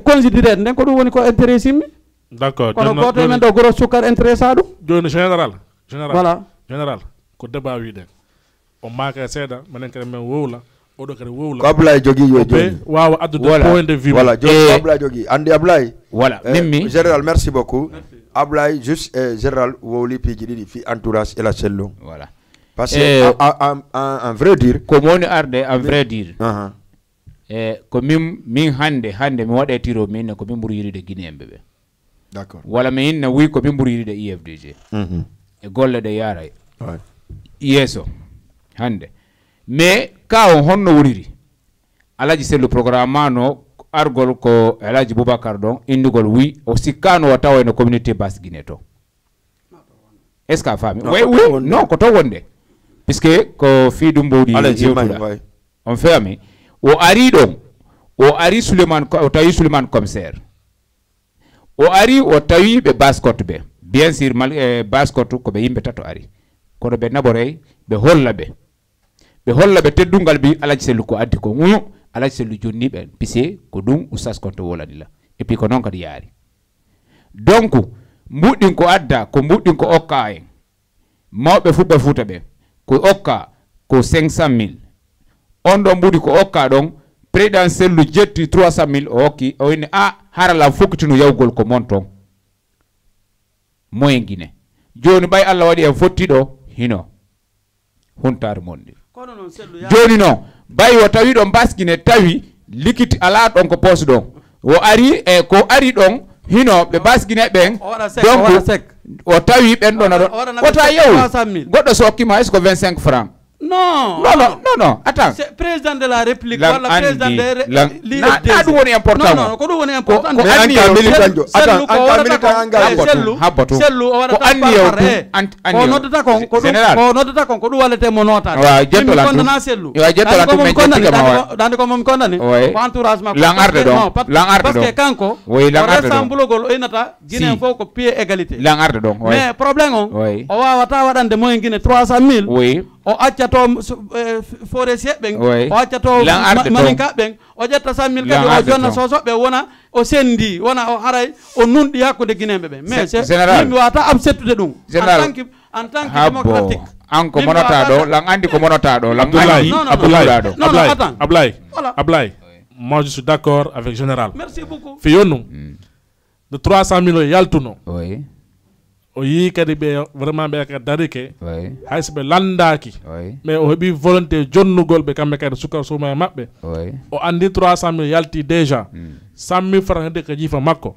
[SPEAKER 4] considérede nden ko ɗum woni ko intérêt simmi
[SPEAKER 2] d'accord
[SPEAKER 4] kono goto men ɗo gros sukkar intéressat ɗum
[SPEAKER 2] joni général
[SPEAKER 4] voilà
[SPEAKER 2] général ko débat wiɗen o maaka seeɗa minen kadi men wowla oɗo kadi wowla
[SPEAKER 1] ko Ablaye jogui yo joni
[SPEAKER 2] wawa addude point de vue
[SPEAKER 1] voilà joni Ablaye jogui andi Ablaye
[SPEAKER 3] voilà mimmi
[SPEAKER 1] général merci beaucoup Ablaye juste général wowli piiji ɗiɗi fi entourage et la sello
[SPEAKER 3] voilà
[SPEAKER 1] parce que en vrai dire
[SPEAKER 3] ko moni arde en vrai dire ko min hande mi waɗe tiro min ko min ɓuuri yiɗide guinéemɓe ɓe
[SPEAKER 1] d'accord
[SPEAKER 3] walla mi inna wi ko min ɓuuri yiɗide IFDG e golle ɗe yaray yeeso hande mais ka on honno wuriri alaji sellu programme mano argol ko alaji Boubacar ɗon indigol wi o sikkano o tawa no communauté basse Guinée to est ce que a faami oui non ko to wonde puisque ko fiiɗum mbowɗi yewtuɗa on feami o ari ɗon o ari o tawi Souleymane commissaire o ari o tawi ɓe baskotte ɓe bien sûr baskotte ko ɓe yimɓe tato ari kono ɓe naɓorey ɓe holla ɓe teddungal mbi alaji sellu ko addi ko ŋuño alaji sellu jonni ɓen pise ko ɗum oustas konto wolanila et puis ko noon kadi yaari donc mbuɗɗin ko adda ko mbuɗɗin ko okka en mawɓe fuɓɓe fuuta ɓe ko okka ko 500 000 on ɗon mbuɗi ko okka ɗon président sellu jetti 300 000 o hokki o winni haralam fokkitino yawgol ko mon ton moyen Guinée joni ɓay Allah waɗi en fottiɗo hino huntare monɗi joni noon ɓay o tawi ɗon baskine tawi likiti ala ɗon ko poste ɗon o ari ko ari ɗon hino ɓe baskine ɓen donc o tawi ɓen ɗon aɗon wota yew goɗɗo so hokkima est ce que 25 francs non attends
[SPEAKER 4] c'est président de la république wala président de
[SPEAKER 3] l'IFDG ɗum woni important
[SPEAKER 4] non ko ɗum woni important
[SPEAKER 3] ko anni
[SPEAKER 4] sellu o waɗata ko noddata kon ko ɗum wallete mo notade
[SPEAKER 3] wa jettolan
[SPEAKER 4] kondana sellu dande ko momi kondani ko entourage makko
[SPEAKER 3] lan arde ɗon
[SPEAKER 4] parce que kanko o ressemblogol o inata Guinée fof ko pied égalité
[SPEAKER 3] lan arde ɗon
[SPEAKER 4] mais probléme o wawata waɗande moyen Guinée 300 000 o accato forestier ɓen o accato maninka ɓen o ƴetta 100 000 kadi o jonna sosoɓe wona o sendi wona o haray o nunɗi hakkude guinéɓe ɓe mais yimɓe wata absettude ɗum en tant que démocratique
[SPEAKER 3] an ko monota ɗo lan andi ko monota ɗo lan andi
[SPEAKER 2] Ablaye moi je suis d'accord avec général
[SPEAKER 4] merci beaucoup
[SPEAKER 2] fiyonu de 300 000 o yaltuno o yi kadi ɓe vraiment ɓe ka darike hayso ɓe landaki mais o heeɓi volonté jonnugol ɓe kamɓe kadi sukar suma e maɓɓe o andi 300 000 yalti déjà 100 000 francs hedde ko jiifa makko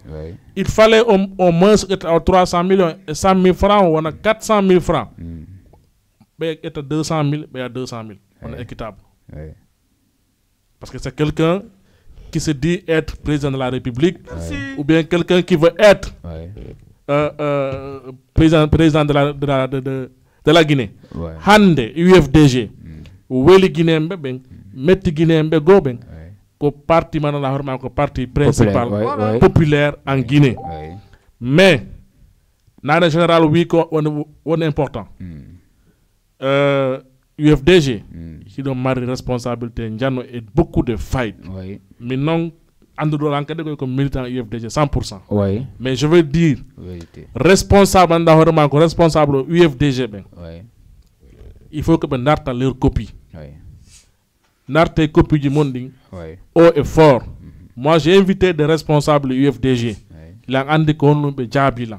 [SPEAKER 2] il fallait au moins ƴetta 300 millions et 100 000 francs wona 400 000 francs ɓe ƴetta 200 000 ɓeya 200 000 on est équitable parce que c'est quelqu'un qui se dit être président de la République ou bien quelqu'un qui veut être président de la Guinée hande UFDG weli guinéemɓe ɓen metti guinéemɓe goo ɓen ko parti manana hoorema ko parti principal populaire en Guinée mais nane général wi ko woni important UFDG hiɗon mari responsabilité janno et beaucoup de failles min noon anduɗo an kadi ko militant UFDG 100%. Mais je veux dire responsable anda hoorema ko responsable UFDG ɓen il faut que ɓe darta leur copie narte copie ji mon ɗin haut et fort moi j'ai invité des responsables UFDG lan andi ko honno ɓe jaabila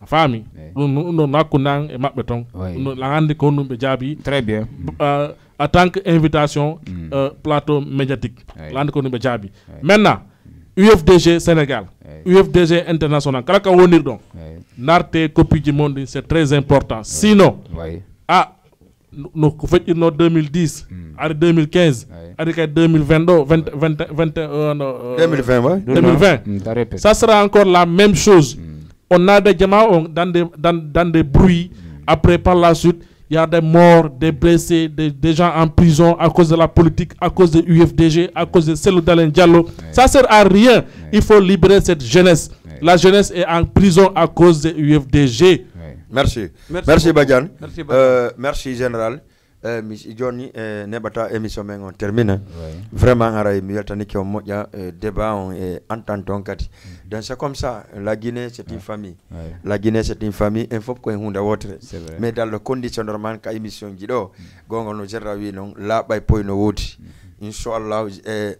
[SPEAKER 2] a faami ɗum ɗo nakkunan e maɓɓe ton lan andi ko honno ɓe jaabi
[SPEAKER 3] très bien
[SPEAKER 2] en tant que invitation plateau médiatique l'ande ko be jaabi maintenant UFDG Sénégal UFDG international kala ka wonir don narte copie du monde c'est très important sinon no ko feƴƴirno 2010 ari 2015 ari kay 2020 ça sera encore la même chose on a des diamants dans des bruits après par la suite il y a des morts, des blessés, des gens en prison à cause de la politique, à cause de UFDG, à cause de Cellou Dalein Diallo. Ça sert à rien. Il faut libérer cette jeunesse. La jeunesse est en prison à cause de UFDG.
[SPEAKER 1] Merci. Merci Badiane. Merci Général. Miss Johnny Nebata émission men on termine. Vraiment aray mi yaltani ki on moƴƴa débat on et entente on kati. Donc c'est comme ça, la Guinée c'est une famille. La Guinée c'est une famille, il faut ko hunde wotre. Mais dans le condition normal ka émission jido gongo no jerra wi non la bay poyno wodi. Inshallah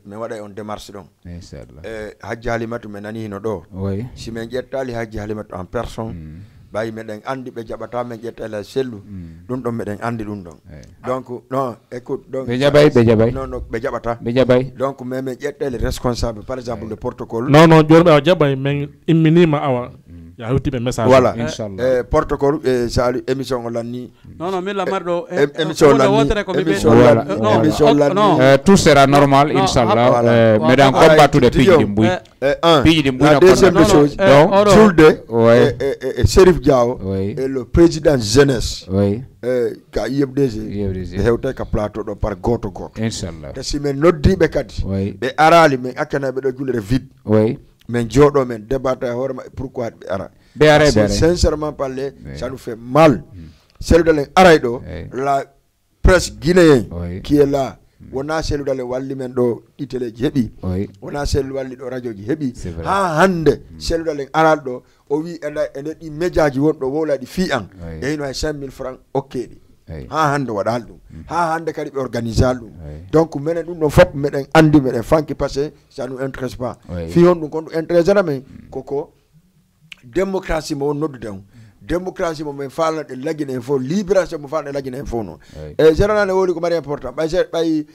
[SPEAKER 1] me wada on démarche don. Inshallah. Hajji Halimatu men nani hino do. Si men jettali Hajji Halimatu en personne. Bayi meɗen andi ɓe jaɓata men ƴettela sellu ɗum ɗon meɗen andi ɗum ɗon donc non écoute donc ɓe jaɓay non non ɓe jaɓata donc mais men ƴettele responsable par exemple le protocole
[SPEAKER 2] non joni ɓe awa jaɓay men imminima awa ya hewtiɓe message
[SPEAKER 1] voilà protocole sali émission o lanni
[SPEAKER 4] non min lamarɗo
[SPEAKER 1] émission lanni
[SPEAKER 3] tout sera normal inchallah meɗen combattude piiji ɗi mbuyi
[SPEAKER 1] la deuxième des choses donc Julde et Serif Diao et le président jeunesse ka IFDG hewte ka plateau ɗo par goto
[SPEAKER 3] inchallah
[SPEAKER 1] te si men noddiɓe kadi ɓe arali men akkanaɓe ɗo julere vide men jooɗo men débattre hoorema pourquoi ɓe ara sincèrement parler ça nous fait mal Cellou Dalein aray ɗo la presse guinéen qui est là wona Cellou Dalein walli men ɗo ɗi téléji heeɓi wona Cellou walli ɗo radio ji heeɓi ha hande Cellou Dalein aral ɗo o wi ene ɗi médiaji wonɗo wowlaɗi fi an e hino hay 5000 francs okkeɗi ha hande waɗal ɗum ha hande kadi ɓe organisal ɗum donc minen ɗum ɗon fof meɗen andi meɗen fanki par ce que ça nous intéresse pas fi hon ɗum kon ɗum intéressera men koko démocratie mo won noddude on démocratie mo men falnaɗe laggine hen fof libération mo falnaɗe laggine hen fof noon e général ne woli ko mari important ɓay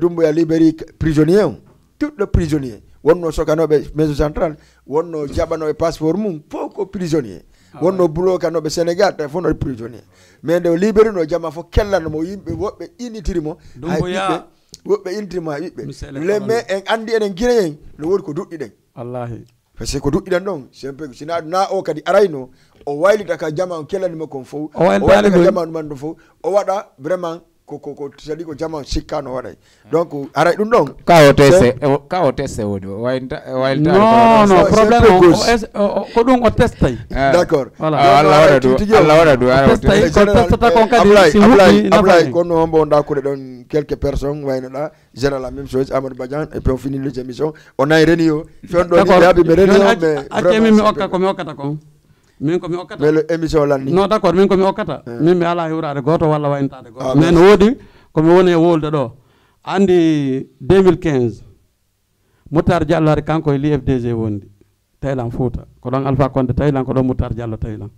[SPEAKER 1] Doumbouya libéri prisonnier on tout le prisonnier wonno sokanoɓe maison centrale wonno jaɓanoɓe passeport mum fof ko prisonnier wonno bulokanoɓe Sénégal tawi fof no prisonnier mais nde libéri no jamma fof kellanmo yimɓe woɓɓe initirimo woɓɓe initirimo ha ɓiɓɓe le mais en andi enen guinéen no woni ko duɗɗiɗen wallahi par ce que ko duɗɗiɗen ɗon simple sina na o kadi arayno o waylita ka jama on kellanimo kon fof o waylita ka jama ɗuman ɗo fof o waɗa vraiment ko c'est-à-dire ko jama sikkano waɗay donc aray ɗum ɗon
[SPEAKER 3] ka o teste woni waylita
[SPEAKER 4] non problème ko ɗum o testay
[SPEAKER 1] d'accord
[SPEAKER 3] Allah waɗa ɗum
[SPEAKER 4] testata kon kadi si
[SPEAKER 1] Ablaye kono hombo ndakude ɗon quelques personnes wayno ɗa général la même chose Amadou Badiane et puis on finit les émissions on a réunion fion ɗo ni yaabi me réunion mais
[SPEAKER 4] accemi mi okka ko mi okkata kon min ko mi okkata
[SPEAKER 1] mais le émission lanni
[SPEAKER 4] non d'accord min ko mi okkata min mi ala hewrade goto walla wayntade goto mais no woodi komi woni e wolde ɗo andi 2015 Moutar Diallo ari kanko e l'IFDG wondi Taylan Fouta ko ɗon Alpha Condé Taylan ko ɗon Moutar Diallo Taylan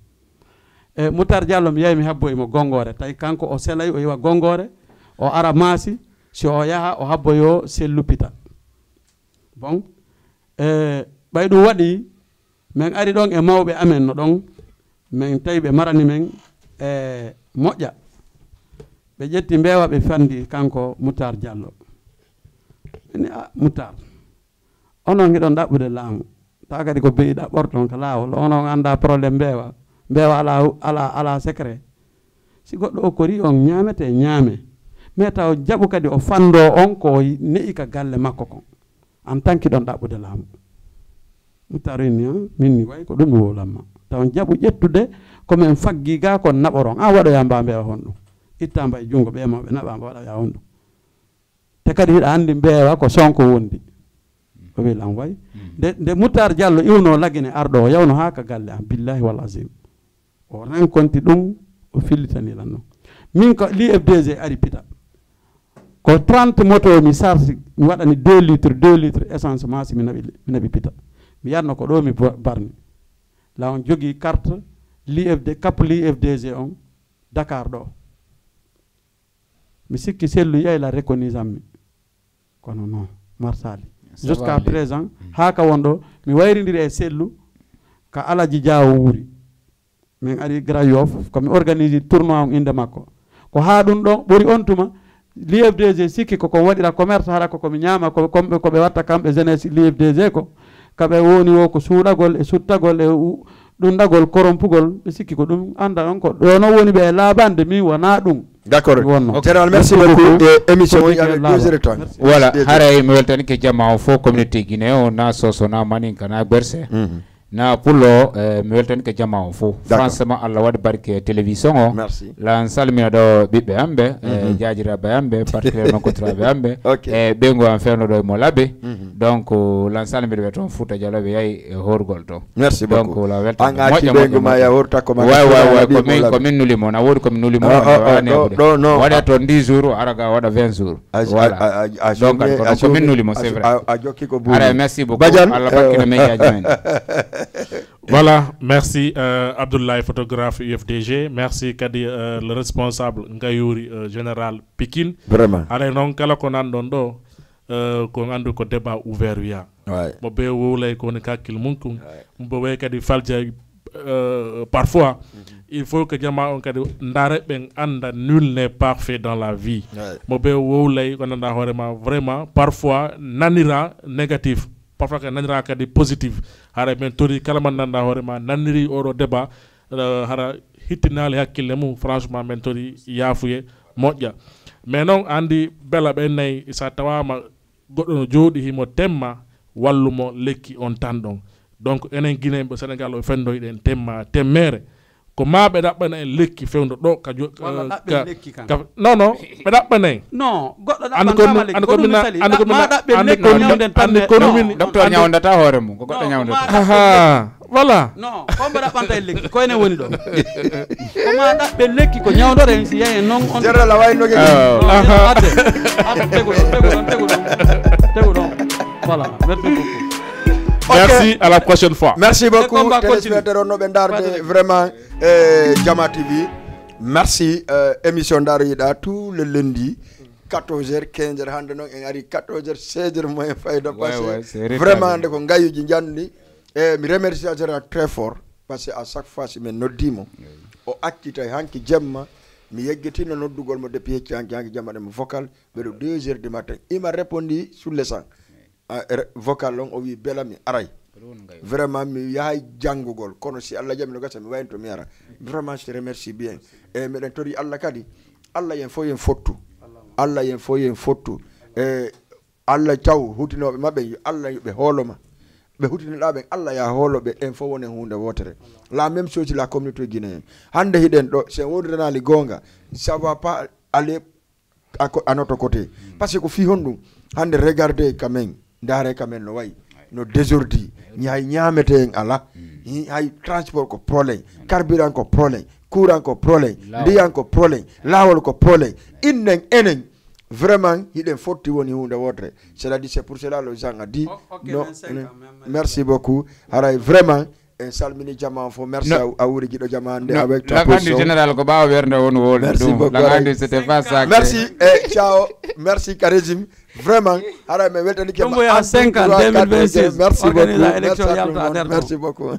[SPEAKER 4] e Moutar Diallo mi yeyi mi habboyimo Gongore tawi kanko o selay o yiwa Gongore o ara Maasi si o yaha o habboyo Sellou Pita bon ɓay ɗum waɗi min ari ɗon e mawɓe amen no ɗon min tawi ɓe marani men e moƴƴa ɓe ƴetti mbewa ɓe fandi kanko Moutar Diallo ini Moutar onon hiɗon ɗaɓɓude laamu tawa kadi ko beyi ɗaɓɓorton ko laawol onon anda probléme mbewa ala secret si goɗɗo o kori on ñamete ñaame mais taw jaɓu kadi o fando on ko ne'i ka galle makko kon en tant que ɗon ɗaɓɓude laamu Moutar ni min ni way ko ɗum mi wolanma taw jaɓu ƴettude komin faggi ga kon naɓoron an waɗoya mba mbewa hon ɗum itta mba e junngo ɓe mawɓe naɓa mba waɗa ya hon ɗum te kadi hiɗa anndi mbeewa ko sonko wondi o wi lan way nde Moutar Diallo iwno laggine arɗo o yawno ha ka galle am billahi wal asim o renconti ɗum o fillitani lan noon min ko l'IFDG ari pita ko 30 moto mi sarsi mi waɗani 2 litres essence masi mi naɓi pita mi yarno ko ɗo mi barni la on jogui carte cap l'IFDG on Dakar ɗo mi sikki Sellou yeyla reconnaissance mi kono non marsali jusqu'à présent haka wonɗo mi wayridiri e Sellou ka Alaji Diawo wuuri min ari Grand Yoff komi organise tournoi on inde makko ko ha ɗum ɗon ɓuri on tuma l'IFDG sikki koko waɗira commerce haɗa komi ñaama koɓe watta kamɓe jeunesse l'IFDG ko kaɓe woni o ko suuɗagol e suttagol e ɗum dagol korompugol ɓe sikki ko ɗum anda on ko ɗo no woni ɓe laabande min wona ɗum.
[SPEAKER 1] D'accord. Général, merci beaucoup. Émission avec 2 heures de temps.
[SPEAKER 3] Voilà, haray mi weltani ke jama o fo communauté guinéen o na soso na manin kana berse. Na pullo mi weltani ke jama o fo. Franchement Allah wadi barke télévision o.
[SPEAKER 1] Merci.
[SPEAKER 3] Lan salmina do bibbe ambe jaajira be ambe particulièrement contre be ambe bengo en ferno do mo labbe. Donc lan salmina be ton futa jalo be yai horgol to.
[SPEAKER 1] Merci beaucoup.
[SPEAKER 3] Donc la weltani
[SPEAKER 1] mo bengo ma ya horta ko ma.
[SPEAKER 3] Way ko min nuli mo na wodi ko min nuli mo.
[SPEAKER 1] Non.
[SPEAKER 3] Wada to 10 jours araga wada 20 jours. Voilà. Donc ko min nuli mo c'est vrai. Ara merci beaucoup. Allah barke me jaajmen.
[SPEAKER 2] Voilà, merci Abdoulaye, photographe UFDG. Merci Kadi, le responsable Ngayouri, général Pikine.
[SPEAKER 1] Vraiment.
[SPEAKER 2] Alors, non, kala ko nandondo ko andu ko débat ouvert ya. Mo be wolay ko ne kakil munkum. Mo be kadi falja parfois il faut que jama on kadi ndare ben anda nul n'est parfait dans la vie. Mo be wolay ko nanda horema vraiment parfois nanira négatif. Parfois que nanira kadi positif hara men tori kala man nanda horema naniri oro débat hara hittinali hakkille mum franchement men tori yafuye moƴƴa mais non andi bela ɓe nayi sa tawama goɗɗo no jooɗi himo temma wallumo lekki on tan ɗon donc enen guinéɓe sénégal o fendoyɗen temma temmere ko ma ɓe ɗaɓɓana en lekki fewdo ɗo ka non non ɓe ɗaɓɓanayi
[SPEAKER 4] non goɗɗo ɗaɓɓantamaleɗi
[SPEAKER 3] docteur ñawdata hoore mum ko goɗɗo ñawdata
[SPEAKER 4] voilà non komɓe ɗaɓɓanta en lekki koyne woni ɗo koma ɗaɓɓe lekki ko ñawdore en si yahi non on
[SPEAKER 1] jarala waynoge
[SPEAKER 4] adde tegu ɗon voilà merci beaucoup.
[SPEAKER 2] Merci, à la prochaine fois.
[SPEAKER 1] Merci beaucoup, téléspectateurs Nobendarde, vraiment, Jama TV. Merci, émission d'Arida, tout le lundi, 14h, 15h, 14h, 16h, moins faille de passer. Vraiment, de Kongayu Djandni, et je remercie très fort, parce qu'à chaque fois, si je me dis, au acte, Hanki Gemma, mi yeggitino noddugol mo depuis hanki jamma de vocal, vers 2h du matin. Il m'a répondu sur le sang. Vocal long o wi belami aray vraiment mi yahay jangugol kono si Allah jami no gassa mi waynto mi ara vraiment je te remercie bien e meden tori Allah kadi Allah yen fo yen fottu Allah yen fo yen fottu e Allah taw hutinobe mabbe Allah be holoma be hutinobe Allah ya holobe en fo wonen hunde wotere la même chose la communauté guinéenne hande hiden do c'est wondanali gonga ça va pas aller à notre côté parce que fi hondum hande regardez quand même ndare kamen no way no désordi ñay ñamete en ala hay transport ko problème carburant ko problème courant ko problème diyan ko problème lawol ko problème innen enen vraiment hiden fotti woni hunde wotre c'est-à-dire c'est pour cela le gens a dit non merci beaucoup haray vraiment en salmini jama fo merci a wuri gido jama ande avec ta position
[SPEAKER 3] général ko bawa wernde won wol dum la c'était pas ça
[SPEAKER 1] merci et ciao merci Karizim vraiment ara me weltani ke
[SPEAKER 4] à 5 ans 2026
[SPEAKER 1] merci beaucoup merci beaucoup